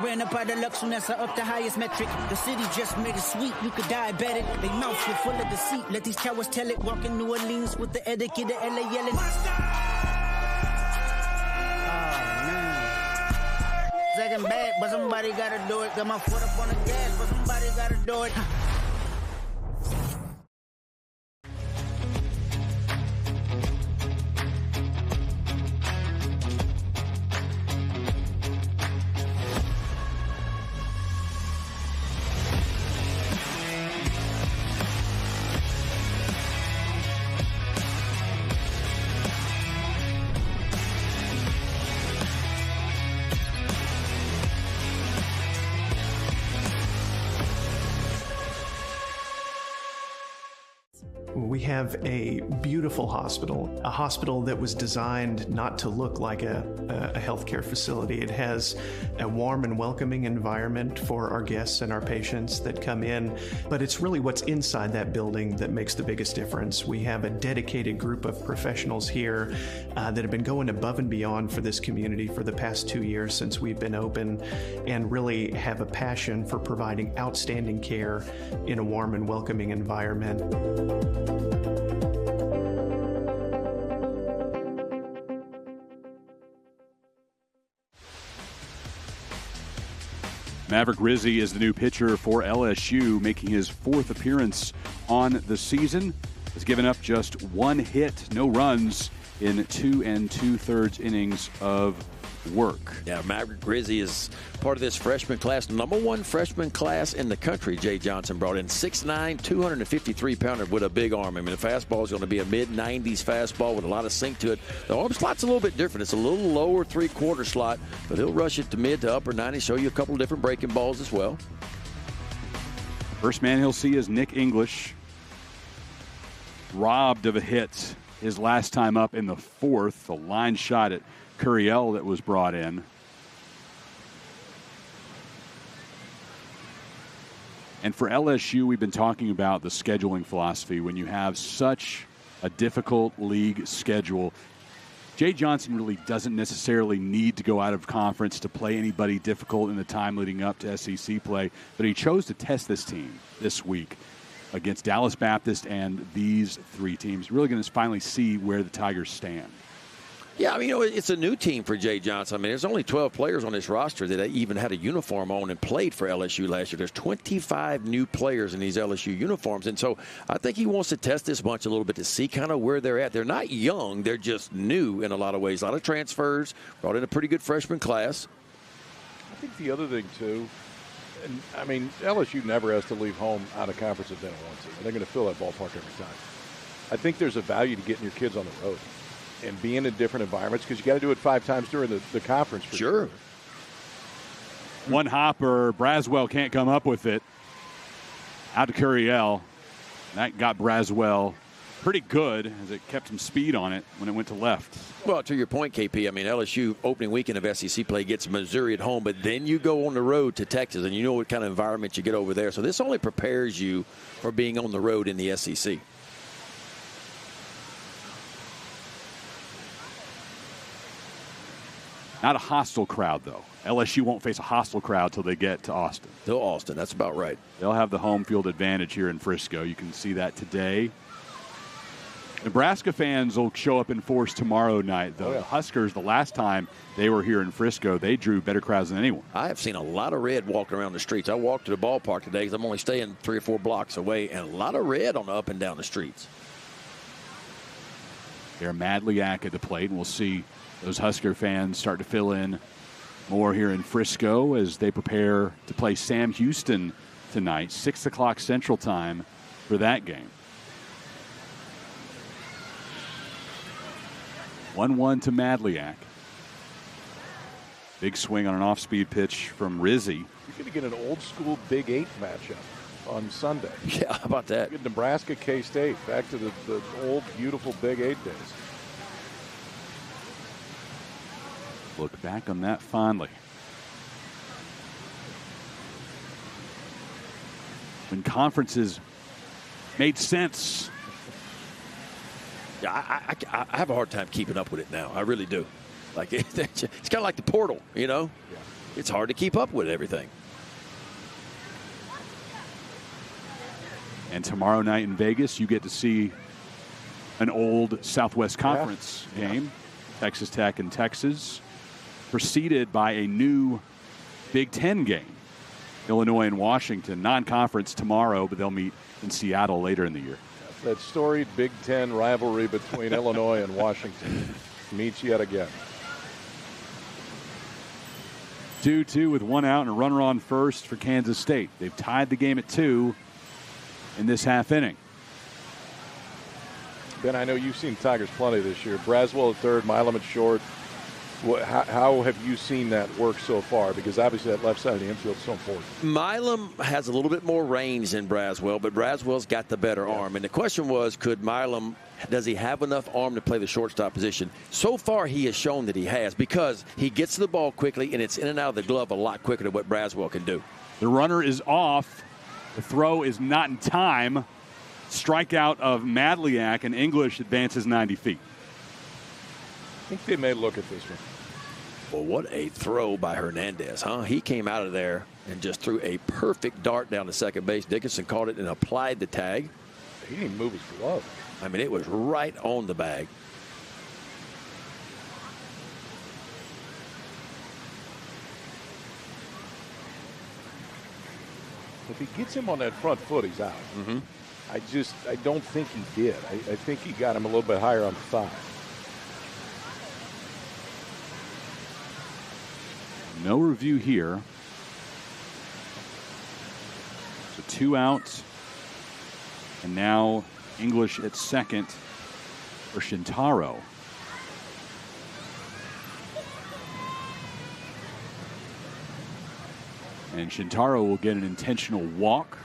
Ran up out of luck soon as I up the highest metric. The city just made it sweet, you could diabetic. They mouths were full of deceit, let these cowards tell it. Walk in New Orleans with the etiquette of LA yelling. Second bad, but somebody gotta do it. Got my foot up on the gas, but somebody gotta do it. We have a beautiful hospital, a hospital that was designed not to look like a healthcare facility. It has a warm and welcoming environment for our guests and our patients that come in, but it's really what's inside that building that makes the biggest difference. We have a dedicated group of professionals here that have been going above and beyond for this community for the past 2 years since we've been open, and really have a passion for providing outstanding care in a warm and welcoming environment. Maverick Rizzi is the new pitcher for LSU, making his 4th appearance on the season. Has given up just 1 hit, no runs in 2 2/3 innings of work. Yeah, Maverick Rizzi is part of this freshman class, #1 freshman class in the country. Jay Johnson brought in 6'9", 253-pounder with a big arm. I mean, the fastball is going to be a mid-90s fastball with a lot of sink to it. The arm slot's a little bit different. It's a little lower 3/4 slot, but he'll rush it to mid to upper 90s, show you a couple of different breaking balls as well. First man he'll see is Nick English. Robbed of a hit his last time up in the 4th, a line shot at Curiel that was brought in. And for LSU, we've been talking about the scheduling philosophy. When you have such a difficult league schedule, Jay Johnson really doesn't necessarily need to go out of conference to play anybody difficult in the time leading up to SEC play, but he chose to test this team this week against Dallas Baptist and these 3 teams. Really going to finally see where the Tigers stand. Yeah, I mean, it's a new team for Jay Johnson. I mean, there's only 12 players on this roster that even had a uniform on and played for LSU last year. There's 25 new players in these LSU uniforms. And so I think he wants to test this bunch a little bit to see kind of where they're at. They're not young. They're just new in a lot of ways. A lot of transfers, brought in a pretty good freshman class. I think the other thing, too, and I mean, LSU never has to leave home out of conference if they don't want to. They're going to fill that ballpark every time. I think there's a value to getting your kids on the road and being in different environments because you got to do it 5 times during the conference. For sure. One hopper, Braswell can't come up with it. Out to Curiel. That got Braswell pretty good as it kept some speed on it when it went to left. Well, to your point, KP, I mean, LSU opening weekend of SEC play gets Missouri at home, but then you go on the road to Texas, and you know what kind of environment you get over there. So this only prepares you for being on the road in the SEC. Not a hostile crowd, though. LSU won't face a hostile crowd till they get to Austin. Till Austin, that's about right. They'll have the home field advantage here in Frisco. You can see that today. Nebraska fans will show up in force tomorrow night, though. The Huskers, the last time they were here in Frisco, they drew better crowds than anyone. I have seen a lot of red walking around the streets. I walked to the ballpark today because I'm only staying 3 or 4 blocks away, and a lot of red on the up and down the streets. They're Madliak at the plate, and we'll see those Husker fans start to fill in more here in Frisco as they prepare to play Sam Houston tonight, 6 o'clock Central Time for that game. 1-1 to Madliak. Big swing on an off-speed pitch from Rizzi. You're going to get an old-school Big 8 matchup on Sunday. Yeah, how about that? Get Nebraska, K-State, back to the old, beautiful Big 8 days. Look back on that fondly. When conferences made sense. Yeah, I have a hard time keeping up with it now. I really do. Like it's kind of like the portal, you know? Yeah. It's hard to keep up with everything. And tomorrow night in Vegas, you get to see an old Southwest Conference game, Texas Tech and Texas, preceded by a new Big Ten game, Illinois and Washington. Non-conference tomorrow, but they'll meet in Seattle later in the year. That storied Big Ten rivalry between Illinois and Washington meets yet again. 2-2 with 1 out and a runner on first for Kansas State. They've tied the game at 2 in this half inning. Ben, I know you've seen Tigers plenty this year. Braswell at third, Milam at short. How have you seen that work so far? Because obviously that left side of the infield is so important. Milam has a little bit more range than Braswell, but Braswell's got the better arm. And the question was, does he have enough arm to play the shortstop position? So far, he has shown that he has because he gets to the ball quickly and it's in and out of the glove a lot quicker than what Braswell can do. The runner is off. The throw is not in time. Strikeout of Madliak, and English advances 90 feet. I think they may look at this one. Well, what a throw by Hernandez, huh? He came out of there and just threw a perfect dart down to second base. Dickinson caught it and applied the tag. He didn't even move his glove. I mean, it was right on the bag. If he gets him on that front foot, he's out. Mm-hmm. I don't think he did. I think he got him a little bit higher on the thigh. No review here. So 2 outs. And now English at second for Shintaro. And Shintaro will get an intentional walk.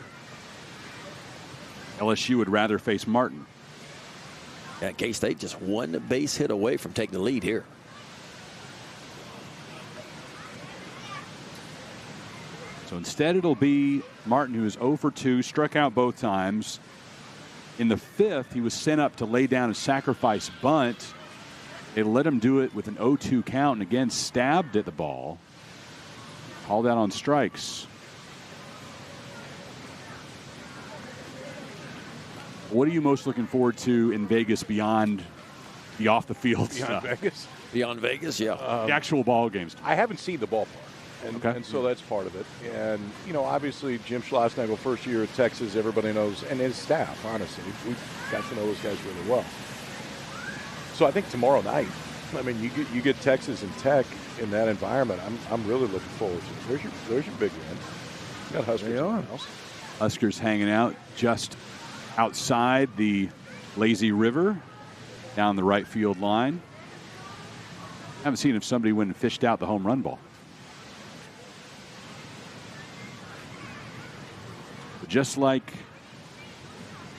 LSU would rather face Martin. Yeah, K-State just one base hit away from taking the lead here. So instead it'll be Martin, who is 0 for 2, struck out both times. In the 5th, he was sent up to lay down a sacrifice bunt. They let him do it with an 0-2 count and again stabbed at the ball. Called out on strikes. What are you most looking forward to in Vegas beyond the off the field Beyond stuff. Vegas. Beyond Vegas, yeah. The actual ball games. I haven't seen the ballpark. And so that's part of it. And, obviously Jim Schlossnagle, first year at Texas, everybody knows, and his staff, honestly. We've got to know those guys really well. So I think tomorrow night, you get Texas and Tech in that environment. I'm really looking forward to it. There's your big win. You got Huskers in the house. Huskers hanging out just outside the Lazy River down the right field line. I haven't seen if somebody went and fished out the home run ball. But just like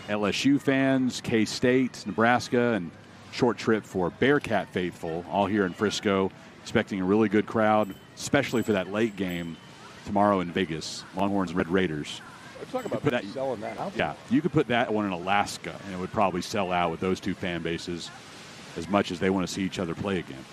LSU fans, K-State, Nebraska, and short trip for Bearcat faithful, all here in Frisco, expecting a really good crowd, especially for that late game tomorrow in Vegas, Longhorns and Red Raiders. We're talking about selling that out. Yeah, you could put that one in Alaska, and it would probably sell out with those two fan bases as much as they want to see each other play again.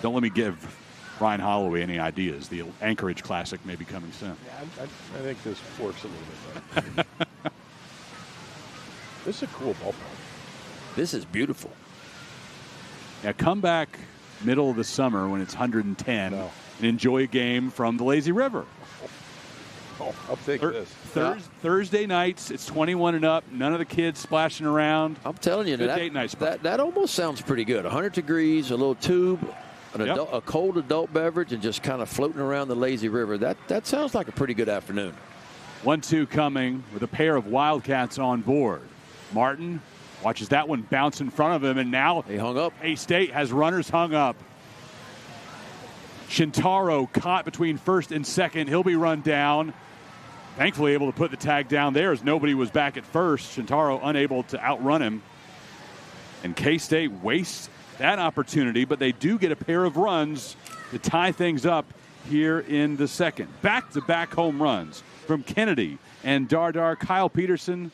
Don't let me give Ryan Holloway any ideas. The Anchorage Classic may be coming soon. Yeah, I think this works a little bit better. This is a cool ballpark. This is beautiful. Yeah, come back middle of the summer when it's 110 and enjoy a game from the Lazy River. Oh, I'll take this. Thursday nights, it's 21 and up. None of the kids splashing around. I'm telling you, date night spot. that almost sounds pretty good. 100 degrees, a little tube, a cold adult beverage, and just kind of floating around the Lazy River. That sounds like a pretty good afternoon. 1-2 coming with a pair of Wildcats on board. Martin watches that one bounce in front of him, and now he hung up. A-State has runners hung up. Shintaro caught between first and second. He'll be run down. Thankfully able to put the tag down there as nobody was back at first. Shintaro unable to outrun him. And K-State wastes that opportunity, but they do get a pair of runs to tie things up here in the second. Back-to-back home runs from Kennedy and Dardar. Kyle Peterson,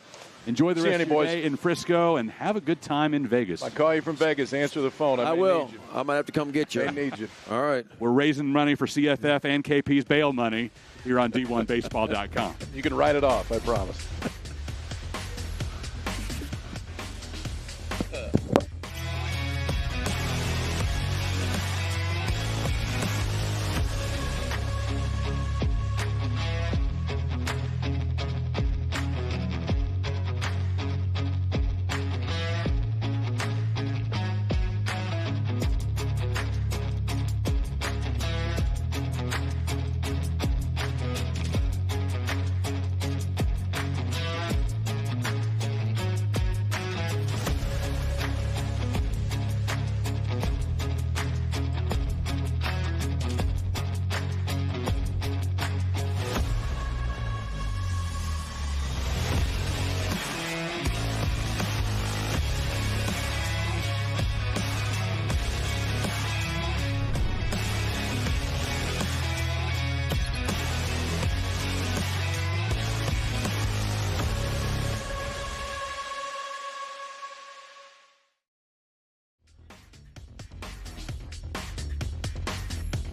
enjoy the rest of your day in Frisco and have a good time in Vegas. I call you from Vegas. Answer the phone. I will. I might have to come get you. I need you. All right. We're raising money for CFF and KP's bail money here on D1Baseball.com. You can write it off, I promise.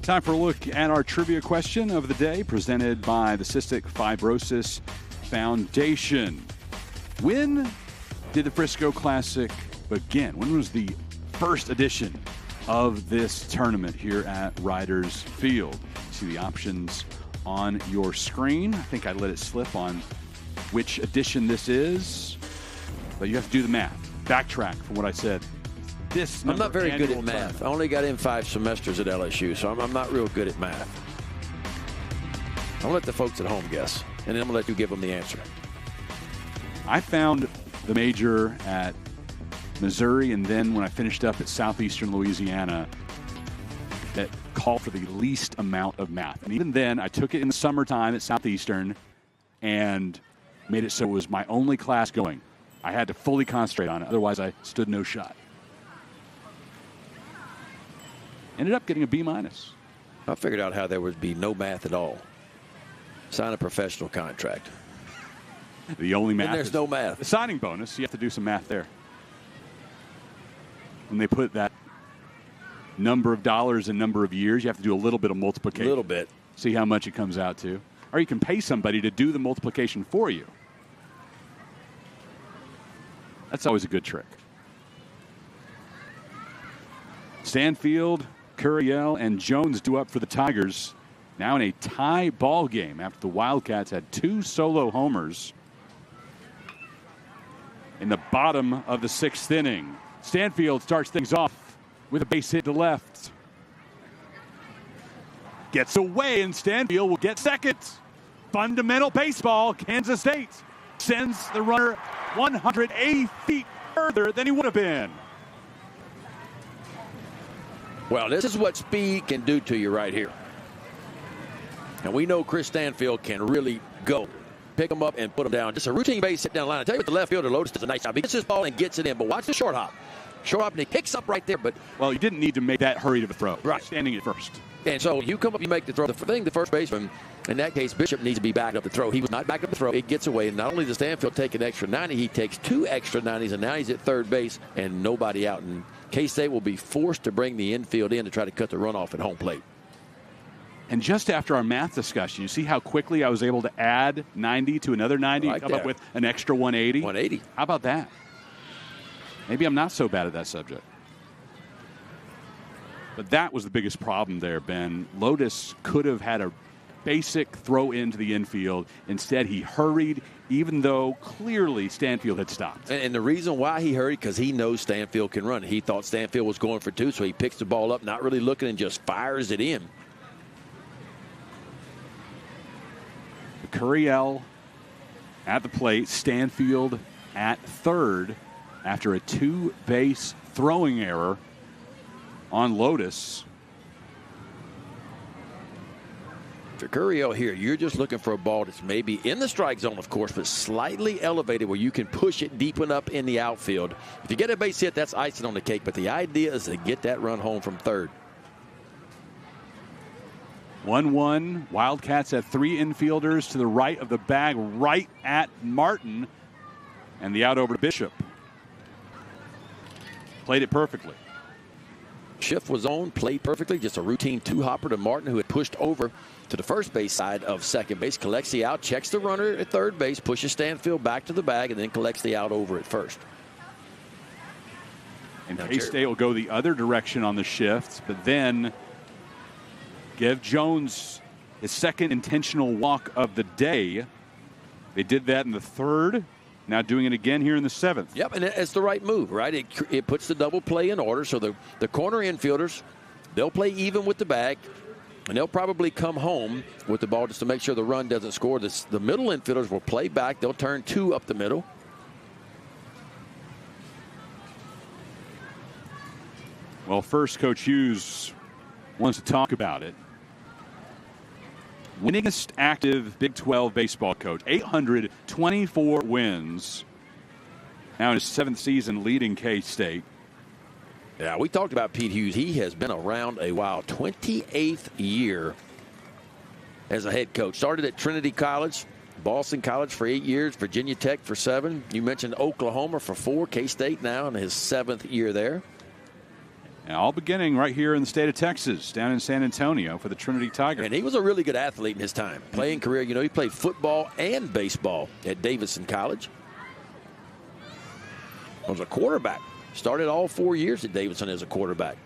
Time for a look at our trivia question of the day, presented by the Cystic Fibrosis Foundation. When did the Frisco Classic begin? When was the first edition of this tournament here at Riders Field? See the options on your screen. I think I let it slip on which edition this is, but you have to do the math. Backtrack from what I said. I'm not very good at math. I only got in 5 semesters at LSU, so I'm not real good at math. I'll let the folks at home guess, and then I'm going to let you give them the answer. I found the major at Missouri, and then when I finished up at Southeastern Louisiana, that called for the least amount of math. And even then, I took it in the summertime at Southeastern and made it so it was my only class going. I had to fully concentrate on it, otherwise I stood no shot. Ended up getting a B-. I figured out how there would be no math at all. Sign a professional contract. The only math. And there's no math. The signing bonus, you have to do some math there. When they put that number of dollars and number of years, you have to do a little bit of multiplication. A little bit. See how much it comes out to. Or you can pay somebody to do the multiplication for you. That's always a good trick. Stanfield, Curiel, and Jones due up for the Tigers. Now in a tie ball game after the Wildcats had 2 solo homers in the bottom of the 6th inning. Stanfield starts things off with a base hit to left. Gets away, and Stanfield will get second. Fundamental baseball. Kansas State sends the runner 180 feet further than he would have been. Well, this is what speed can do to you right here. And we know Chris Stanfield can really go. Pick him up and put him down. Just a routine base hit down the line. I tell you what, the left fielder, Lotus, does a nice job. He gets his ball and gets it in. But watch the short hop. Short hop, and he picks up right there. But well, you didn't need to make that hurry to the throw. Right. Standing at first. And so you come up, you make the throw. The thing, the first baseman, in that case, Bishop needs to be backed up the throw. He was not backed up the throw. It gets away. And not only does Stanfield take an extra 90, he takes 2 extra 90s, and now he's at third base and nobody out. And K-State will be forced to bring the infield in to try to cut the runoff at home plate. And just after our math discussion, you see how quickly I was able to add 90 to another 90 and come up with an extra 180? 180. How about that? Maybe I'm not so bad at that subject. But that was the biggest problem there, Ben. Lotus could have had a basic throw into the infield. Instead, he hurried, even though clearly Stanfield had stopped. And the reason why he hurried, because he knows Stanfield can run. He thought Stanfield was going for 2, so he picks the ball up, not really looking, and just fires it in. Curiel at the plate, Stanfield at third after a 2-base throwing error on Lotus. For Curiel here, you're just looking for a ball that's maybe in the strike zone, of course, but slightly elevated where you can push it deep enough in the outfield. If you get a base hit, that's icing on the cake, but the idea is to get that run home from third. 1-1. Wildcats have 3 infielders to the right of the bag, right at Martin. And the out over to Bishop. Played it perfectly. Shift was on, played perfectly. Just a routine 2-hopper to Martin, who had pushed over to the first base side of second base. Collects the out, checks the runner at third base, pushes Stanfield back to the bag, and then collects the out over at first. And K-State will go the other direction on the shift, but then give Jones his second intentional walk of the day. They did that in the 3rd. Now doing it again here in the 7th. Yep, and it's the right move, right? It puts the double play in order. So the corner infielders, they'll play even with the bag, and they'll probably come home with the ball just to make sure the run doesn't score. The middle infielders will play back. They'll turn 2 up the middle. Well, first, Coach Hughes wants to talk about it. Winningest active Big 12 baseball coach, 824 wins. Now in his 7th season leading K-State. Yeah, we talked about Pete Hughes. He has been around a while. 28th year as a head coach. Started at Trinity College, Boston College for 8 years, Virginia Tech for 7. You mentioned Oklahoma for 4. K-State now in his 7th year there. And all beginning right here in the state of Texas, down in San Antonio for the Trinity Tigers. And he was a really good athlete in his time. Playing career, you know, he played football and baseball at Davidson College. Was a quarterback. Started all 4 years at Davidson as a quarterback.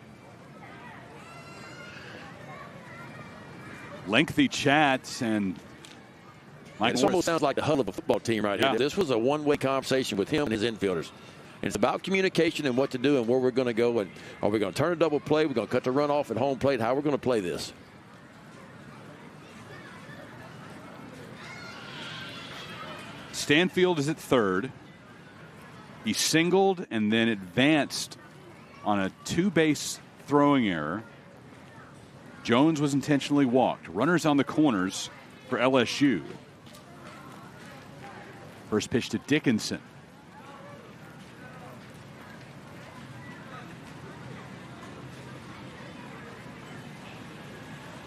Lengthy chats, and It almost sounds like the huddle of a football team right here. This was a one-way conversation with him and his infielders. And it's about communication and what to do and where we're going to go. And are we going to turn a double play? We're going to cut the run off at home plate. How we're going to play this? Stanfield is at third. He singled and then advanced on a 2-base throwing error. Jones was intentionally walked. Runners on the corners for LSU. First pitch to Dickinson.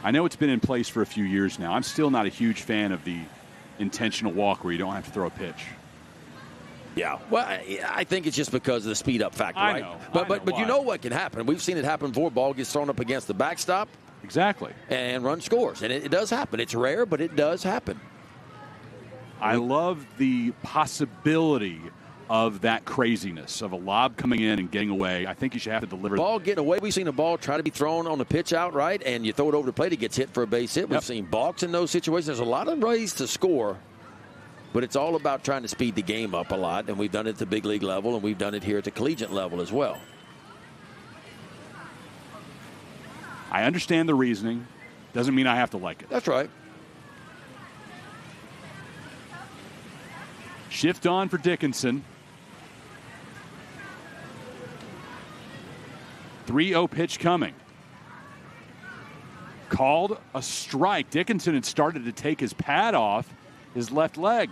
I know it's been in place for a few years now. I'm still not a huge fan of the intentional walk where you don't have to throw a pitch. Yeah, well, I think it's just because of the speed up factor, right? I know. But you know what can happen. We've seen it happen before. Ball gets thrown up against the backstop. Exactly. And run scores. And it does happen. It's rare, but it does happen. I love the possibility of that craziness of a lob coming in and getting away. I think you should have to deliver. Ball getting away. We've seen a ball try to be thrown on the pitch outright, and you throw it over the plate, it gets hit for a base hit. We've seen balks in those situations. There's a lot of ways to score, but it's all about trying to speed the game up a lot, and we've done it at the big league level, and we've done it here at the collegiate level as well. I understand the reasoning. Doesn't mean I have to like it. That's right. Shift on for Dickinson. 3-0 pitch coming. Called a strike. Dickinson had started to take his pad off his left leg.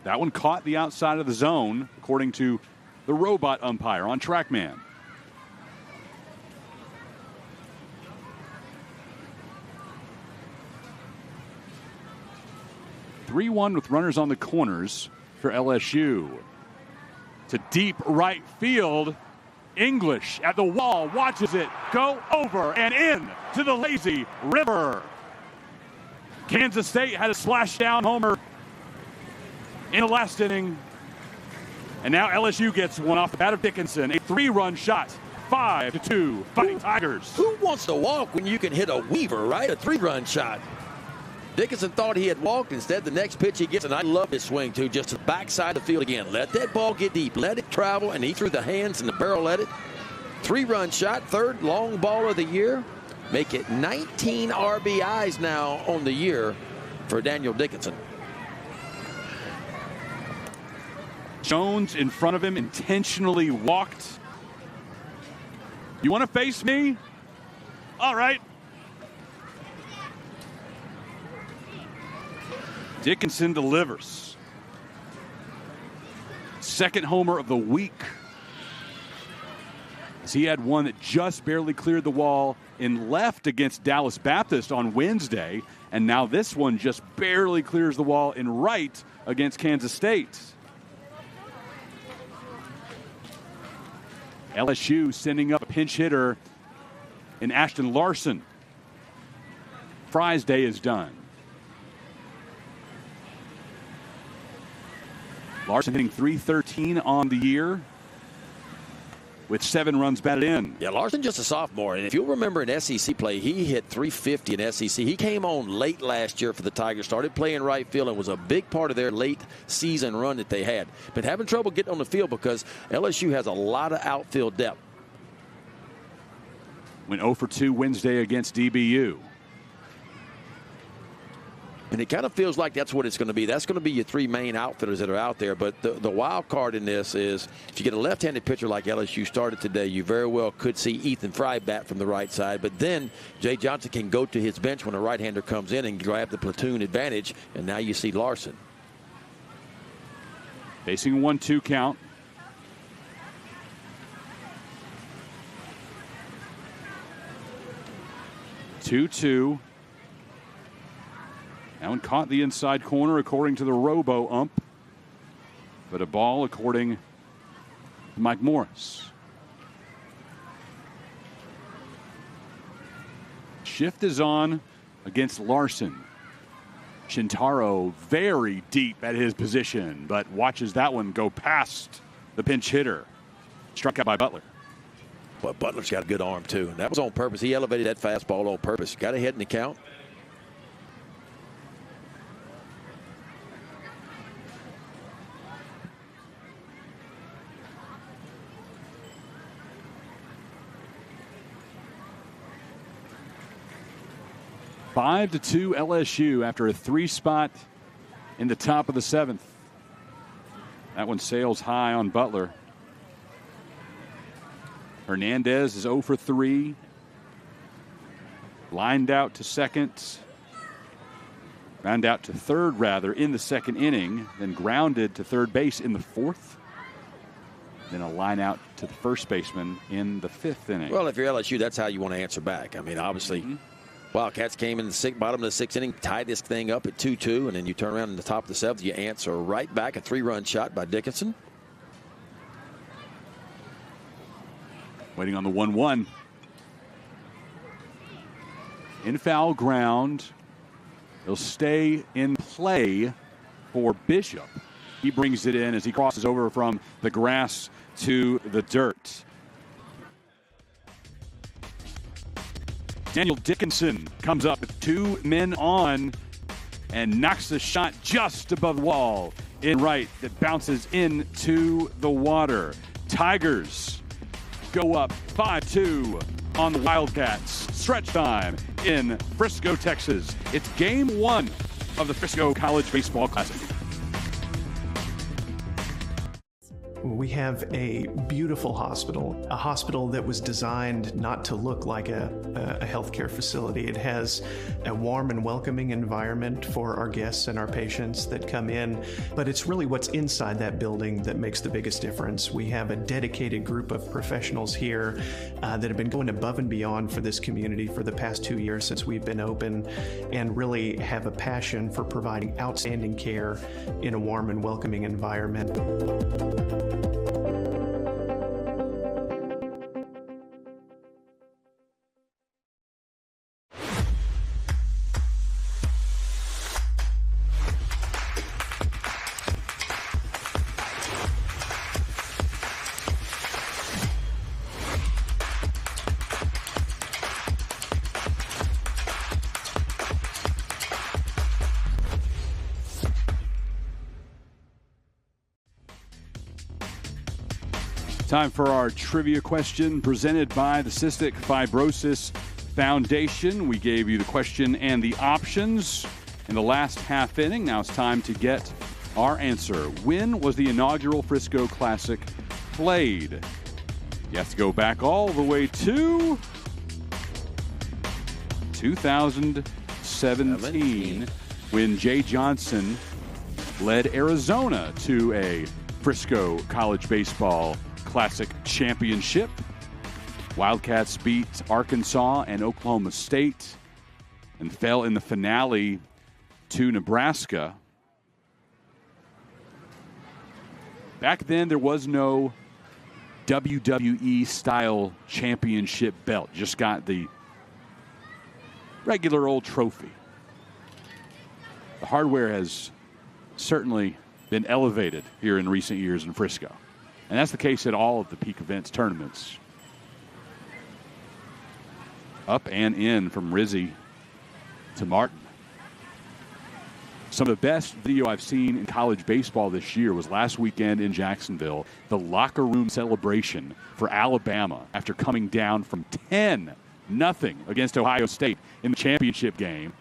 That one caught the outside of the zone, according to the robot umpire on TrackMan. (3-1) with runners on the corners for LSU. To deep right field. English at the wall, watches it go over and in to the lazy river. Kansas State had a splashdown homer in the last inning. And now LSU gets one off the bat of Dickinson. A 3-run shot. 5-2 Fighting Tigers. Who wants to walk when you can hit a weaver, right? A 3-run shot. Dickinson thought he had walked. Instead, the next pitch he gets, and I love his swing, too, just to the backside of the field again. Let that ball get deep. Let it travel, and he threw the hands and the barrel at it. 3-run shot, third long ball of the year. Make it 19 RBIs now on the year for Daniel Dickinson. Jones in front of him intentionally walked. You want to face me? All right. Dickinson delivers. Second homer of the week. As he had one that just barely cleared the wall in left against Dallas Baptist on Wednesday. And now this one just barely clears the wall in right against Kansas State. LSU sending up a pinch hitter in Ashton Larson. Fry's day is done. Larson hitting .313 on the year with 7 runs batted in. Yeah, Larson just a sophomore. And if you'll remember in SEC play, he hit .350 in SEC. He came on late last year for the Tigers, started playing right field, and was a big part of their late season run that they had. Been having trouble getting on the field because LSU has a lot of outfield depth. Went 0 for 2 Wednesday against DBU. And it kind of feels like that's what it's going to be. That's going to be your 3 main outfitters that are out there. But the wild card in this is if you get a left-handed pitcher like LSU started today, you very well could see Ethan Fry bat from the right side. But then Jay Johnson can go to his bench when a right-hander comes in and grab the platoon advantage. And now you see Larson. Facing a 1-2 count. Two-two. That one caught the inside corner according to the robo ump. But a ball according to Mike Morris. Shift is on against Larson. Shintaro very deep at his position, but watches that one go past the pinch hitter. Struck out by Butler. But Butler's got a good arm, too. That was on purpose. He elevated that fastball on purpose. Got ahead in the count. Five to 2 LSU after a 3-spot in the top of the 7th. That one sails high on Butler. Hernandez is 0 for 3. Lined out to second. Ground out to third, rather, in the second inning. Then grounded to third base in the 4th. Then a line out to the first baseman in the 5th inning. Well, if you're LSU, that's how you want to answer back. I mean, obviously, Wildcats came in the bottom of the 6th inning, tied this thing up at 2-2, and then you turn around in the top of the 7th, you answer right back. A 3-run shot by Dickinson. Waiting on the 1-1. In foul ground. He'll stay in play for Bishop. He brings it in as he crosses over from the grass to the dirt. Daniel Dickinson comes up with 2 men on and knocks the shot just above the wall in right that bounces into the water. Tigers go up 5-2 on the Wildcats. Stretch time in Frisco, Texas. It's game 1 of the Frisco College Baseball Classic. We have a beautiful hospital, a hospital that was designed not to look like a healthcare facility. It has a warm and welcoming environment for our guests and our patients that come in, but it's really what's inside that building that makes the biggest difference. We have a dedicated group of professionals here that have been going above and beyond for this community for the past 2 years since we've been open, and really have a passion for providing outstanding care in a warm and welcoming environment. Time for our trivia question presented by the Cystic Fibrosis Foundation. We gave you the question and the options in the last half inning. Now it's time to get our answer. When was the inaugural Frisco Classic played? You have to go back all the way to 2017 when Jay Johnson led Arizona to a Frisco College Baseball Classic championship. Wildcats beat Arkansas and Oklahoma State and fell in the finale to Nebraska. Back then, there was no WWE-style championship belt. You just got the regular old trophy. The hardware has certainly been elevated here in recent years in Frisco. And that's the case at all of the peak events tournaments. Up and in from Rizzi to Martin. Some of the best video I've seen in college baseball this year was last weekend in Jacksonville. The locker room celebration for Alabama after coming down from 10-0 against Ohio State in the championship game.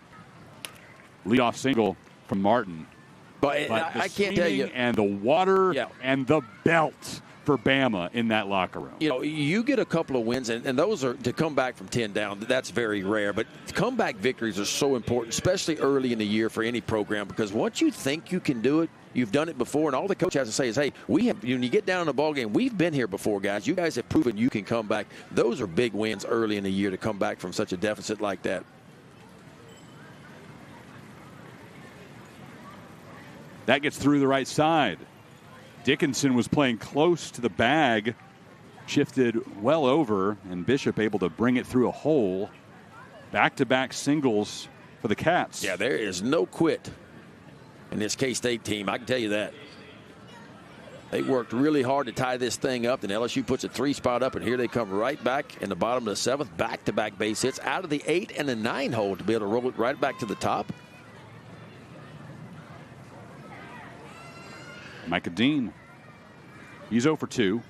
Leadoff single from Martin. But I can't tell you. And the water and the belt for Bama in that locker room. You know, you get a couple of wins, and those are to come back from 10 down. That's very rare. But comeback victories are so important, especially early in the year for any program, because once you think you can do it, you've done it before, and all the coach has to say is, hey, when you get down in the ball game, we've been here before, guys. You guys have proven you can come back. Those are big wins early in the year to come back from such a deficit like that. That gets through the right side. Dickinson was playing close to the bag, shifted well over, and Bishop able to bring it through a hole. Back-to-back singles for the Cats. Yeah, there is no quit in this K-State team, I can tell you that. They worked really hard to tie this thing up, and LSU puts a 3-spot up, and here they come right back in the bottom of the 7th, back-to-back base hits out of the 8 and the 9 hole to be able to roll it right back to the top. Micah Dean, he's 0 for 2.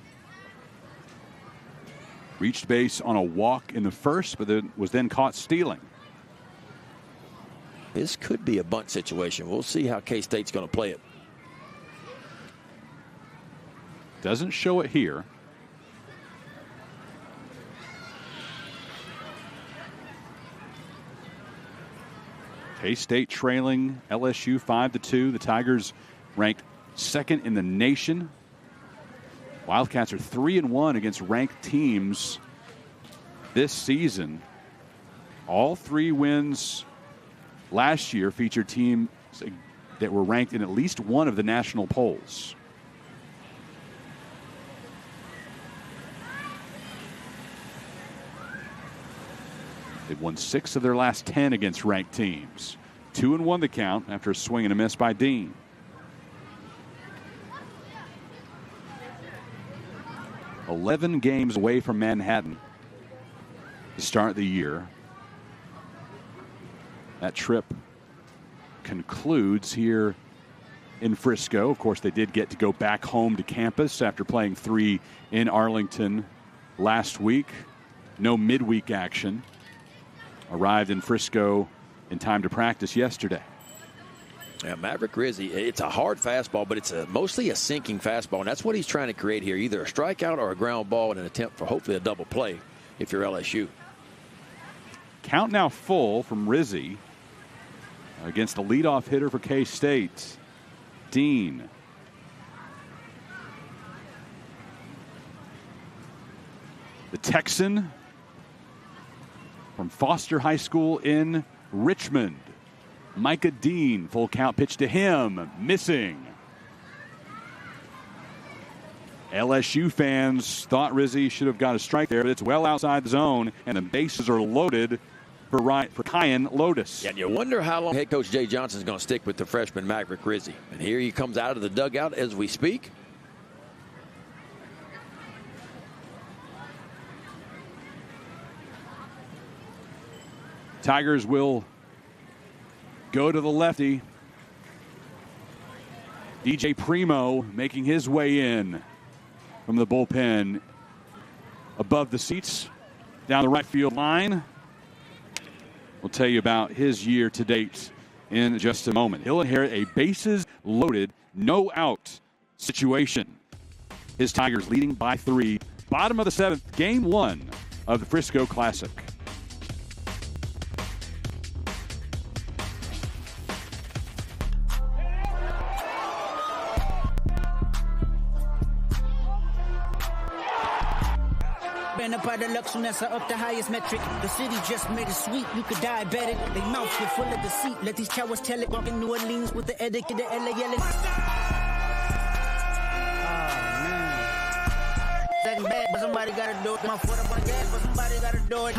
Reached base on a walk in the first, but then was caught stealing. This could be a bunt situation. We'll see how K-State's going to play it. Doesn't show it here. K-State trailing LSU 5-2. The Tigers ranked second in the nation. Wildcats are 3-1 against ranked teams this season. All 3 wins last year featured teams that were ranked in at least one of the national polls. They've won 6 of their last 10 against ranked teams. 2-1 the count after a swing and a miss by Dean. 11 games away from Manhattan to start the year. That trip concludes here in Frisco. Of course, they did get to go back home to campus after playing 3 in Arlington last week. No midweek action. Arrived in Frisco in time to practice yesterday. Yeah, Maverick Rizzi, it's a hard fastball, but it's mostly a sinking fastball, and that's what he's trying to create here, either a strikeout or a ground ball in an attempt for hopefully a double play if you're LSU. Count now full from Rizzi against the leadoff hitter for K-State, Dean. The Texan from Foster High School in Richmond, Micah Dean. Full count pitch to him, missing. LSU fans thought Rizzi should have got a strike there, but it's well outside the zone, and the bases are loaded for Kyan Lotus. Yeah, and you wonder how long head coach Jay Johnson is going to stick with the freshman Maverick Rizzi. And here he comes out of the dugout as we speak. Tigers will go to the lefty. DJ Primo making his way in from the bullpen above the seats down the right field line. We'll tell you about his year to date in just a moment. He'll inherit a bases loaded, no out situation. His Tigers leading by 3. Bottom of the 7th, game 1 of the Frisco Classic. Been up by the Lux up the highest metric. The city just made it sweet, you could diabetic. They mouths were full of deceit. Let these cowards tell it. Walking New Orleans with the etiquette, the LA yelling. Oh man. Second bad, but somebody gotta do it. My foot up on the gas, but somebody gotta do it.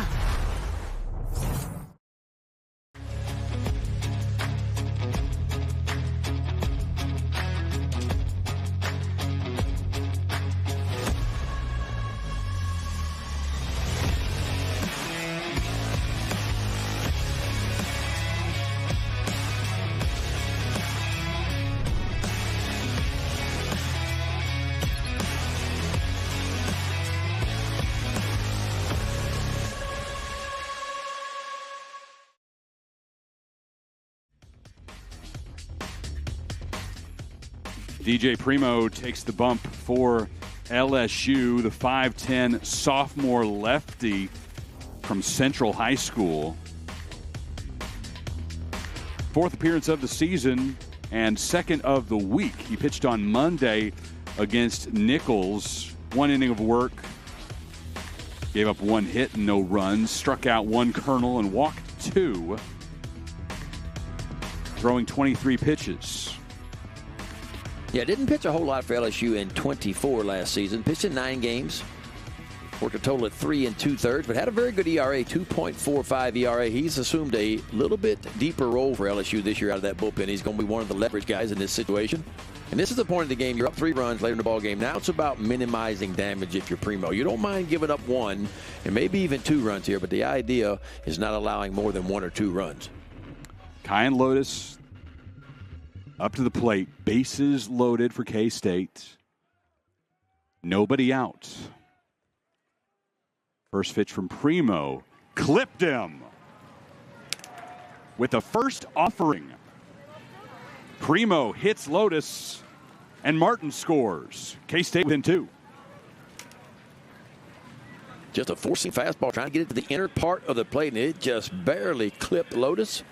DJ Primo takes the bump for LSU, the 5'10 sophomore lefty from Central High School. 4th appearance of the season and 2nd of the week. He pitched on Monday against Nichols. 1 inning of work. Gave up 1 hit and no runs. Struck out 1 Colonel and walked 2. Throwing 23 pitches. Yeah, didn't pitch a whole lot for LSU in 24 last season. Pitched in 9 games. Worked a total of 3 2/3, but had a very good ERA, 2.45 ERA. He's assumed a little bit deeper role for LSU this year out of that bullpen. He's going to be one of the leverage guys in this situation. And this is the point of the game. You're up 3 runs later in the ball game. Now it's about minimizing damage if you're Primo. You don't mind giving up 1 and maybe even 2 runs here, but the idea is not allowing more than 1 or 2 runs. Kyan Lotus up to the plate, bases loaded for K-State. Nobody out. First pitch from Primo, clipped him with the first offering. Primo hits Lotus, and Martin scores. K-State within 2. Just a forcing fastball, trying to get it to the inner part of the plate, and it just barely clipped Lotus.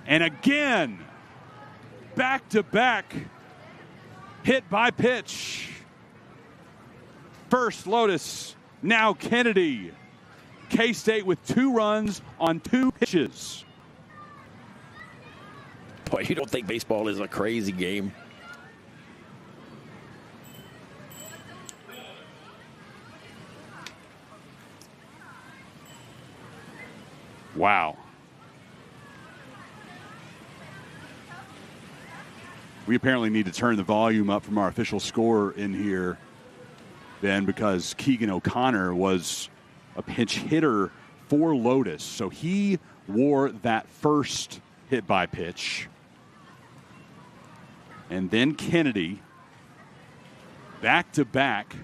And again, back-to-back hit by pitch. First Lotus, now Kennedy. K-State with 2 runs on 2 pitches. Boy, you don't think baseball is a crazy game. Wow. We apparently need to turn the volume up from our official score in here, Ben, because Keegan O'Connor was a pinch hitter for Lotus. So he wore that first hit by pitch. And then Kennedy, back to back,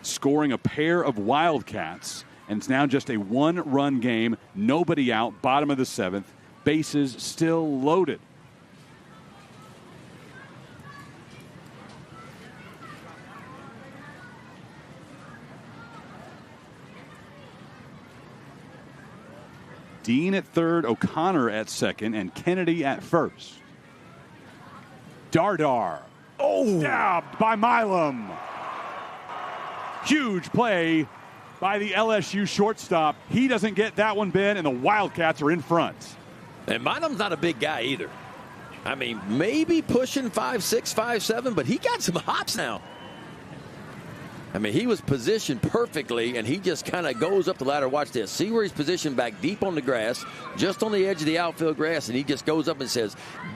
scoring a pair of Wildcats. And it's now just a one-run game, nobody out, bottom of the seventh, bases still loaded. Dean at third, O'Connor at second, and Kennedy at first. Dardar. Oh, yeah, by Milam. Huge play by the LSU shortstop. He doesn't get that one, Ben, and the Wildcats are in front. And Milam's not a big guy either. I mean, maybe pushing 5'6", 5'7", but he got some hops now. I mean, he was positioned perfectly, and he just kind of goes up the ladder. Watch this. See where he's positioned back deep on the grass, just on the edge of the outfield grass, and he just goes up and says,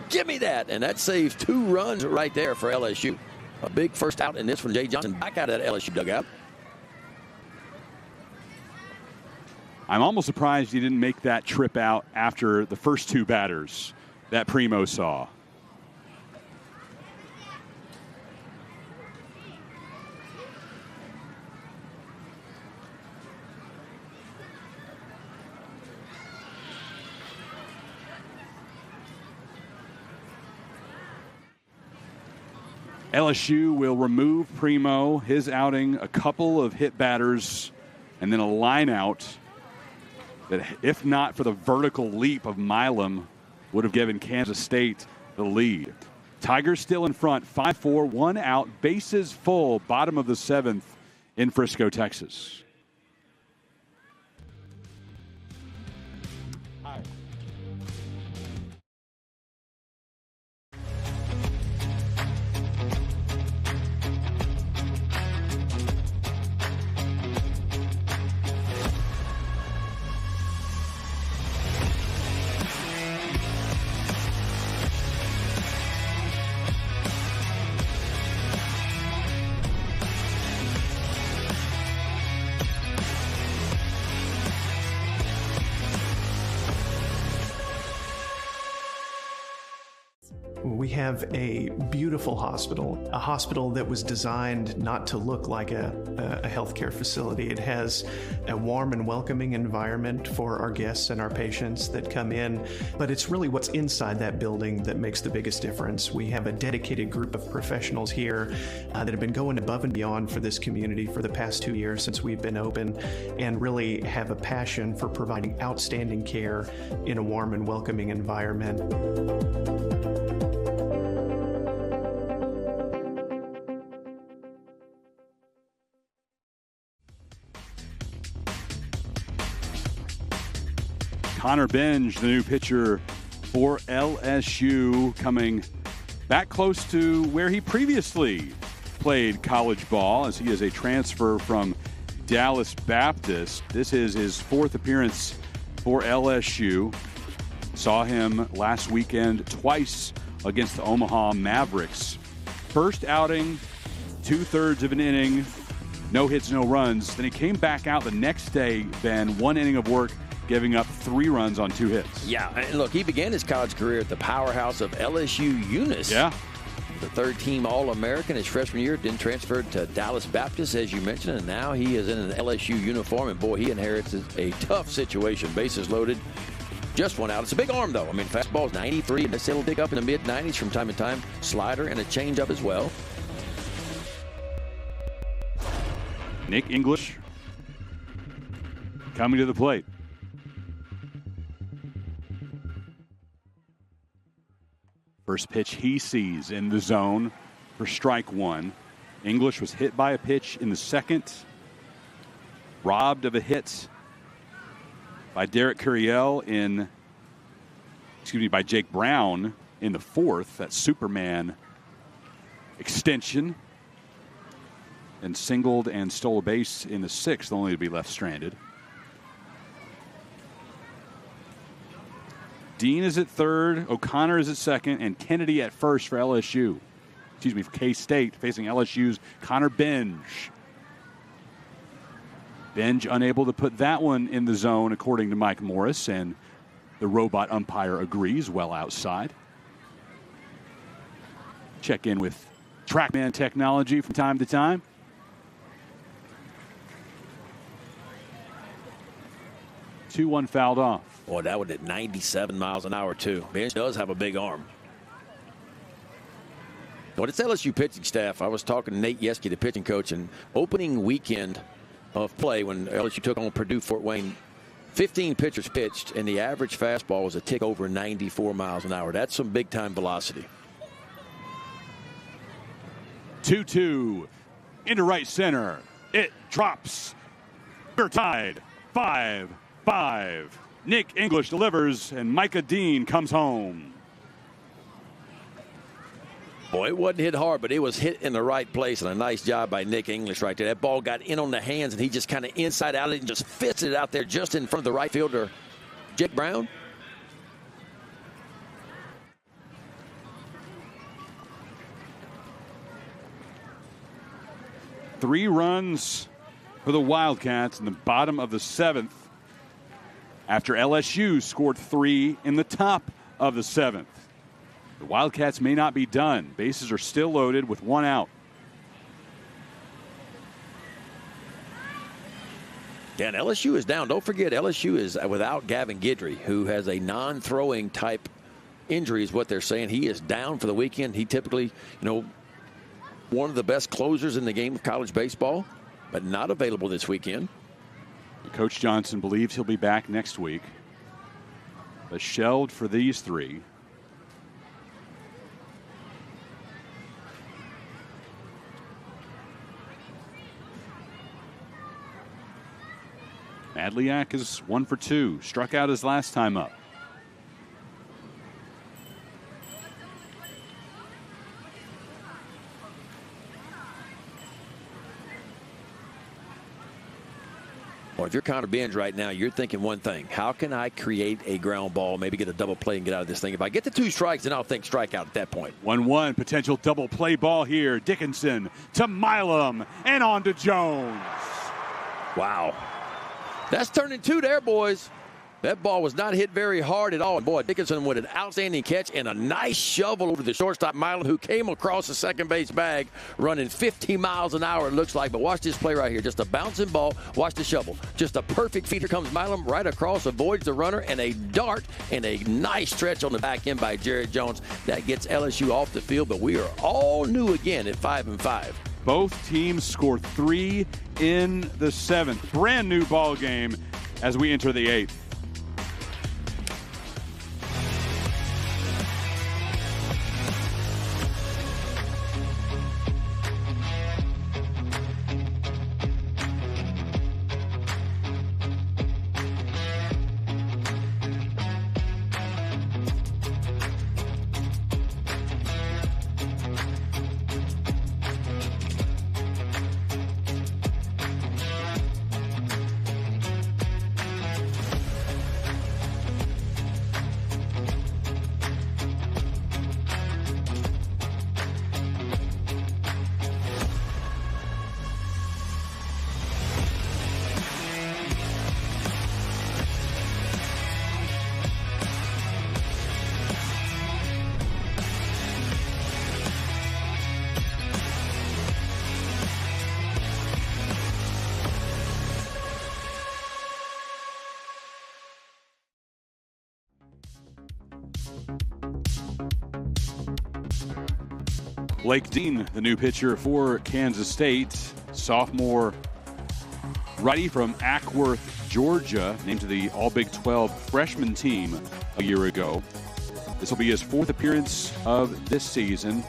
give me that. And that saves 2 runs right there for LSU. A big first out in this one. Jay Johnson back out of that LSU dugout. I'm almost surprised he didn't make that trip out after the first 2 batters that Primo saw. LSU will remove Primo, his outing, a couple of hit batters, and then a line out that, if not for the vertical leap of Milam, would have given Kansas State the lead. Tigers still in front, 5-4, 1 out, bases full, bottom of the seventh in Frisco, Texas. We have a beautiful hospital, a hospital that was designed not to look like a healthcare facility. It has a warm and welcoming environment for our guests and our patients that come in, but it's really what's inside that building that makes the biggest difference. We have a dedicated group of professionals here that have been going above and beyond for this community for the past 2 years since we've been open, and really have a passion for providing outstanding care in a warm and welcoming environment. Connor Benj, the new pitcher for LSU, coming back close to where he previously played college ball, as he is a transfer from Dallas Baptist. This is his 4th appearance for LSU. Saw him last weekend twice against the Omaha Mavericks. First outing, 2/3 of an inning, no hits, no runs. Then he came back out the next day, Ben, 1 inning of work, giving up 3 runs on 2 hits. Yeah, and look, he began his college career at the powerhouse of LSU Eunice. Yeah. The 3rd-team All-American his freshman year, then transferred to Dallas Baptist, as you mentioned, and now he is in an LSU uniform, and boy, he inherits a tough situation. Bases loaded, just 1 out. It's a big arm, though. I mean, fastball's 93, and it'll dig up in the mid-90s from time to time. Slider and a changeup as well. Nick English coming to the plate. First pitch he sees in the zone for strike 1. English was hit by a pitch in the second, robbed of a hit by Derek Curiel by Jake Brown in the 4th. That Superman extension. And singled and stole a base in the 6th, only to be left stranded. Dean is at third, O'Connor is at second, and Kennedy at first for LSU. Excuse me, for K-State, facing LSU's Connor Benge. Benge unable to put that one in the zone, according to Mike Morris, and the robot umpire agrees, well outside. Check in with TrackMan technology from time to time. Two-one fouled off. Boy, that one at 97 miles an hour, too. Benge does have a big arm. But it's LSU pitching staff. I was talking to Nate Yeske, the pitching coach, and opening weekend of play when LSU took on Purdue Fort Wayne, 15 pitchers pitched, and the average fastball was a tick over 94 miles an hour. That's some big-time velocity. 2-2 into right center. It drops. We're tied. 5-5. Nick English delivers, and Micah Dean comes home. Boy, it wasn't hit hard, but it was hit in the right place, and a nice job by Nick English right there. That ball got in on the hands, and he just kind of inside out and just fits it out there just in front of the right fielder, Jake Brown. Three runs for the Wildcats in the bottom of the seventh after LSU scored three in the top of the seventh. The Wildcats may not be done. Bases are still loaded with one out. Yeah, and LSU is down. Don't forget, LSU is without Gavin Guidry, who has a non-throwing type injury is what they're saying. He is down for the weekend. He typically, one of the best closers in the game of college baseball, but not available this weekend. Coach Johnson believes he'll be back next week, but shelved for these three. Madliak is 1 for 2. Struck out his last time up. Well, if you're Connor Benge right now, you're thinking one thing. How can I create a ground ball, maybe get a double play and get out of this thing? If I get the 2 strikes, then I'll think strikeout at that point. 1-1, potential double play ball here. Dickinson to Milam and on to Jones. Wow. That's turning 2 there, boys. That ball was not hit very hard at all. And boy, Dickinson with an outstanding catch and a nice shovel over the shortstop, Milam, who came across the second base bag running 50 miles an hour, it looks like. But watch this play right here. Just a bouncing ball. Watch the shovel. Just a perfect feed. Here comes Milam right across, avoids the runner, and a dart and a nice stretch on the back end by Jared Jones. That gets LSU off the field, but we are all new again at 5-5. Both teams scored 3 in the seventh. Brand new ball game as we enter the 8th. Blake Dean, the new pitcher for Kansas State, sophomore righty from Ackworth, Georgia, named to the All-Big 12 freshman team a year ago. This will be his 4th appearance of this season.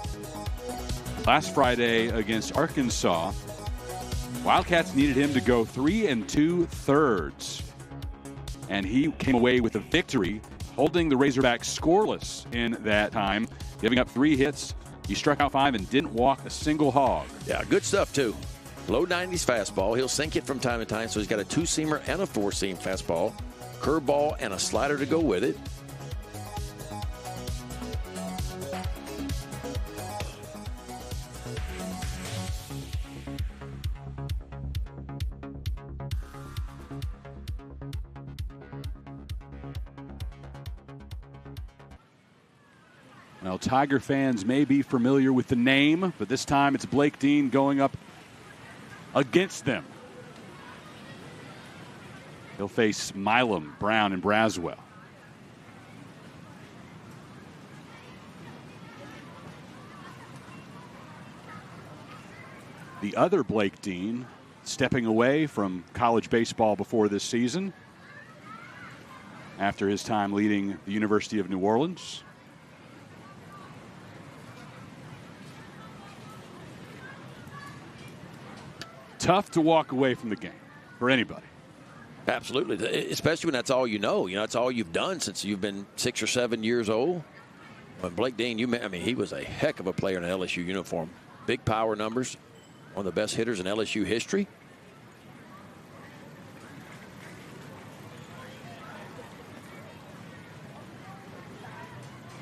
Last Friday against Arkansas, Wildcats needed him to go 3 2/3, and he came away with a victory, holding the Razorbacks scoreless in that time, giving up 3 hits. He struck out 5 and didn't walk a single hog. Yeah, good stuff, too. Low 90s fastball. He'll sink it from time to time, so he's got a 2-seamer and a 4-seam fastball, curveball, and a slider to go with it. Well, Tiger fans may be familiar with the name, but this time it's Blake Dean going up against them. He'll face Milam, Brown, and Braswell. The other Blake Dean stepping away from college baseball before this season after his time leading the University of New Orleans. Tough to walk away from the game for anybody. Absolutely, especially when that's all you know. You know, it's all you've done since you've been 6 or 7 years old. When Blake Dean, he was a heck of a player in an LSU uniform. Big power numbers, one of the best hitters in LSU history.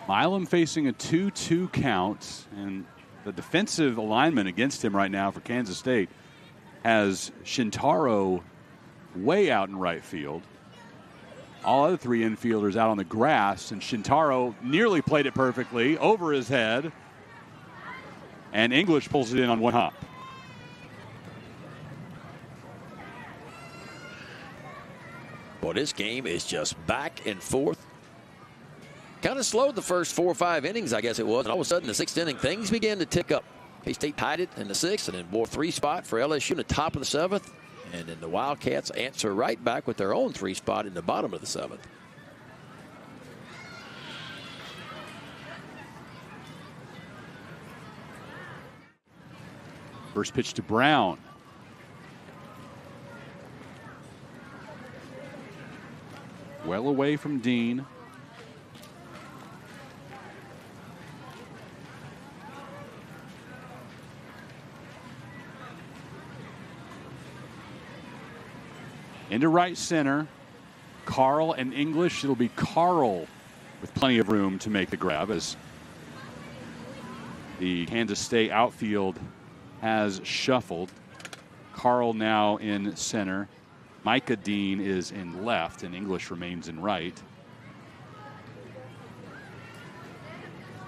Milam facing a 2-2 count, and the defensive alignment against him right now for Kansas State has Shintaro way out in right field. All other three infielders out on the grass, and Shintaro nearly played it perfectly over his head, and English pulls it in on one hop. Well, this game is just back and forth. Kind of slowed the first 4 or 5 innings, I guess it was. And all of a sudden, the 6th inning, things began to tick up. K-State tied it in the 6th and then bore 3 spot for LSU in the top of the 7th. And then the Wildcats answer right back with their own 3 spot in the bottom of the 7th. First pitch to Brown. Well away from Dean. Into right center. Carl and English. It'll be Carl with plenty of room to make the grab as the Kansas State outfield has shuffled. Carl now in center. Micah Dean is in left, and English remains in right.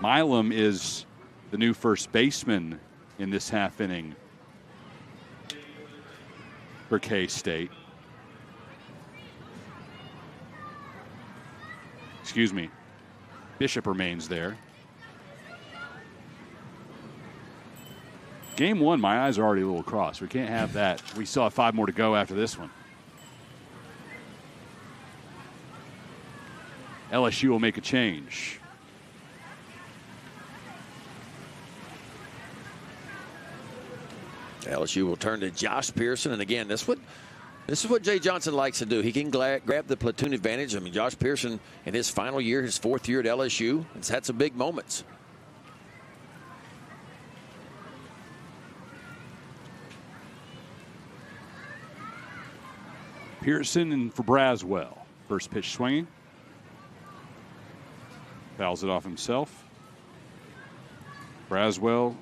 Milam is the new first baseman in this half inning for K-State. Excuse me. Bishop remains there. Game 1, my eyes are already a little crossed. We can't have that. We still have 5 more to go after this one. LSU will make a change. LSU will turn to Josh Pearson. And again, this is what Jay Johnson likes to do. He can grab the platoon advantage. I mean, Josh Pearson in his final year, his 4th year at LSU, has had some big moments. Pearson and for Braswell. First pitch swinging. Fouls it off himself. Braswell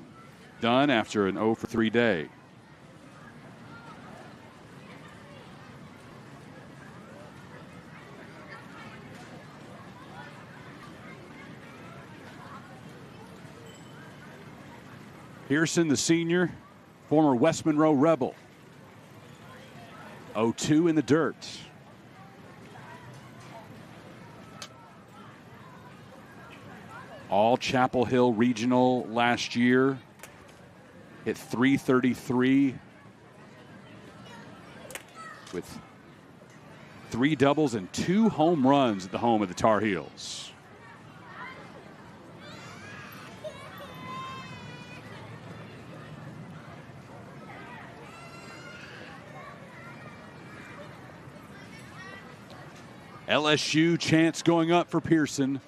done after an 0 for 3 day. Pearson, the senior, former West Monroe Rebel. 0-2 in the dirt. All Chapel Hill Regional last year. Hit .333 with 3 doubles and 2 home runs at the home of the Tar Heels. LSU chance going up for Pearson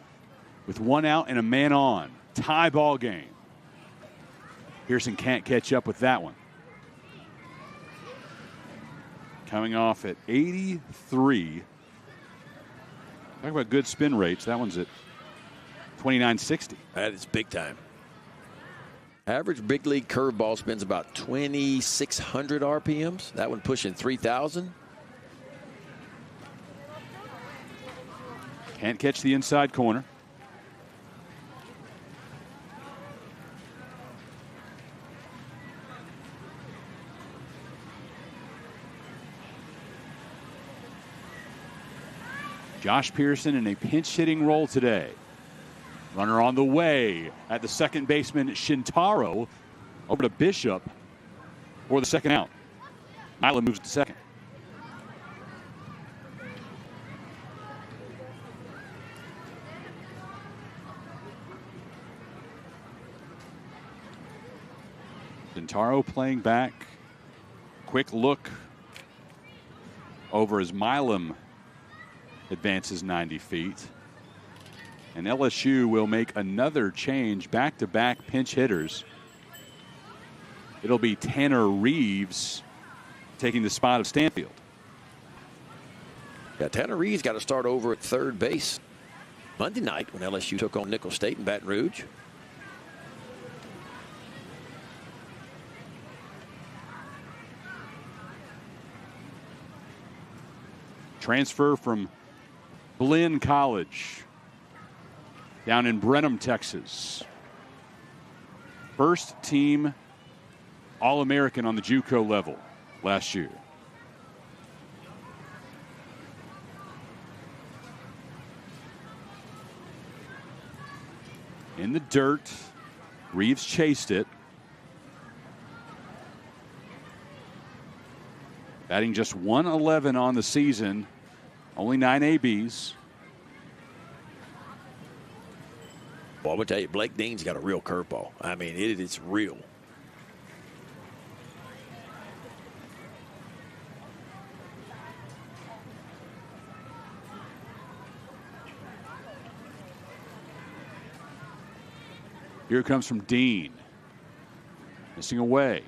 with 1 out and a man on. Tie ball game. Pearson can't catch up with that one. Coming off at 83. Talk about good spin rates. That one's at 2960. That is big time. Average big league curveball spins about 2,600 RPMs. That one pushing 3,000. Can't catch the inside corner. Josh Pearson in a pinch hitting role today. Runner on the way at the second baseman, Shintaro, over to Bishop for the second out. Milam moves to second. Shintaro playing back. Quick look over as Milam advances 90 feet. And LSU will make another change, back-to-back pinch hitters. It'll be Tanner Reeves taking the spot of Stanfield. Yeah, Tanner Reeves got to start over at third base Monday night when LSU took on Nicholls State in Baton Rouge. Transfer from Blinn College down in Brenham, Texas. First team All-American on the JUCO level last year. In the dirt, Reeves chased it. Batting just 111 on the season, only 9 ABs. Well, I would tell you, Blake Dean's got a real curveball. I mean, it's real. Here it comes from Dean. Missing away.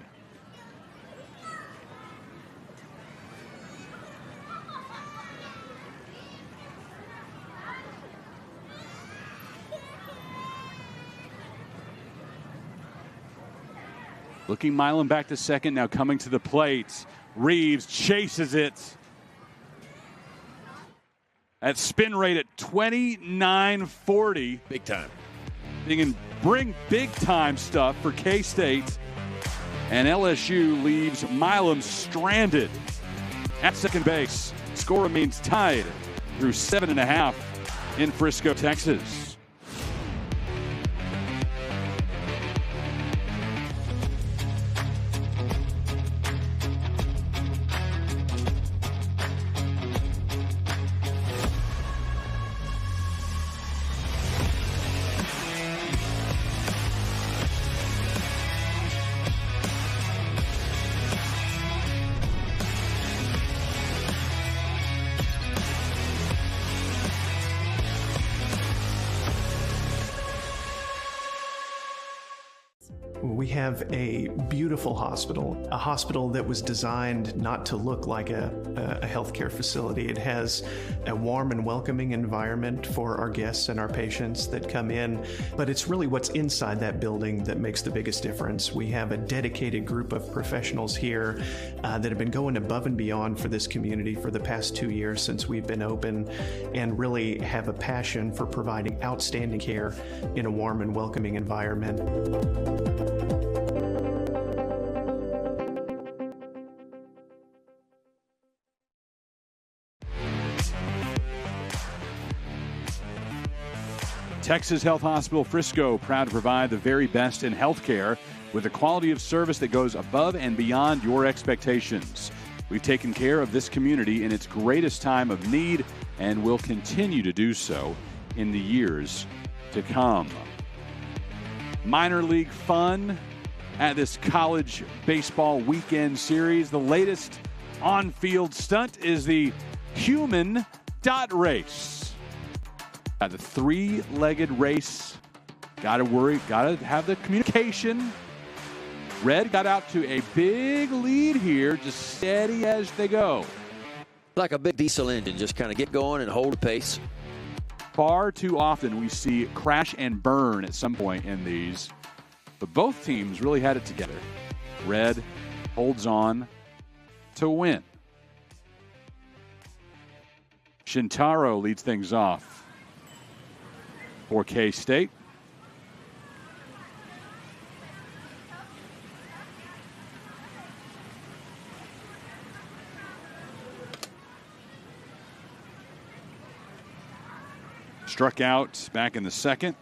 Looking Milam back to second, now coming to the plate. Reeves chases it. At spin rate at 29.40. Big time. They can bring big time stuff for K-State. And LSU leaves Milam stranded at second base. Score remains tied through 7.5 in Frisco, Texas. We have a beautiful hospital, a hospital that was designed not to look like a healthcare facility. It has a warm and welcoming environment for our guests and our patients that come in, but it's really what's inside that building that makes the biggest difference. We have a dedicated group of professionals here that have been going above and beyond for this community for the past 2 years since we've been open, and really have a passion for providing outstanding care in a warm and welcoming environment. Texas Health Hospital Frisco, proud to provide the very best in healthcare with a quality of service that goes above and beyond your expectations. We've taken care of this community in its greatest time of need and will continue to do so in the years to come. Minor league fun at this college baseball weekend series. The latest on-field stunt is the human dot race. The three-legged race. Got to worry, got to have the communication. Red got out to a big lead here, just steady as they go. Like a big diesel engine, just kind of get going and hold the pace. Far too often we see crash and burn at some point in these, but both teams really had it together. Red holds on to win. Shintaro leads things off for K-State. Struck out back in the second.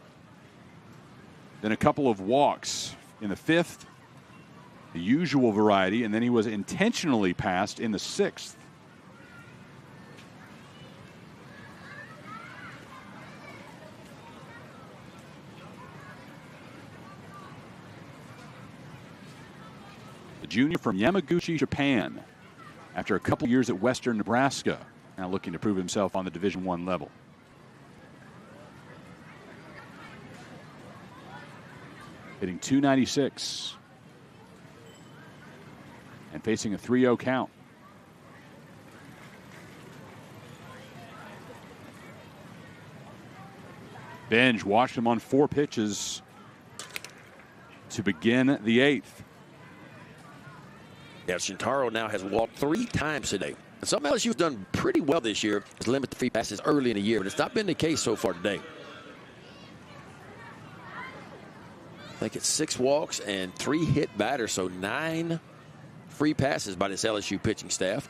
Then a couple of walks in the fifth, the usual variety, and then he was intentionally passed in the sixth. The junior from Yamaguchi, Japan, after a couple years at Western Nebraska, now looking to prove himself on the Division I level. Hitting .296 and facing a 3-0 count. Benj watched him on 4 pitches to begin the 8th. Yeah, Shintaro now has walked 3 times today. And something else you've done pretty well this year is limit the free passes early in the year, but it's not been the case so far today. I think it's 6 walks and 3 hit batters, so 9 free passes by this LSU pitching staff.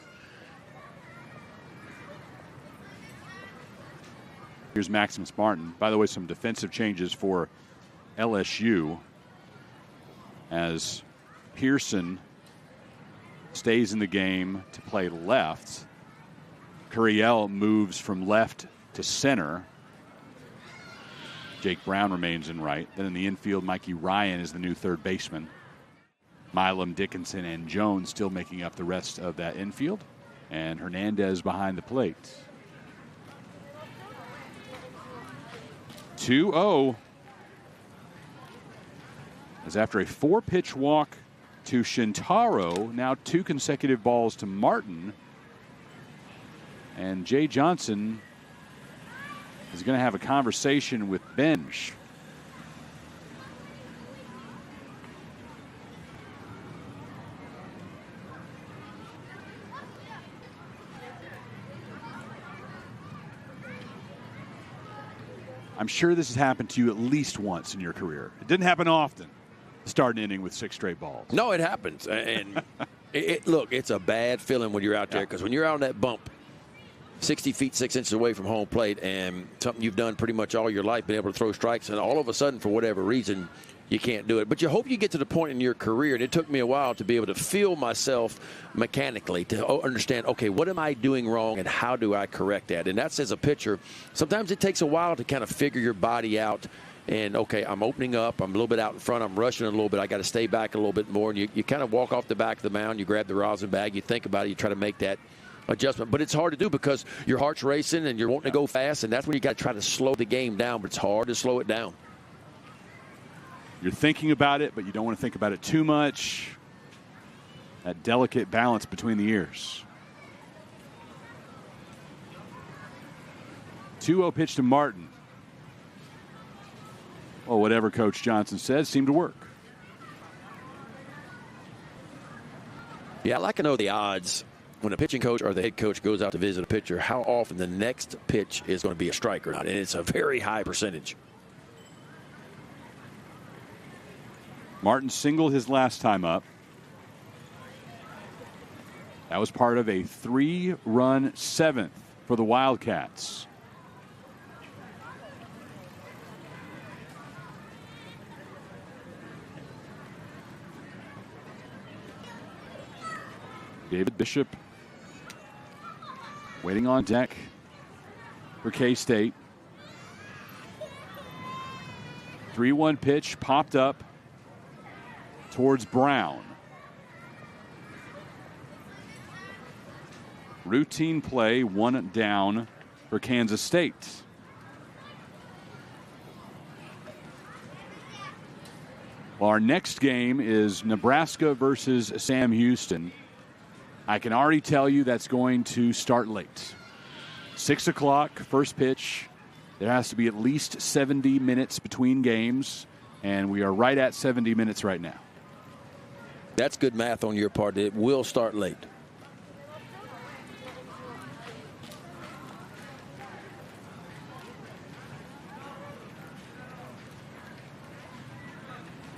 Here's Maximus Martin. By the way, some defensive changes for LSU as Pearson stays in the game to play left. Curiel moves from left to center. Jake Brown remains in right. Then in the infield, Mikey Ryan is the new third baseman. Milam, Dickinson, and Jones still making up the rest of that infield. And Hernandez behind the plate. 2-0. As after a 4-pitch walk to Shintaro, now 2 consecutive balls to Martin. And Jay Johnson is going to have a conversation with Benj. I'm sure this has happened to you at least once in your career. It didn't happen often. Start an inning with 6 straight balls. No, it happens. And look, it's a bad feeling when you're out there, because when you're out on that bump, 60 feet, 6 inches away from home plate, and something you've done pretty much all your life, been able to throw strikes, and all of a sudden, for whatever reason, you can't do it. But you hope you get to the point in your career, and it took me a while to be able to feel myself mechanically, to understand, okay, what am I doing wrong, and how do I correct that? And that's, as a pitcher, sometimes it takes a while to kind of figure your body out. And, okay, I'm opening up. I'm a little bit out in front. I'm rushing a little bit. I got to stay back a little bit more. And you kind of walk off the back of the mound. You grab the rosin bag. You think about it. You try to make that adjustment. But it's hard to do because your heart's racing and you're wanting to go fast. And that's when you got to try to slow the game down. But it's hard to slow it down. You're thinking about it, but you don't want to think about it too much. That delicate balance between the ears. 2-0 pitch to Martin. Well, whatever Coach Johnson says seemed to work. Yeah, I'd like to know the odds when a pitching coach or the head coach goes out to visit a pitcher, how often the next pitch is going to be a strike or not. And it's a very high percentage. Martin singled his last time up. That was part of a 3-run 7th for the Wildcats. David Bishop waiting on deck for K-State. 3-1 pitch popped up towards Brown. Routine play, 1 down for Kansas State. Well, our next game is Nebraska versus Sam Houston. I can already tell you that's going to start late. 6 o'clock, first pitch. There has to be at least 70 minutes between games, and we are right at 70 minutes right now. That's good math on your part. It will start late.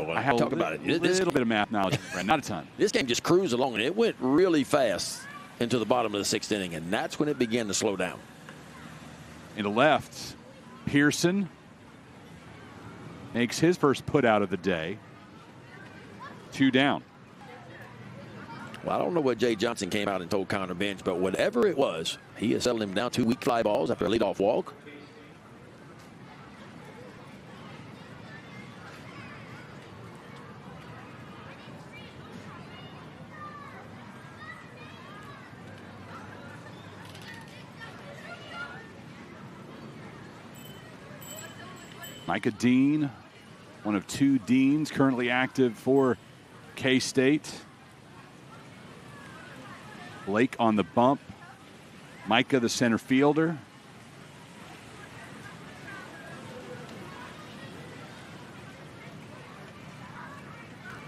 I have to talk about it. A little bit of math knowledge, not a ton. This game just cruised along, and it went really fast into the bottom of the 6th inning, and that's when it began to slow down. In the left, Pearson makes his first put out of the day. 2 down. Well, I don't know what Jay Johnson came out and told Connor Bench, but whatever it was, he has settled him down 2 weak fly balls after a leadoff walk. Micah Dean, one of 2 Deans currently active for K-State. Blake on the bump. Micah, the center fielder.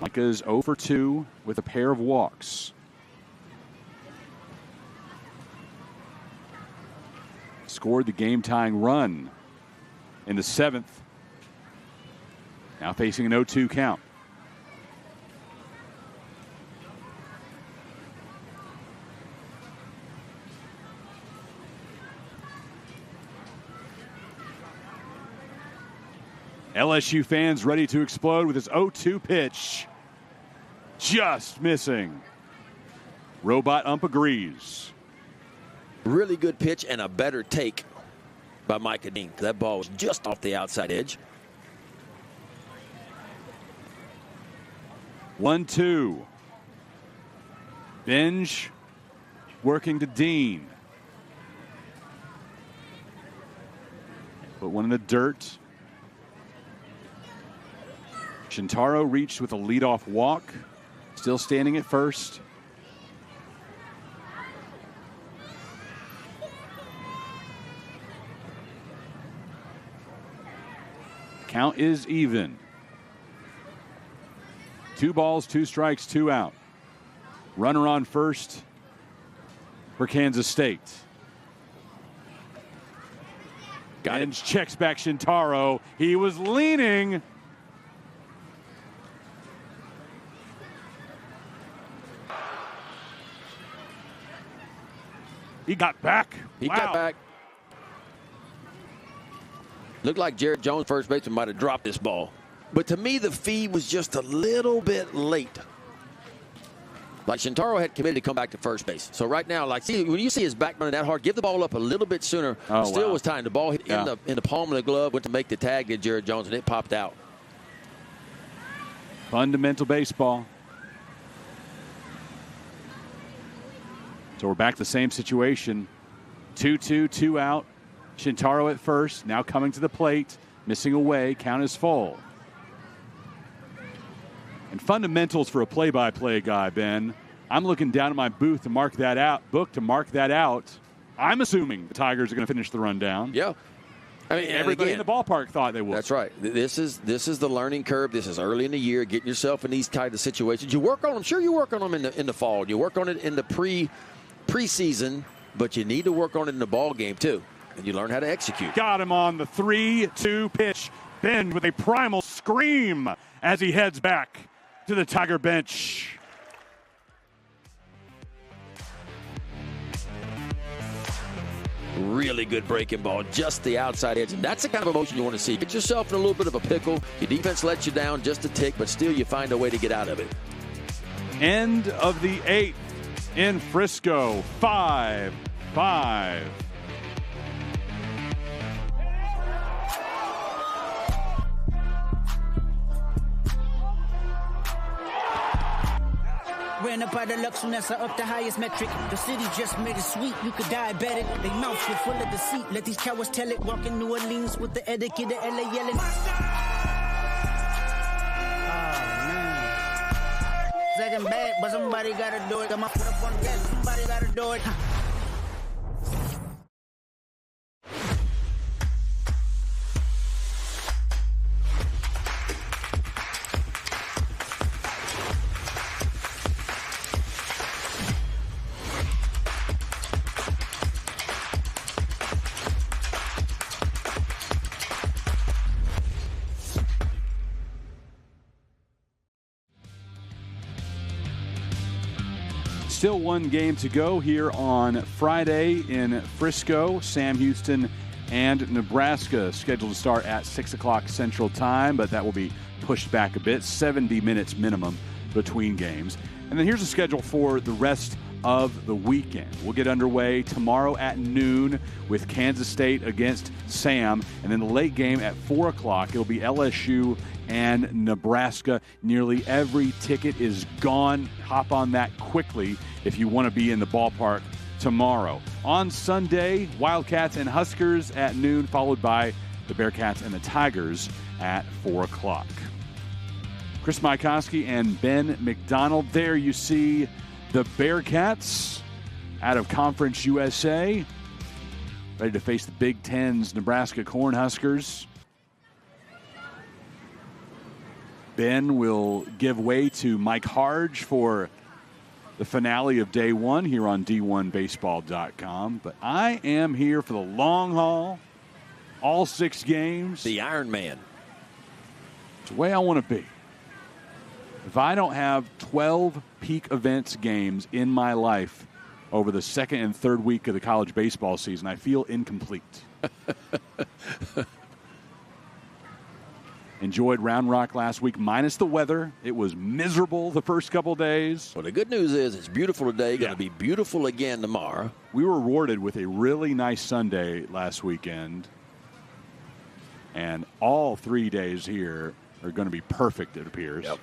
Micah is 0 for 2 with a pair of walks. Scored the game-tying run in the 7th. Now facing an 0-2 count. LSU fans ready to explode with his 0-2 pitch. Just missing. Robot ump agrees. Really good pitch and a better take by Micah Dean. That ball was just off the outside edge. 1-2. Binge working to Dean. Put one in the dirt. Shintaro reached with a leadoff walk. Still standing at first. Count is even. 2 balls, 2 strikes, 2 out. Runner on first for Kansas State. Binge checks back Shintaro. He was leaning. He got back. He got back. Looked like Jared Jones, first baseman, might have dropped this ball. But to me, the feed was just a little bit late. Like Shintaro had committed to come back to first base. So right now, like, see, when you see his back running that hard, give the ball up a little bit sooner. Still was time. The ball hit in the palm of the glove, went to make the tag to Jared Jones, and it popped out. Fundamental baseball. So we're back to the same situation. 2-2, 2 out. Shintaro at first, now coming to the plate, missing away, count is full. And fundamentals for a play-by-play guy, Ben. I'm looking down at my book to mark that out. I'm assuming the Tigers are going to finish the run down. Yeah. I mean, everybody in the ballpark thought they would. That's right. This is the learning curve. This is early in the year, getting yourself in these kind of situations. You work on them. Sure, you work on them in the fall. You work on it in the preseason, but you need to work on it in the ball game too, and you learn how to execute. Got him on the 3-2 pitch. Ben with a primal scream as he heads back to the Tiger bench. Really good breaking ball, just the outside edge. And that's the kind of emotion you want to see. Get yourself in a little bit of a pickle. Your defense lets you down just a tick, but still you find a way to get out of it. End of the 8th in Frisco. 5-5. Ran up out of luck soon as I up the highest metric. The city just made it sweet, you could diabetic. They mouths were full of deceit. Let these cowards tell it. Walk in New Orleans with the etiquette, the LA yelling. Second bad, but somebody gotta do it. Got my foot up on gas, somebody gotta do it. Still one game to go here on Friday in Frisco. Sam Houston and Nebraska, scheduled to start at 6 o'clock Central Time, but that will be pushed back a bit, 70 minutes minimum between games. And then here's the schedule for the rest of the weekend. We'll get underway tomorrow at noon with Kansas State against Sam, and then the late game at 4 o'clock. It'll be LSU and Nebraska. Nearly every ticket is gone. Hop on that quickly if you want to be in the ballpark tomorrow. On Sunday, Wildcats and Huskers at noon, followed by the Bearcats and the Tigers at 4 o'clock. Chris Maikowski and Ben McDonald. There you see the Bearcats out of Conference USA, ready to face the Big Ten's Nebraska Cornhuskers. Ben will give way to Mike Harge for the finale of day one here on D1Baseball.com. But I am here for the long haul, all 6 games. The Iron Man. It's the way I want to be. If I don't have 12 peak events games in my life over the second and third week of the college baseball season, I feel incomplete. Enjoyed Round Rock last week, minus the weather. It was miserable the first couple days. Well, the good news is it's beautiful today, going to be beautiful again tomorrow. We were rewarded with a really nice Sunday last weekend. And all 3 days here are going to be perfect, it appears. Yep.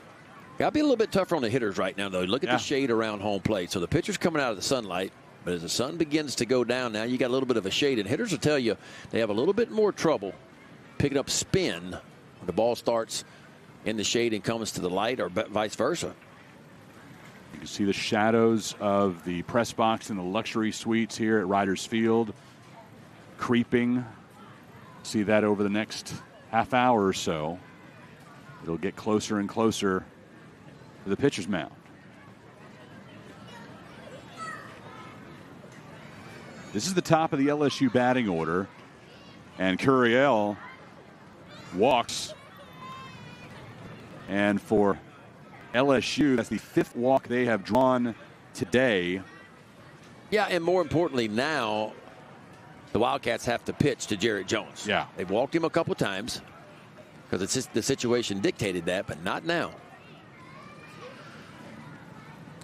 Got to be a little bit tougher on the hitters right now, though. Look at the shade around home plate. So the pitcher's coming out of the sunlight, but as the sun begins to go down now, you got a little bit of a shade. And hitters will tell you they have a little bit more trouble picking up spin when the ball starts in the shade and comes to the light, or vice versa. You can see the shadows of the press box and the luxury suites here at Riders Field creeping. See that over the next half hour or so. It'll get closer and closer to the pitcher's mound. This is the top of the LSU batting order, and Curiel walks. And for LSU, that's the 5th walk they have drawn today. Yeah, and more importantly now, the Wildcats have to pitch to Jarrett Jones. Yeah. They've walked him a couple times because it's just the situation dictated that, but not now.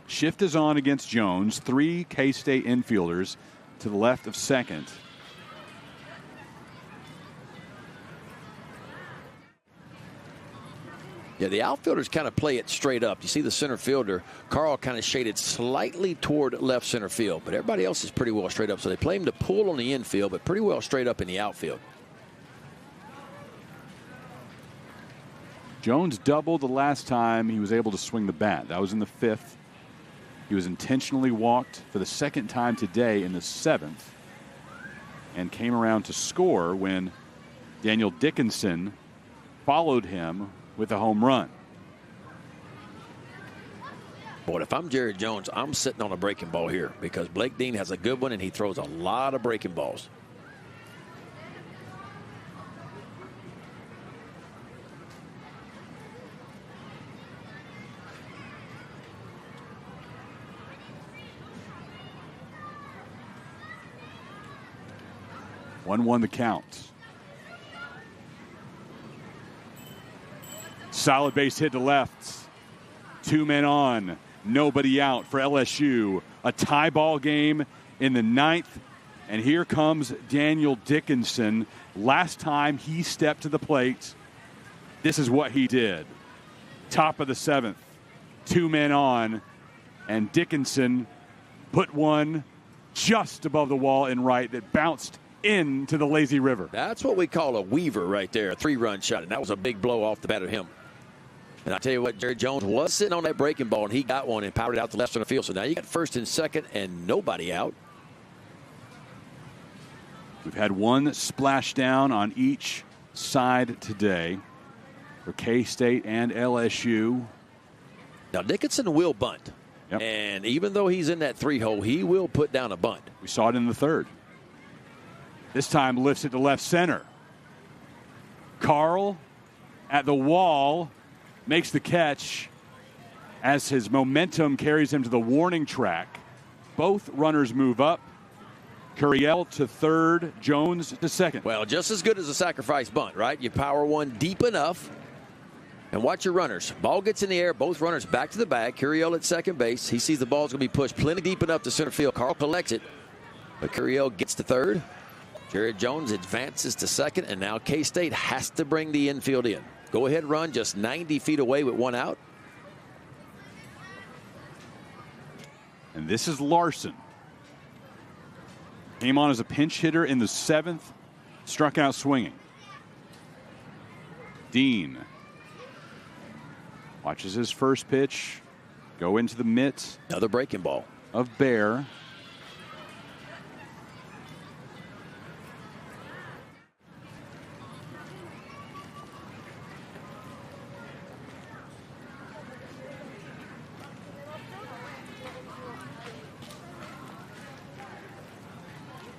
Shift is on against Jones. 3 K-State infielders to the left of second. Yeah, the outfielders kind of play it straight up. You see the center fielder, Carl, kind of shaded slightly toward left center field, but everybody else is pretty well straight up. So they play him to pull on the infield, but pretty well straight up in the outfield. Jones doubled the last time he was able to swing the bat. That was in the 5th. He was intentionally walked for the second time today in the 7th and came around to score when Daniel Dickinson followed him with a home run. Boy, if I'm Jarrett Jones, I'm sitting on a breaking ball here because Blake Dean has a good one and he throws a lot of breaking balls. One the count. Solid base hit to left. 2 men on. Nobody out for LSU. A tie ball game in the 9th. And here comes Daniel Dickinson. Last time he stepped to the plate, this is what he did. Top of the 7th. 2 men on. And Dickinson put one just above the wall in right that bounced into the lazy river. That's what we call a weaver right there, a 3-run shot, and that was a big blow off the bat of him. And I tell you what, Jarrett Jones was sitting on that breaking ball, and he got one and powered it out to left center field. So now you got first and second and nobody out. We've had one splashdown on each side today for K-State and LSU. Now Dickinson will bunt. Yep. And even though he's in that 3-hole, he will put down a bunt. We saw it in the 3rd. This time lifts it to left center. Carl at the wall makes the catch as his momentum carries him to the warning track. Both runners move up. Curiel to third, Jones to second. Well, just as good as a sacrifice bunt, right? You power one deep enough. And watch your runners. Ball gets in the air. Both runners back to the bag. Curiel at second base. He sees the ball's going to be pushed plenty deep enough to center field. Carl collects it. But Curiel gets to third. Jared Jones advances to second. And now K-State has to bring the infield in. Go ahead run just 90 feet away with one out. And this is Larson. Came on as a pinch hitter in the 7th. Struck out swinging. Dean watches his first pitch go into the mitt. Another breaking ball of Bear.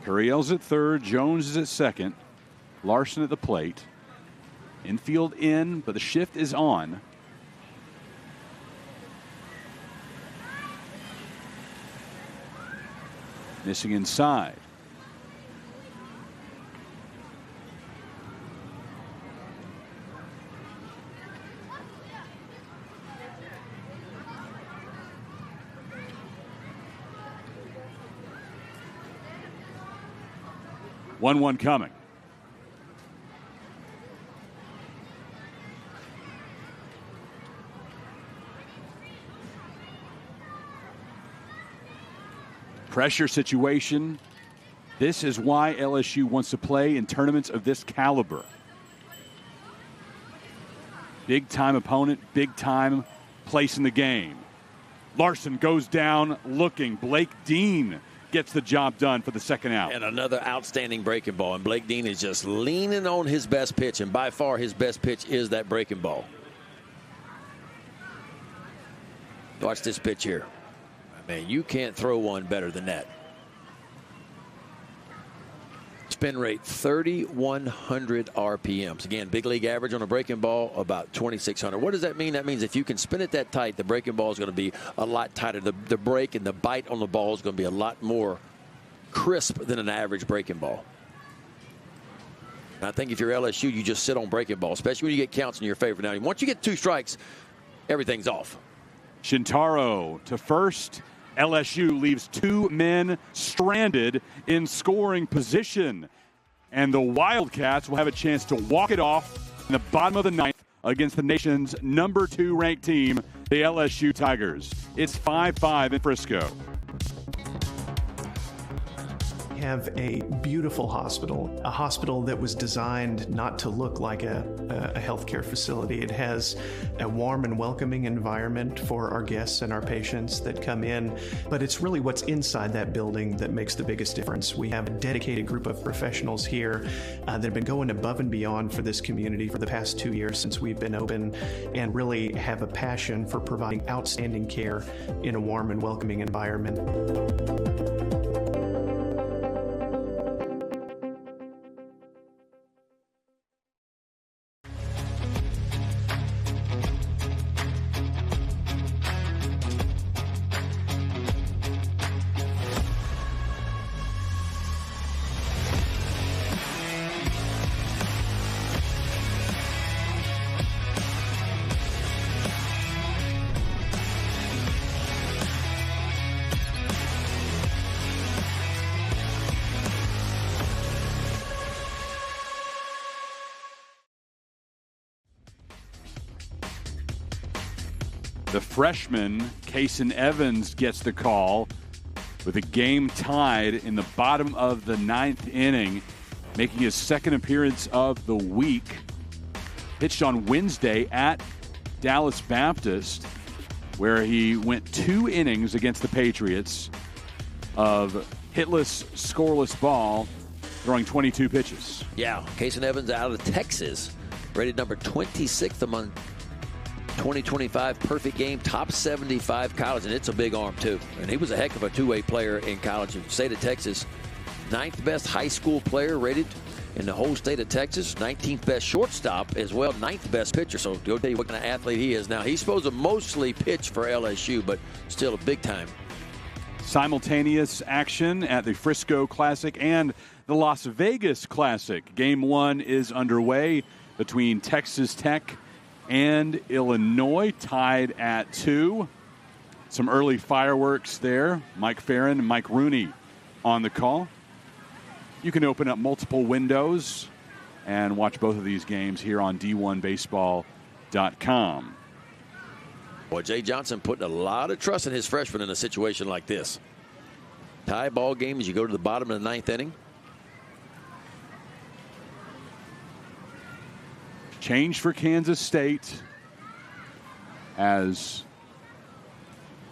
Curiel's at third. Jones is at second. Larson at the plate. Infield in, but the shift is on. Missing inside. One coming. Pressure situation. This is why LSU wants to play in tournaments of this caliber. Big time opponent, big time place in the game. Larson goes down looking. Blake Dean gets the job done for the second out. And another outstanding breaking ball. And Blake Dean is just leaning on his best pitch. And by far his best pitch is that breaking ball. Watch this pitch here. Man, you can't throw one better than that. Spin rate 3,100 RPMs. Again, big league average on a breaking ball about 2,600. What does that mean? That means if you can spin it that tight, the breaking ball is going to be a lot tighter. The break and the bite on the ball is going to be a lot more crisp than an average breaking ball. And I think if you're LSU, you just sit on breaking ball, especially when you get counts in your favor. Now, once you get 2 strikes, everything's off. Shintaro to first. LSU leaves 2 men stranded in scoring position. And the Wildcats will have a chance to walk it off in the bottom of the 9th against the nation's number 2 ranked team, the LSU Tigers. It's 5-5 in Frisco. We have a beautiful hospital, a hospital that was designed not to look like a healthcare facility. It has a warm and welcoming environment for our guests and our patients that come in, but it's really what's inside that building that makes the biggest difference. We have a dedicated group of professionals here that have been going above and beyond for this community for the past 2 years since we've been open, and really have a passion for providing outstanding care in a warm and welcoming environment. The freshman, Kason Evans, gets the call with a game tied in the bottom of the 9th inning, making his second appearance of the week. Pitched on Wednesday at Dallas Baptist, where he went 2 innings against the Patriots of hitless, scoreless ball, throwing 22 pitches. Yeah, Kason Evans out of Texas, rated number 26th among 2025 perfect game, top 75 college, and it's a big arm too. And he was a heck of a two-way player in college. In the state of Texas, 9th best high school player rated in the whole state of Texas, 19th best shortstop as well, 9th best pitcher. So go tell you what kind of athlete he is. Now, he's supposed to mostly pitch for LSU, but still a big time Simultaneous action at the Frisco Classic and the Las Vegas Classic. Game 1 is underway between Texas Tech and Illinois, tied at 2. Some early fireworks there. Mike Farron and Mike Rooney on the call. You can open up multiple windows and watch both of these games here on D1Baseball.com. Boy, Jay Johnson putting a lot of trust in his freshman in a situation like this. Tie ball game as you go to the bottom of the 9th inning. Change for Kansas State as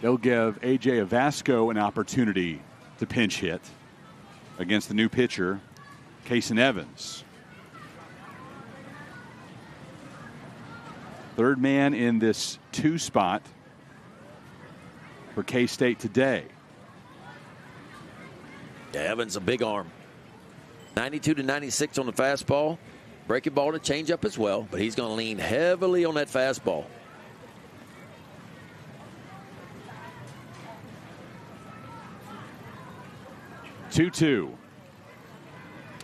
they'll give A.J. Avasco an opportunity to pinch hit against the new pitcher, Kason Evans. Third man in this 2 spot for K-State today. Yeah, Evans, a big arm. 92 to 96 on the fastball. Breaking ball to change up as well, but he's going to lean heavily on that fastball. Two.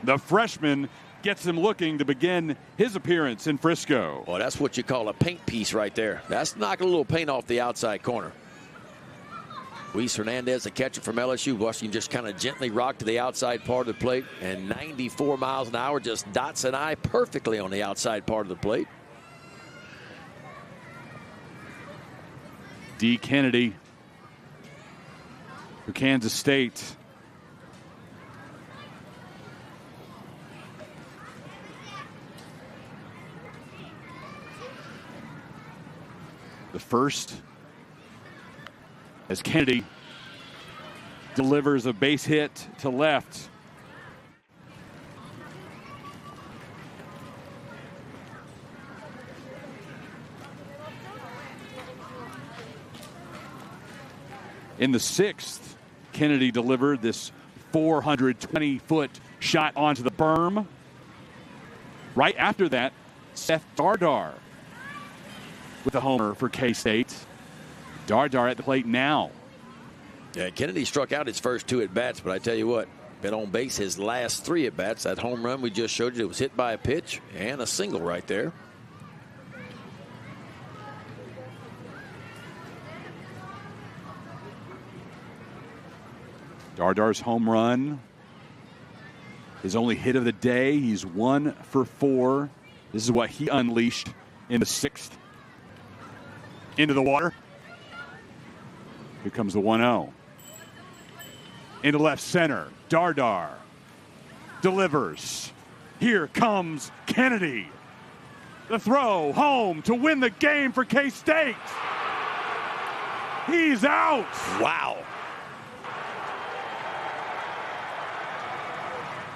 The freshman gets him looking to begin his appearance in Frisco. Well, that's what you call a paint piece right there. That's knocking a little paint off the outside corner. Luis Hernandez, the catcher from LSU, watching just kind of gently rock to the outside part of the plate, and 94 miles an hour just dots an eye perfectly on the outside part of the plate. D. Kennedy for Kansas State. The first as Kennedy delivers a base hit to left. In the 6th, Kennedy delivered this 420-foot shot onto the berm. Right after that, Seth Dardar with a homer for K-State. Dardar at the plate now. Yeah, Kennedy struck out his first 2 at-bats, but I tell you what, been on base his last 3 at-bats. That home run we just showed you, it was hit by a pitch and a single right there. Dardar's home run, his only hit of the day. He's 1 for 4. This is what he unleashed in the 6th. Into the water. Here comes the 1-0. Into left center. Dardar delivers. Here comes Kennedy. The throw home to win the game for K-State. He's out. Wow.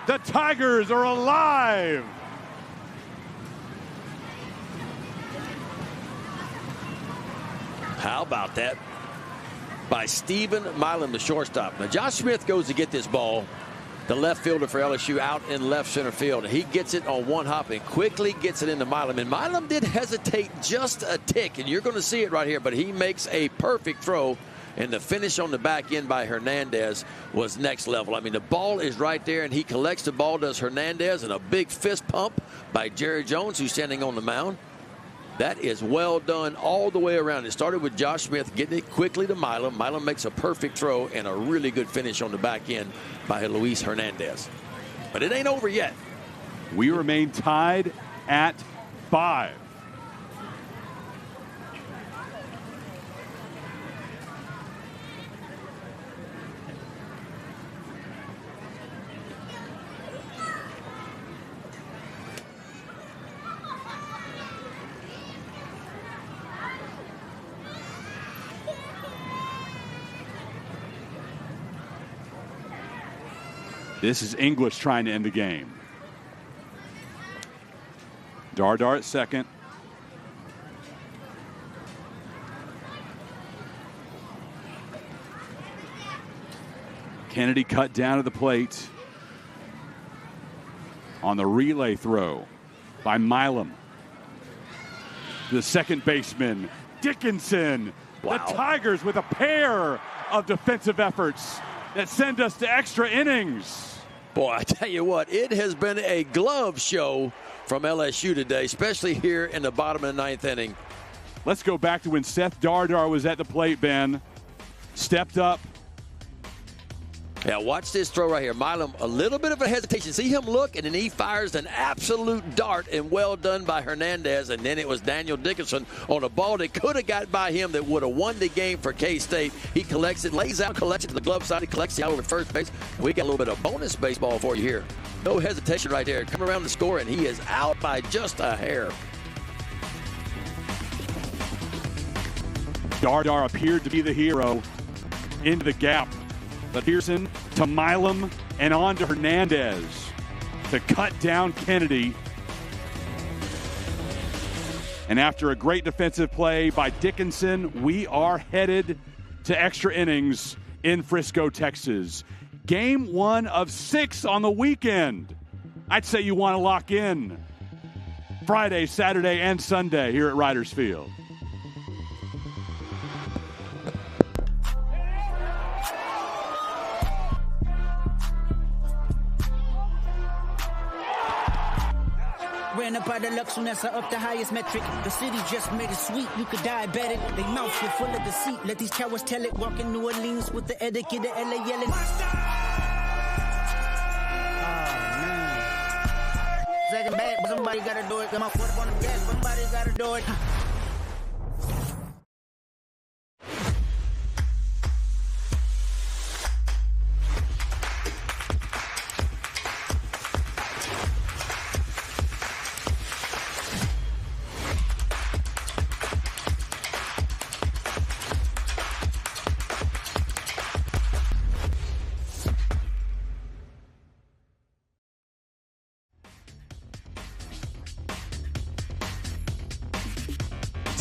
The Tigers are alive. How about that? By Stephen Milam, the shortstop. Now, Josh Smith goes to get this ball, the left fielder for LSU, out in left center field. He gets it on one hop and quickly gets it into Milam. And Milam did hesitate just a tick, and you're going to see it right here, but he makes a perfect throw, and the finish on the back end by Hernandez was next level. I mean, the ball is right there, and he collects the ball, does Hernandez, and a big fist pump by Jerry Jones, who's standing on the mound. That is well done all the way around. It started with Josh Smith getting it quickly to Milam. Milam makes a perfect throw and a really good finish on the back end by Luis Hernandez. But it ain't over yet. We remain tied at 5. This is English trying to end the game. Dardar at second. Kennedy cut down to the plate on the relay throw by Milam. The second baseman, Dickinson. Wow. The Tigers with a pair of defensive efforts that send us to extra innings. Boy, I tell you what, it has been a glove show from LSU today, especially here in the bottom of the ninth inning. Let's go back to when Seth Dardar was at the plate, Ben. Stepped up. Yeah, watch this throw right here. Milam, a little bit of a hesitation. See him look, and then he fires an absolute dart, and well done by Hernandez. And then it was Daniel Dickinson on a ball that could have got by him that would have won the game for K-State. He collects it, lays out, collects it to the glove side. He collects it out over first base. We got a little bit of bonus baseball for you here. No hesitation right there. Come around the score, and he is out by just a hair. Dardar appeared to be the hero into the gap. But Pearson to Milam and on to Hernandez to cut down Kennedy. And after a great defensive play by Dickinson, we are headed to extra innings in Frisco, Texas. Game 1 of 6 on the weekend. I'd say you want to lock in Friday, Saturday, and Sunday here at Riders Field. Ran up out of luck soon as I up the highest metric. The city just made it sweet, you could diabetic. They mouths were full of deceit. Let these cowards tell it. Walk in New Orleans with the etiquette, the LA yelling. Oh, man. Second bad, but somebody gotta do it. Got my foot up on the gas, somebody gotta do it.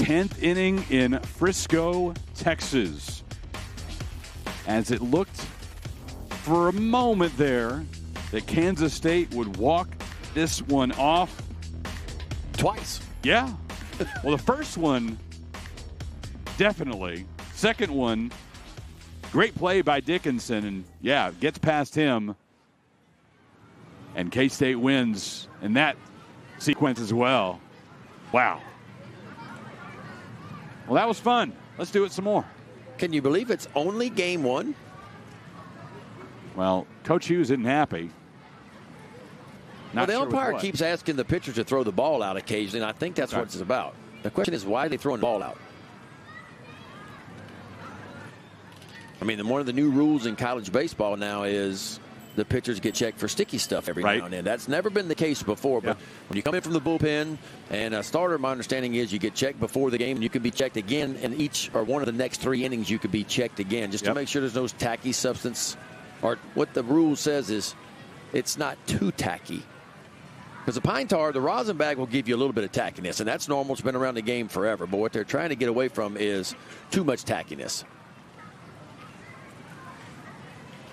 10th inning in Frisco, Texas. As it looked for a moment there that Kansas State would walk this one off. Twice. Yeah. Well, the first one, definitely. Second one, great play by Dickinson. And, yeah, gets past him. And K-State wins in that sequence as well. Wow. Well, that was fun. Let's do it some more. Can you believe it's only game 1? Well, Coach Hughes isn't happy. Well, the umpire keeps asking the pitcher to throw the ball out occasionally, and I think that's what it's about. The question is, why are they throwing the ball out? I mean, one of the new rules in college baseball now is the pitchers get checked for sticky stuff every now and then. That's never been the case before. But when you come in from the bullpen and a starter, my understanding is you get checked before the game and you can be checked again in each or one of the next 3 innings. You could be checked again just to make sure there's no tacky substance. Or what the rule says is it's not too tacky. Because the pine tar, the rosin bag will give you a little bit of tackiness, and that's normal. It's been around the game forever. But what they're trying to get away from is too much tackiness.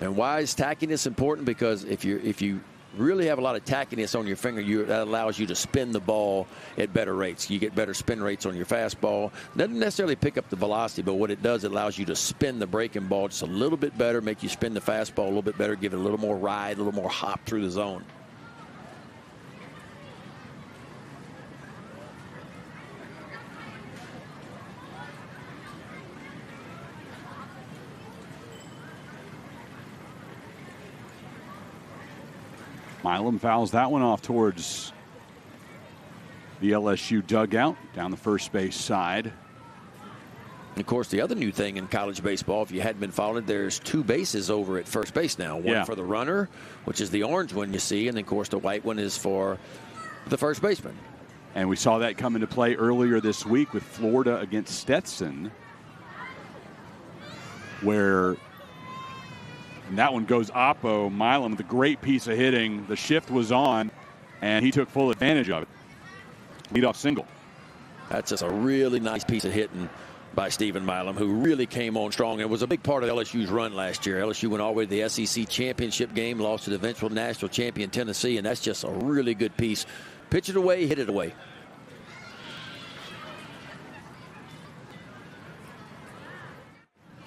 And why is tackiness important? Because if you really have a lot of tackiness on your finger, that allows you to spin the ball at better rates. You get better spin rates on your fastball. Doesn't necessarily pick up the velocity, but what it does, it allows you to spin the breaking ball just a little bit better, make you spin the fastball a little bit better, give it a little more ride, a little more hop through the zone. Milam fouls that one off towards the LSU dugout down the first base side. And of course, the other new thing in college baseball, if you hadn't been followed, there's 2 bases over at first base now. One for the runner, which is the orange one you see, and then, of course, the white one is for the first baseman. And we saw that come into play earlier this week with Florida against Stetson, where and that one goes oppo. Milam with a great piece of hitting. The shift was on, and he took full advantage of it. Leadoff single. That's just a really nice piece of hitting by Stephen Milam, who really came on strong and was a big part of LSU's run last year. LSU went all the way to the SEC championship game, lost to the eventual national champion Tennessee, and that's just a really good piece. Pitch it away, hit it away.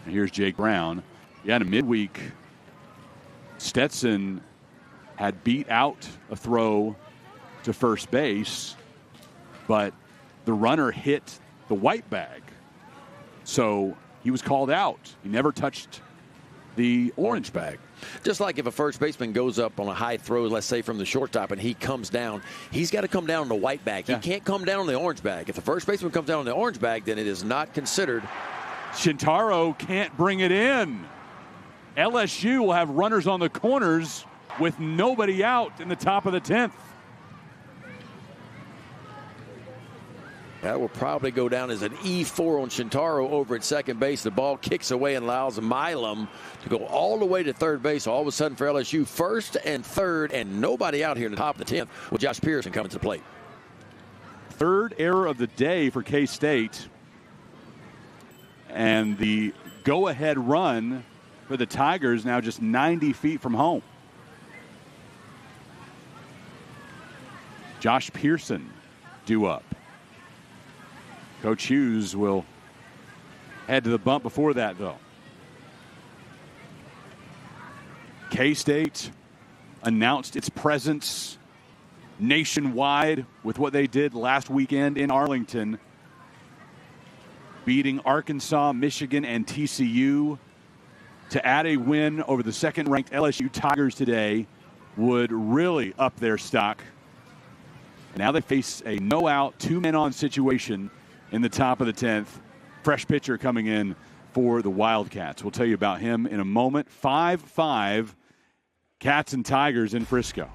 And here's Jake Brown. Yeah, in a midweek, Stetson had beat out a throw to first base, but the runner hit the white bag. So he was called out. He never touched the orange bag. Just like if a first baseman goes up on a high throw, let's say from the shortstop, and he comes down, he's got to come down on the white bag. He can't come down on the orange bag. If the first baseman comes down on the orange bag, then it is not considered. Shintaro can't bring it in. LSU will have runners on the corners with nobody out in the top of the 10th. That will probably go down as an E4 on Shintaro over at second base. The ball kicks away and allows Milam to go all the way to third base. All of a sudden for LSU, first and third, and nobody out here in the top of the 10th with Josh Pearson coming to the plate. Third error of the day for K-State. And the go-ahead run for the Tigers now just 90 feet from home. Josh Pearson due up. Coach Hughes will head to the bump before that, though. K-State announced its presence nationwide with what they did last weekend in Arlington, beating Arkansas, Michigan, and TCU. To add a win over the second-ranked LSU Tigers today would really up their stock. Now they face a no-out, two-men-on situation in the top of the 10th. Fresh pitcher coming in for the Wildcats. We'll tell you about him in a moment. 5-5 Cats and Tigers in Frisco.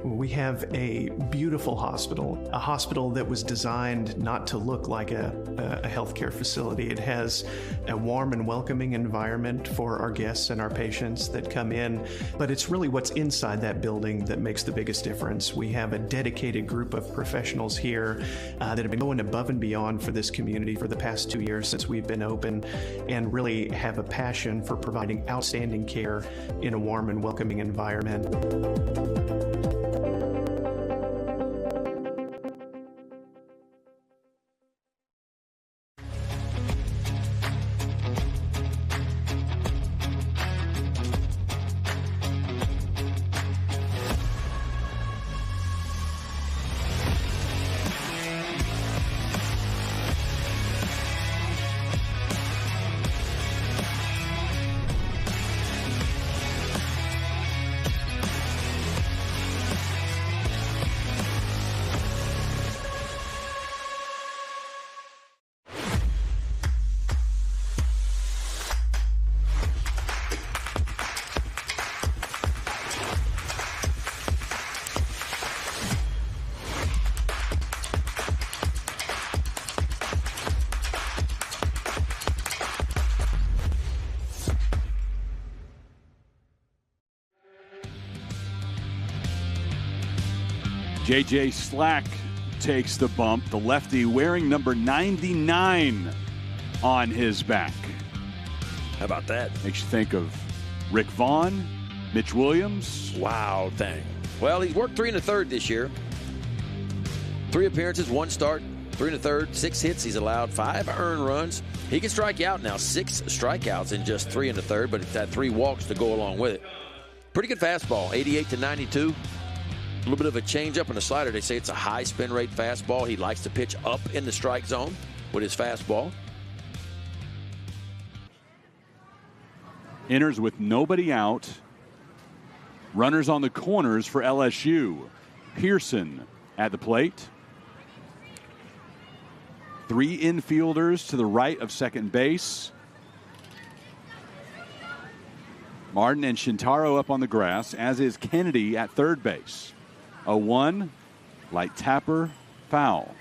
We have a beautiful hospital, a hospital that was designed not to look like a healthcare facility. It has a warm and welcoming environment for our guests and our patients that come in, but it's really what's inside that building that makes the biggest difference. We have a dedicated group of professionals here that have been going above and beyond for this community for the past 2 years since we've been open, and really have a passion for providing outstanding care in a warm and welcoming environment. J.J. Slack takes the bump, the lefty wearing number 99 on his back. How about that? Makes you think of Rick Vaughn, Mitch Williams. Wow, dang. Well, he's worked 3 1/3 this year. 3 appearances, 1 start, 3 1/3, 6 hits he's allowed, 5 earned runs. He can strike you out now, 6 strikeouts in just 3 1/3, but it's had 3 walks to go along with it. Pretty good fastball, 88 to 92. A little bit of a change-up in the slider. They say it's a high spin rate fastball. He likes to pitch up in the strike zone with his fastball. Enters with nobody out. Runners on the corners for LSU. Pearson at the plate. 3 infielders to the right of second base. Martin and Shintaro up on the grass, as is Kennedy at third base. 0-1, light tapper, foul.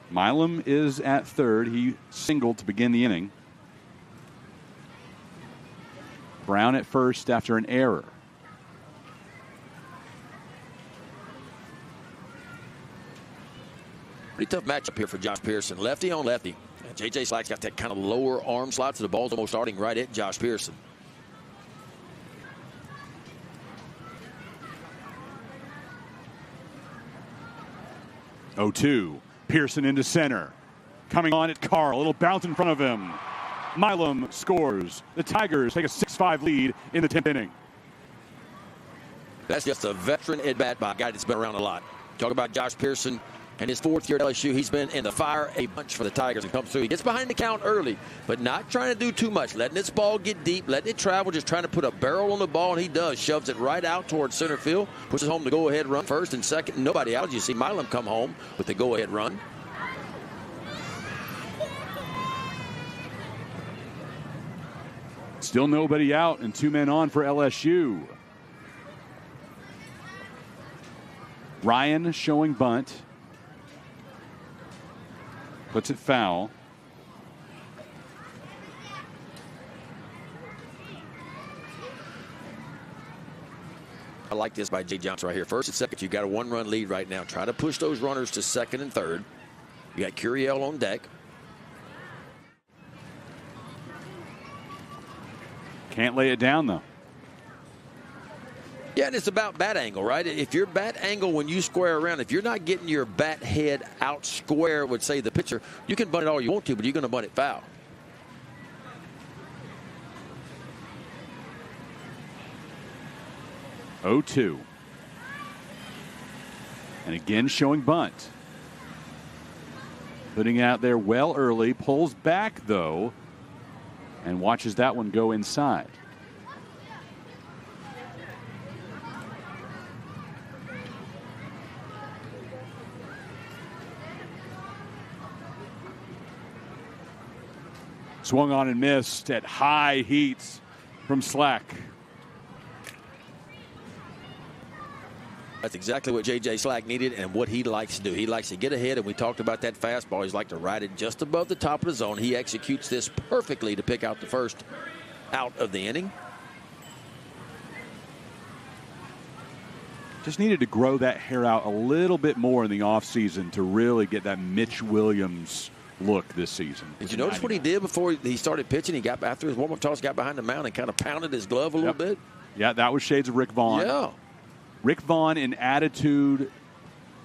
Milam is at third. He singled to begin the inning. Brown at first after an error. Pretty tough matchup here for Josh Pearson. Lefty on lefty. And J.J. Slack's got that kind of lower arm slot, so the ball's almost starting right at Josh Pearson. Oh-2. Pearson into center. Coming on at Carl. A little bounce in front of him. Milam scores. The Tigers take a 6-5 lead in the 10th inning. That's just a veteran at-bat by a guy that's been around a lot. Talk about Josh Pearson and his 4th year at LSU. He's been in the fire a bunch for the Tigers and comes through. He gets behind the count early, but not trying to do too much. Letting this ball get deep, letting it travel, just trying to put a barrel on the ball, and he does. Shoves it right out towards center field, pushes home the go-ahead run. First and second, nobody out. You see Milam come home with the go-ahead run. Still nobody out and 2 men on for LSU. Ryan showing bunt. Puts it foul. I like this by Jay Johnson right here. First and second, you've got a 1-run lead right now. Try to push those runners to second and third. You got Curiel on deck. Can't lay it down, though. Yeah, and it's about bat angle, right? If your bat angle when you square around, if you're not getting your bat head out square, would say the pitcher, you can bunt it all you want to, but you're going to bunt it foul. Oh-2. And again showing bunt. Putting it out there well early. Pulls back, though, and watches that one go inside. Swung on and missed at high heat from Slack. That's exactly what J.J. Slack needed and what he likes to do. He likes to get ahead, and we talked about that fastball. He's like to ride it just above the top of the zone. He executes this perfectly to pick out the first out of the inning. Just needed to grow that hair out a little bit more in the offseason to really get that Mitch Williams look this season. Did you notice what he did before he started pitching? He got after his warm-up toss, got behind the mound and kind of pounded his glove a little bit. Yeah, that was shades of Rick Vaughn. Yeah. Rick Vaughn in attitude,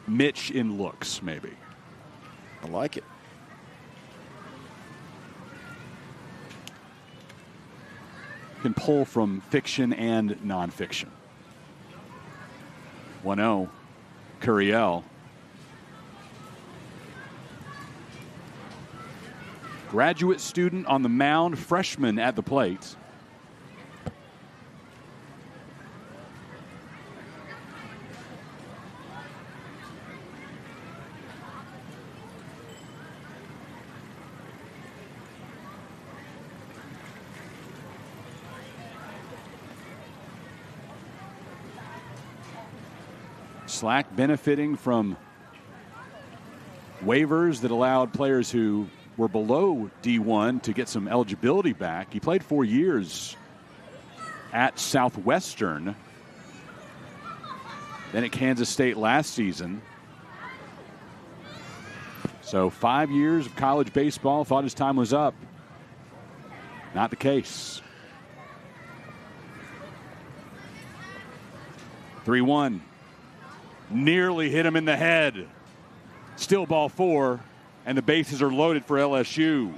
Mitch in looks, maybe. I like it. Can pull from fiction and nonfiction. 1-0, Curiel. Graduate student on the mound, freshman at the plate. Slack benefiting from waivers that allowed players who were below D1 to get some eligibility back. He played 4 years at Southwestern, then at Kansas State last season. So 5 years of college baseball, thought his time was up. Not the case. 3-1. Nearly hit him in the head. Still ball 4, and the bases are loaded for LSU.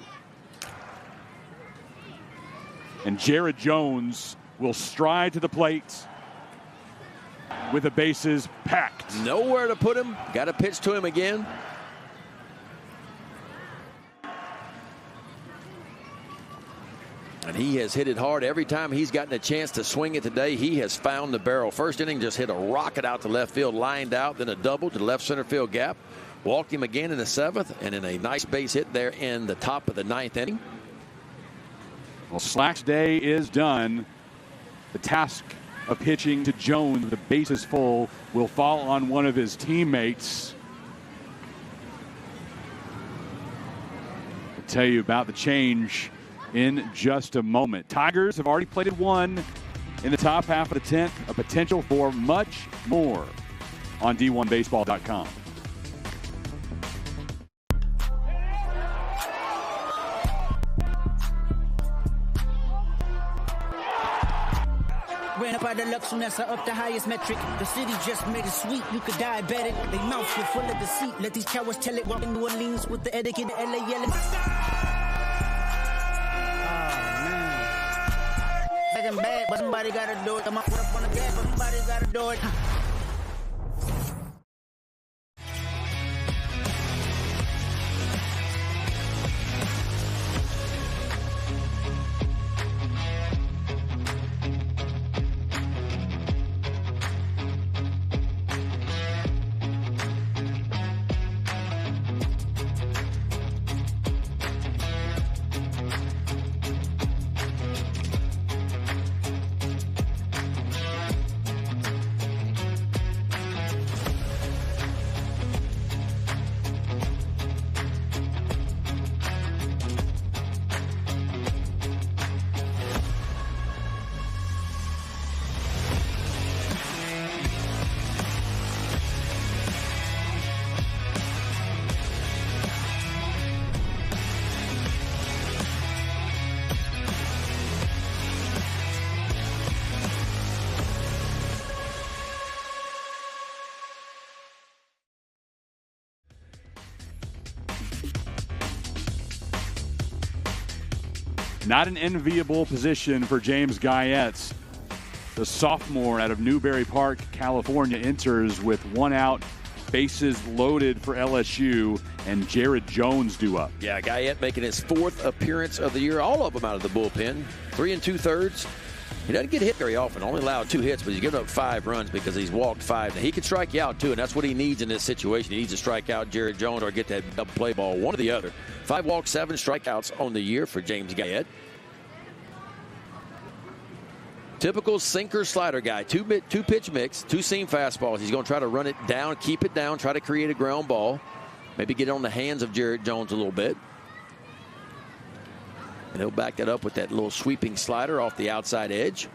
And Jared Jones will stride to the plate with the bases packed. Nowhere to put him. Got to pitch to him again. And he has hit it hard every time he's gotten a chance to swing it today. He has found the barrel. First inning, just hit a rocket out to left field, lined out, then a double to the left center field gap. Walked him again in the 7th, and in a nice base hit there in the top of the 9th inning. Well, Slack's day is done. The task of pitching to Jones with the bases full will fall on one of his teammates. I'll tell you about the change in just a moment. Tigers have already plated 1 in the top half of the 10th. A potential for much more on D1Baseball.com. Ran up out of luck soon as I up the highest metric. The city just made it sweet, you could die bet it. They mouths were full of deceit. Let these cowards tell it. Walking New Orleans with the etiquette, the LA yelling. Second bad, but somebody gotta do it. Come on, put up on the gas, but somebody gotta do it. Not an enviable position for James Guyette. The sophomore out of Newberry Park, California, enters with one out, bases loaded for LSU, and Jared Jones due up. Yeah, Guyette making his 4th appearance of the year, all of them out of the bullpen. 3 2/3. He doesn't get hit very often, only allowed 2 hits, but he's given up 5 runs because he's walked 5. Now, he can strike you out, too, and that's what he needs in this situation. He needs to strike out Jared Jones or get that double play ball, one or the other. 5 walks, 7 strikeouts on the year for James Guyette. Typical sinker slider guy, two pitch mix, 2-seam fastballs. He's going to try to run it down, keep it down, try to create a ground ball. Maybe get on the hands of Jared Jones a little bit. And he'll back that up with that little sweeping slider off the outside edge.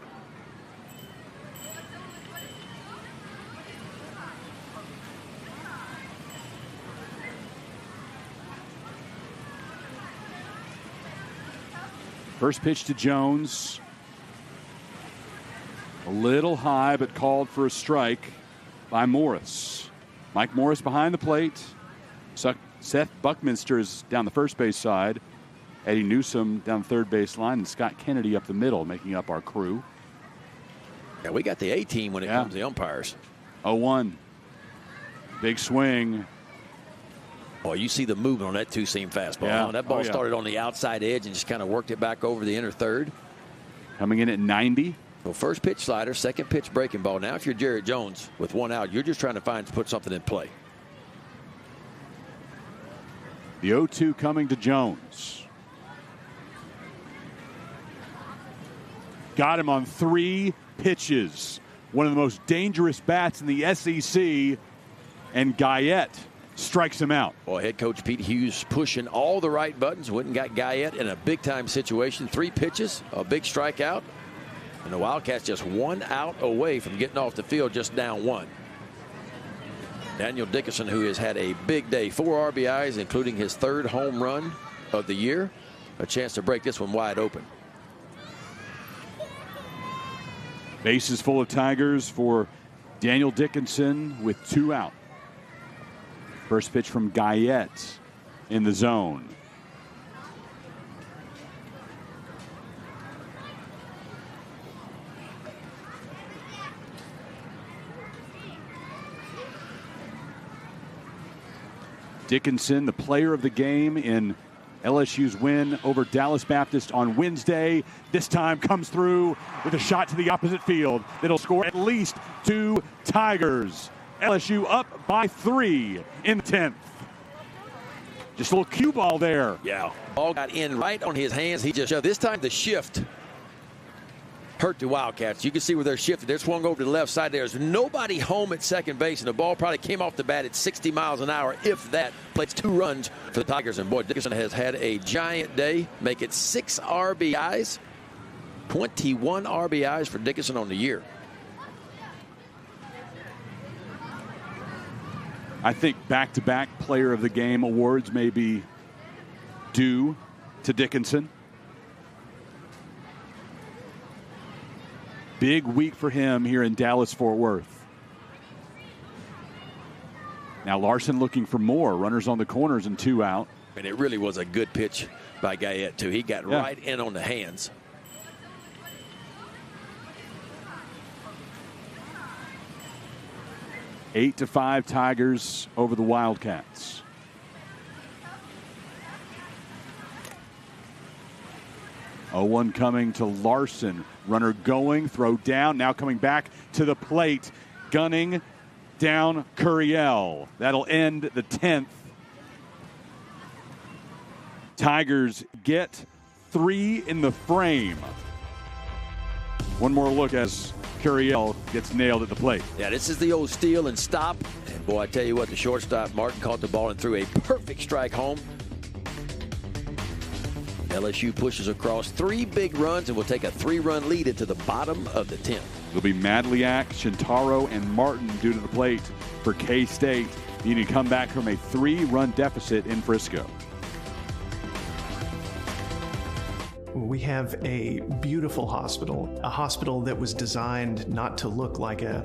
First pitch to Jones. A little high, but called for a strike by Morris. Mike Morris behind the plate. Seth Buckminster is down the first base side. Eddie Newsom down the third base line, and Scott Kennedy up the middle, making up our crew. Yeah, we got the A-team when it comes to the umpires. 0-1. Big swing. Oh, you see the movement on that 2-seam fastball. Yeah. That ball started on the outside edge and just kind of worked it back over the inner third. Coming in at 90. Well, first pitch slider, second pitch breaking ball. Now, if you're Jared Jones with 1 out, you're just trying to put something in play. The 0-2 coming to Jones. Got him on 3 pitches. One of the most dangerous bats in the SEC. And Guyette strikes him out. Well, head coach Pete Hughes pushing all the right buttons. Went and got Guyette in a big-time situation. 3 pitches, a big strikeout. And the Wildcats just 1 out away from getting off the field, just down 1. Daniel Dickerson, who has had a big day, 4 RBIs, including his 3rd home run of the year. A chance to break this one wide open. Bases full of Tigers for Daniel Dickinson with 2 out. First pitch from Guyette in the zone. Dickinson, the player of the game in LSU's win over Dallas Baptist on Wednesday. This time comes through with a shot to the opposite field that'll score at least 2 Tigers. LSU up by 3 in the 10th. Just a little cue ball there. Yeah. Ball got in right on his hands. He just shoved. This time the shift hurt the Wildcats. You can see where they're shifted. They're swung over to the left side. There's nobody home at second base, and the ball probably came off the bat at 60 miles an hour, if that. Plays 2 runs for the Tigers, and boy, Dickerson has had a giant day. Make it 6 RBIs. 21 RBIs for Dickerson on the year. I think back-to-back player of the game awards may be due to Dickinson. Big week for him here in Dallas-Fort Worth. Now Larson looking for more. Runners on the corners and 2 out. And it really was a good pitch by Guyette, too. He got right in on the hands. Eight to 5 Tigers over the Wildcats. Oh, 1 coming to Larson. Runner going, throw down, now coming back to the plate. Gunning down Curiel. That'll end the 10th. Tigers get 3 in the frame. One more look as Curiel gets nailed at the plate. Yeah, this is the old steal and stop. And boy, I tell you what, the shortstop, Martin, caught the ball and threw a perfect strike home. LSU pushes across 3 big runs and will take a 3-run lead into the bottom of the 10th. It'll be Madliak, Shintaro, and Martin due to the plate for K-State, needing to come back from a 3-run deficit in Frisco. We have a beautiful hospital, a hospital that was designed not to look like a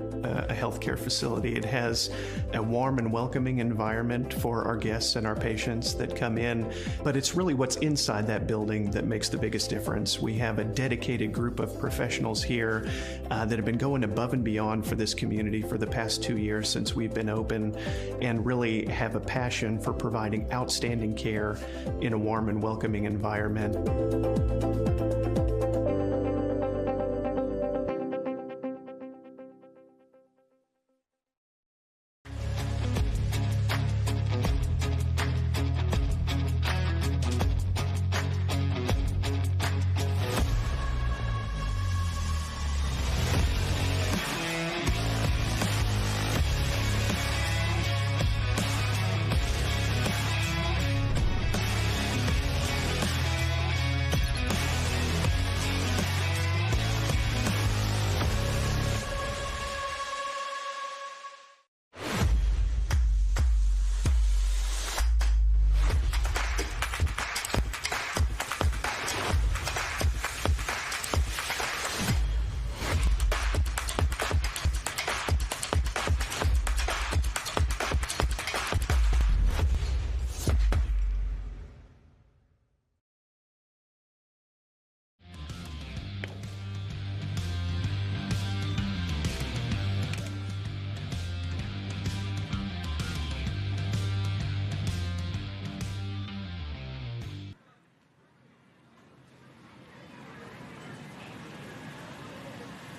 healthcare facility. It has a warm and welcoming environment for our guests and our patients that come in, but it's really what's inside that building that makes the biggest difference. We have a dedicated group of professionals here that have been going above and beyond for this community for the past 2 years since we've been open, and really have a passion for providing outstanding care in a warm and welcoming environment.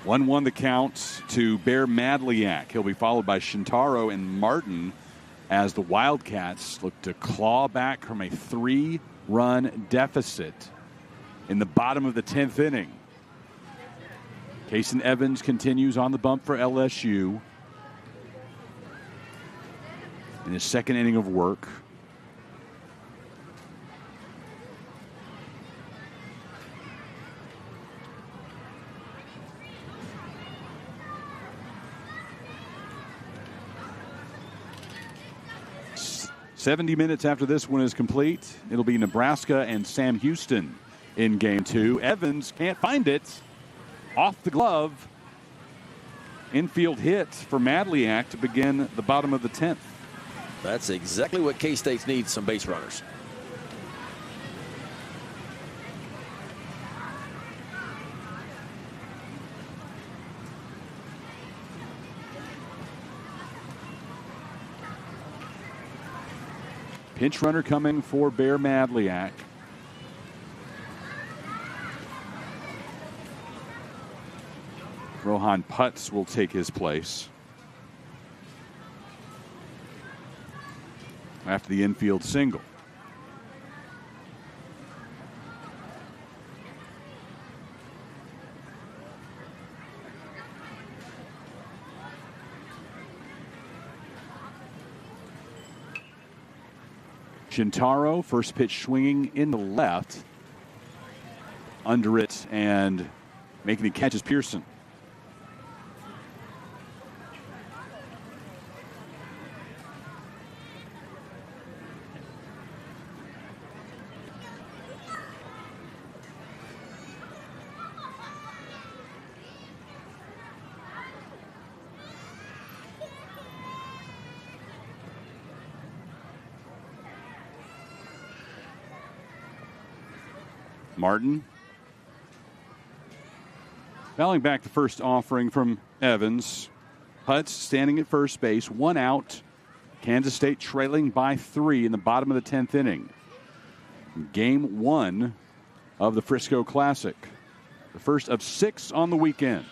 One the count to Bear Madliak. He'll be followed by Shintaro and Martin as the Wildcats look to claw back from a 3-run deficit in the bottom of the 10th inning. Kason Evans continues on the bump for LSU in his 2nd inning of work. "70 minutes after this one is complete, it'll be Nebraska and Sam Houston in game 2. Evans can't find it. Off the glove. Infield hit for Madliak to begin the bottom of the 10th. That's exactly what K-State needs, some base runners. Pinch runner coming for Bear Madliak. Rohan Putz will take his place after the infield single. Shintaro, first pitch swinging in the left. Under it and making the catch is Pearson. Martin. Fouling back the first offering from Evans. Putz standing at first base, 1 out. Kansas State trailing by 3 in the bottom of the 10th inning. Game 1 of the Frisco Classic. The first of 6 on the weekend.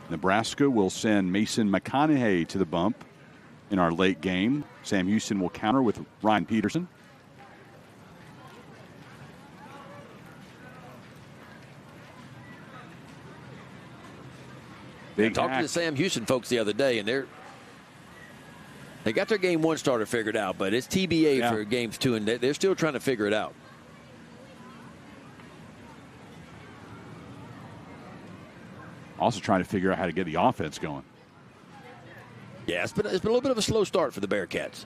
Nebraska will send Mason McConaughey to the bump in our late game. Sam Houston will counter with Ryan Peterson. I talked to the Sam Houston folks the other day, and they got their game 1 starter figured out, but it's TBA for games 2, and they're still trying to figure it out. Also trying to figure out how to get the offense going. Yeah, it's been a little bit of a slow start for the Bearcats.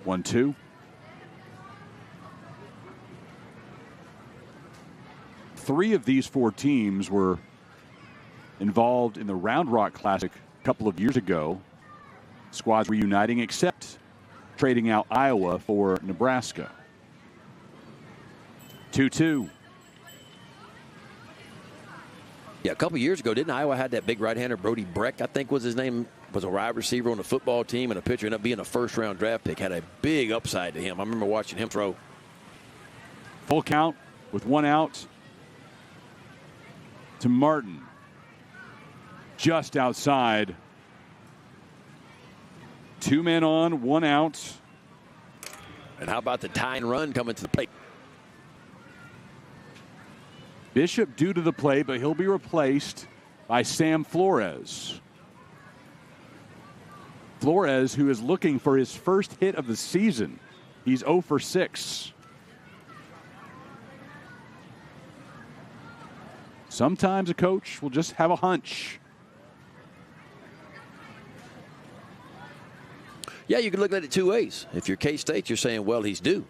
1-2. Three of these 4 teams were involved in the Round Rock Classic a couple of years ago. Squads reuniting, except trading out Iowa for Nebraska. 2-2. Yeah, a couple years ago, didn't Iowa have that big right-hander, Brody Breck, I think was his name, was a wide receiver on the football team, and a pitcher ended up being a first-round draft pick. Had a big upside to him. I remember watching him throw. Full count with 1 out to Martin. Just outside. 2 men on, 1 out. And how about the tying run coming to the plate? Bishop due to the play, but he'll be replaced by Sam Flores. Flores, who is looking for his first hit of the season. He's 0 for 6. Sometimes a coach will just have a hunch. Yeah, you can look at it 2 ways. If you're K-State, you're saying, well, he's due.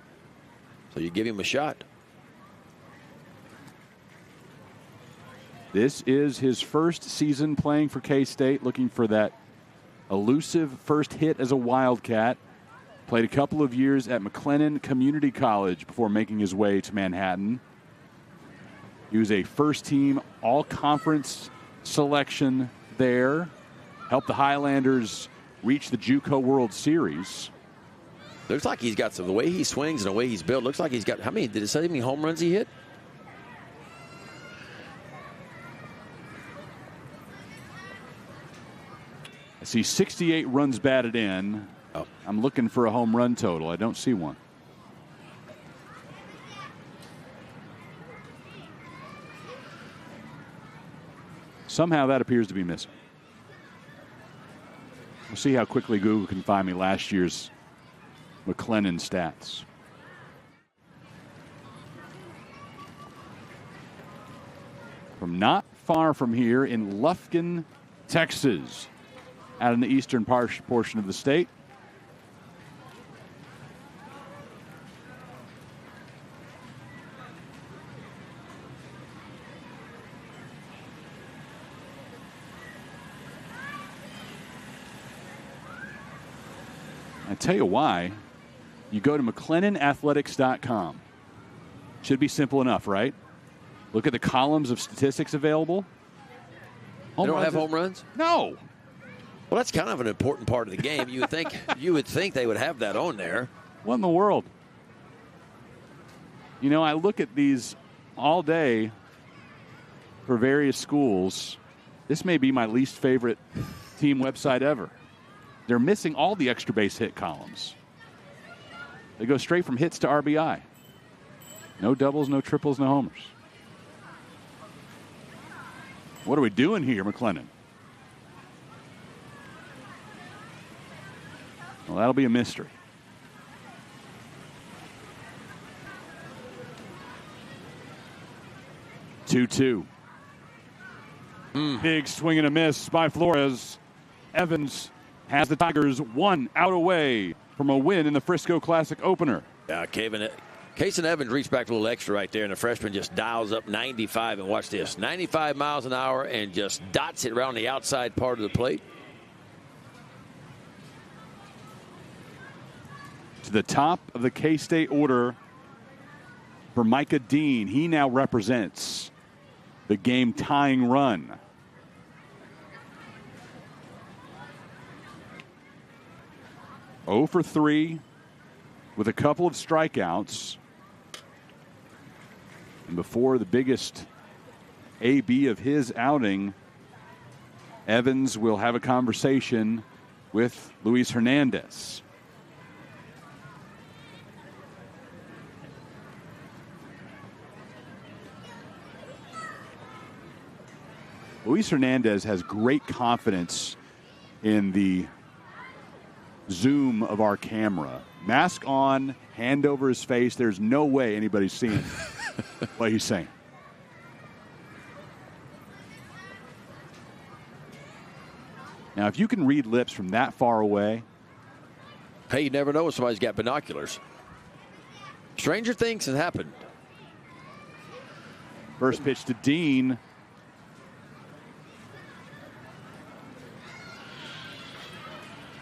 So you give him a shot. This is his first season playing for K-State, looking for that elusive first hit as a Wildcat. Played a couple of years at McLennan Community College before making his way to Manhattan. He was a first-team all-conference selection there. Helped the Highlanders reach the JUCO World Series. Looks like he's got some, the way he swings and the way he's built, looks like he's got, how many, did it say how many home runs he hit? I see 68 runs batted in. Oh. I'm looking for a home run total. I don't see one. Somehow that appears to be missing. We'll see how quickly Google can find me last year's McLennan stats. From not far from here in Lufkin, Texas, out in the eastern portion of the state. I tell you why. You go to McLennanathletics.com. Should be simple enough, right? Look at the columns of statistics available. They don't have home runs? No. Well, that's kind of an important part of the game. You would think they would have that on there. What in the world? You know, I look at these all day for various schools. This may be my least favorite team website ever. They're missing all the extra base hit columns. They go straight from hits to RBI. No doubles, no triples, no homers. What are we doing here, McLennan? Well, that'll be a mystery. Two. Big swing and a miss by Flores. Evans has the Tigers 1 out away from a win in the Frisco Classic opener. Yeah, Kason Evans reached back a little extra right there, and the freshman just dials up 95, and watch this, 95 miles an hour, and just dots it around the outside part of the plate. to the top of the K-State order for Micah Dean. He now represents the game-tying run. Oh for 3 with a couple of strikeouts. And before the biggest AB of his outing, Evans will have a conversation with Luis Hernandez. Luis Hernandez has great confidence in the zoom of our camera. Mask on, hand over his face. There's no way anybody's seeing what he's saying. Now, if you can read lips from that far away. Hey, you never know when somebody's got binoculars. Stranger things have happened. First pitch to Dean.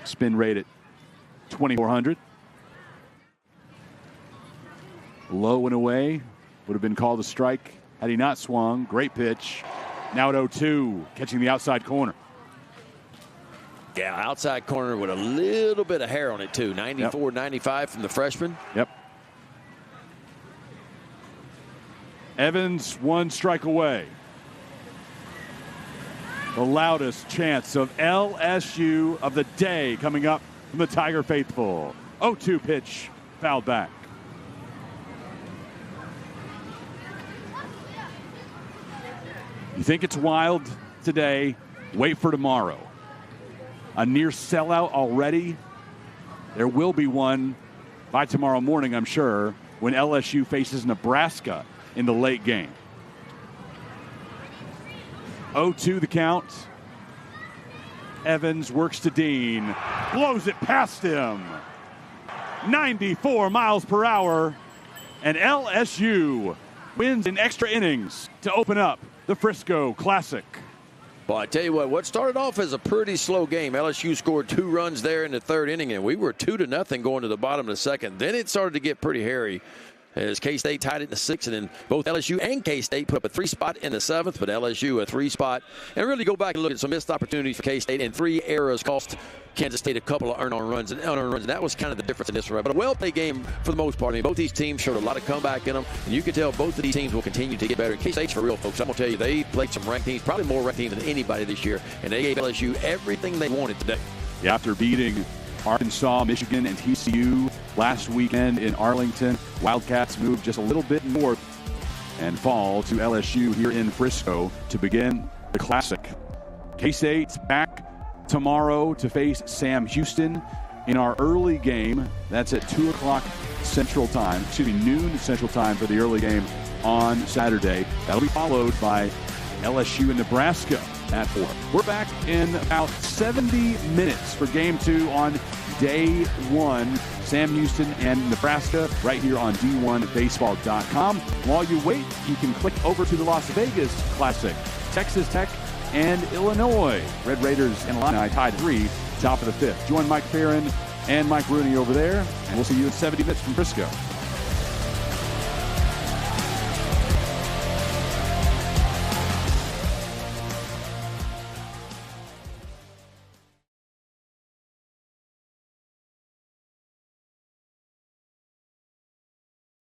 Spin rate at 2,400. Low and away. Would have been called a strike had he not swung. Great pitch. Now at 0-2, catching the outside corner. Yeah, outside corner with a little bit of hair on it, too. 94, 95 from the freshman. Yep. Evans, 1 strike away. The loudest chants of LSU of the day coming up from the Tiger faithful. 0-2 pitch, fouled back. You think it's wild today? Wait for tomorrow. A near sellout already. There will be one by tomorrow morning, I'm sure, when LSU faces Nebraska in the late game. 0-2 the count. Evans works to Dean. Blows it past him. 94 miles per hour. And LSU wins in extra innings to open up the Frisco Classic. Well, I tell you what started off as a pretty slow game. LSU scored 2 runs there in the 3rd inning, and we were 2-0 going to the bottom of the 2nd. Then it started to get pretty hairy as K-State tied it in the 6th, and then both LSU and K-State put up a 3 spot in the 7th, but LSU a 3 spot. And really go back and look at some missed opportunities for K-State, and 3 errors cost Kansas State a couple of unearned runs, and that was kind of the difference in this run. But a well-played game for the most part. I mean, both these teams showed a lot of comeback in them, and you can tell both of these teams will continue to get better. And K-State's for real, folks. I'm going to tell you, they played some ranked teams, probably more ranked teams than anybody this year, and they gave LSU everything they wanted today. Yeah, after beating Arkansas, Michigan, and TCU last weekend in Arlington, Wildcats move just a little bit north and fall to LSU here in Frisco to begin the Classic. K-State's back tomorrow to face Sam Houston in our early game. That's at 2 o'clock Central Time, noon Central Time for the early game on Saturday. That'll be followed by LSU and Nebraska at 4. We're back in about 70 minutes for Game 2 on Day 1. Sam Houston and Nebraska right here on D1Baseball.com. While you wait, you can click over to the Las Vegas Classic. Texas Tech and Illinois. Red Raiders and Illini tied 3, top of the 5th. Join Mike Farron and Mike Rooney over there, and we'll see you in 70 minutes from Frisco.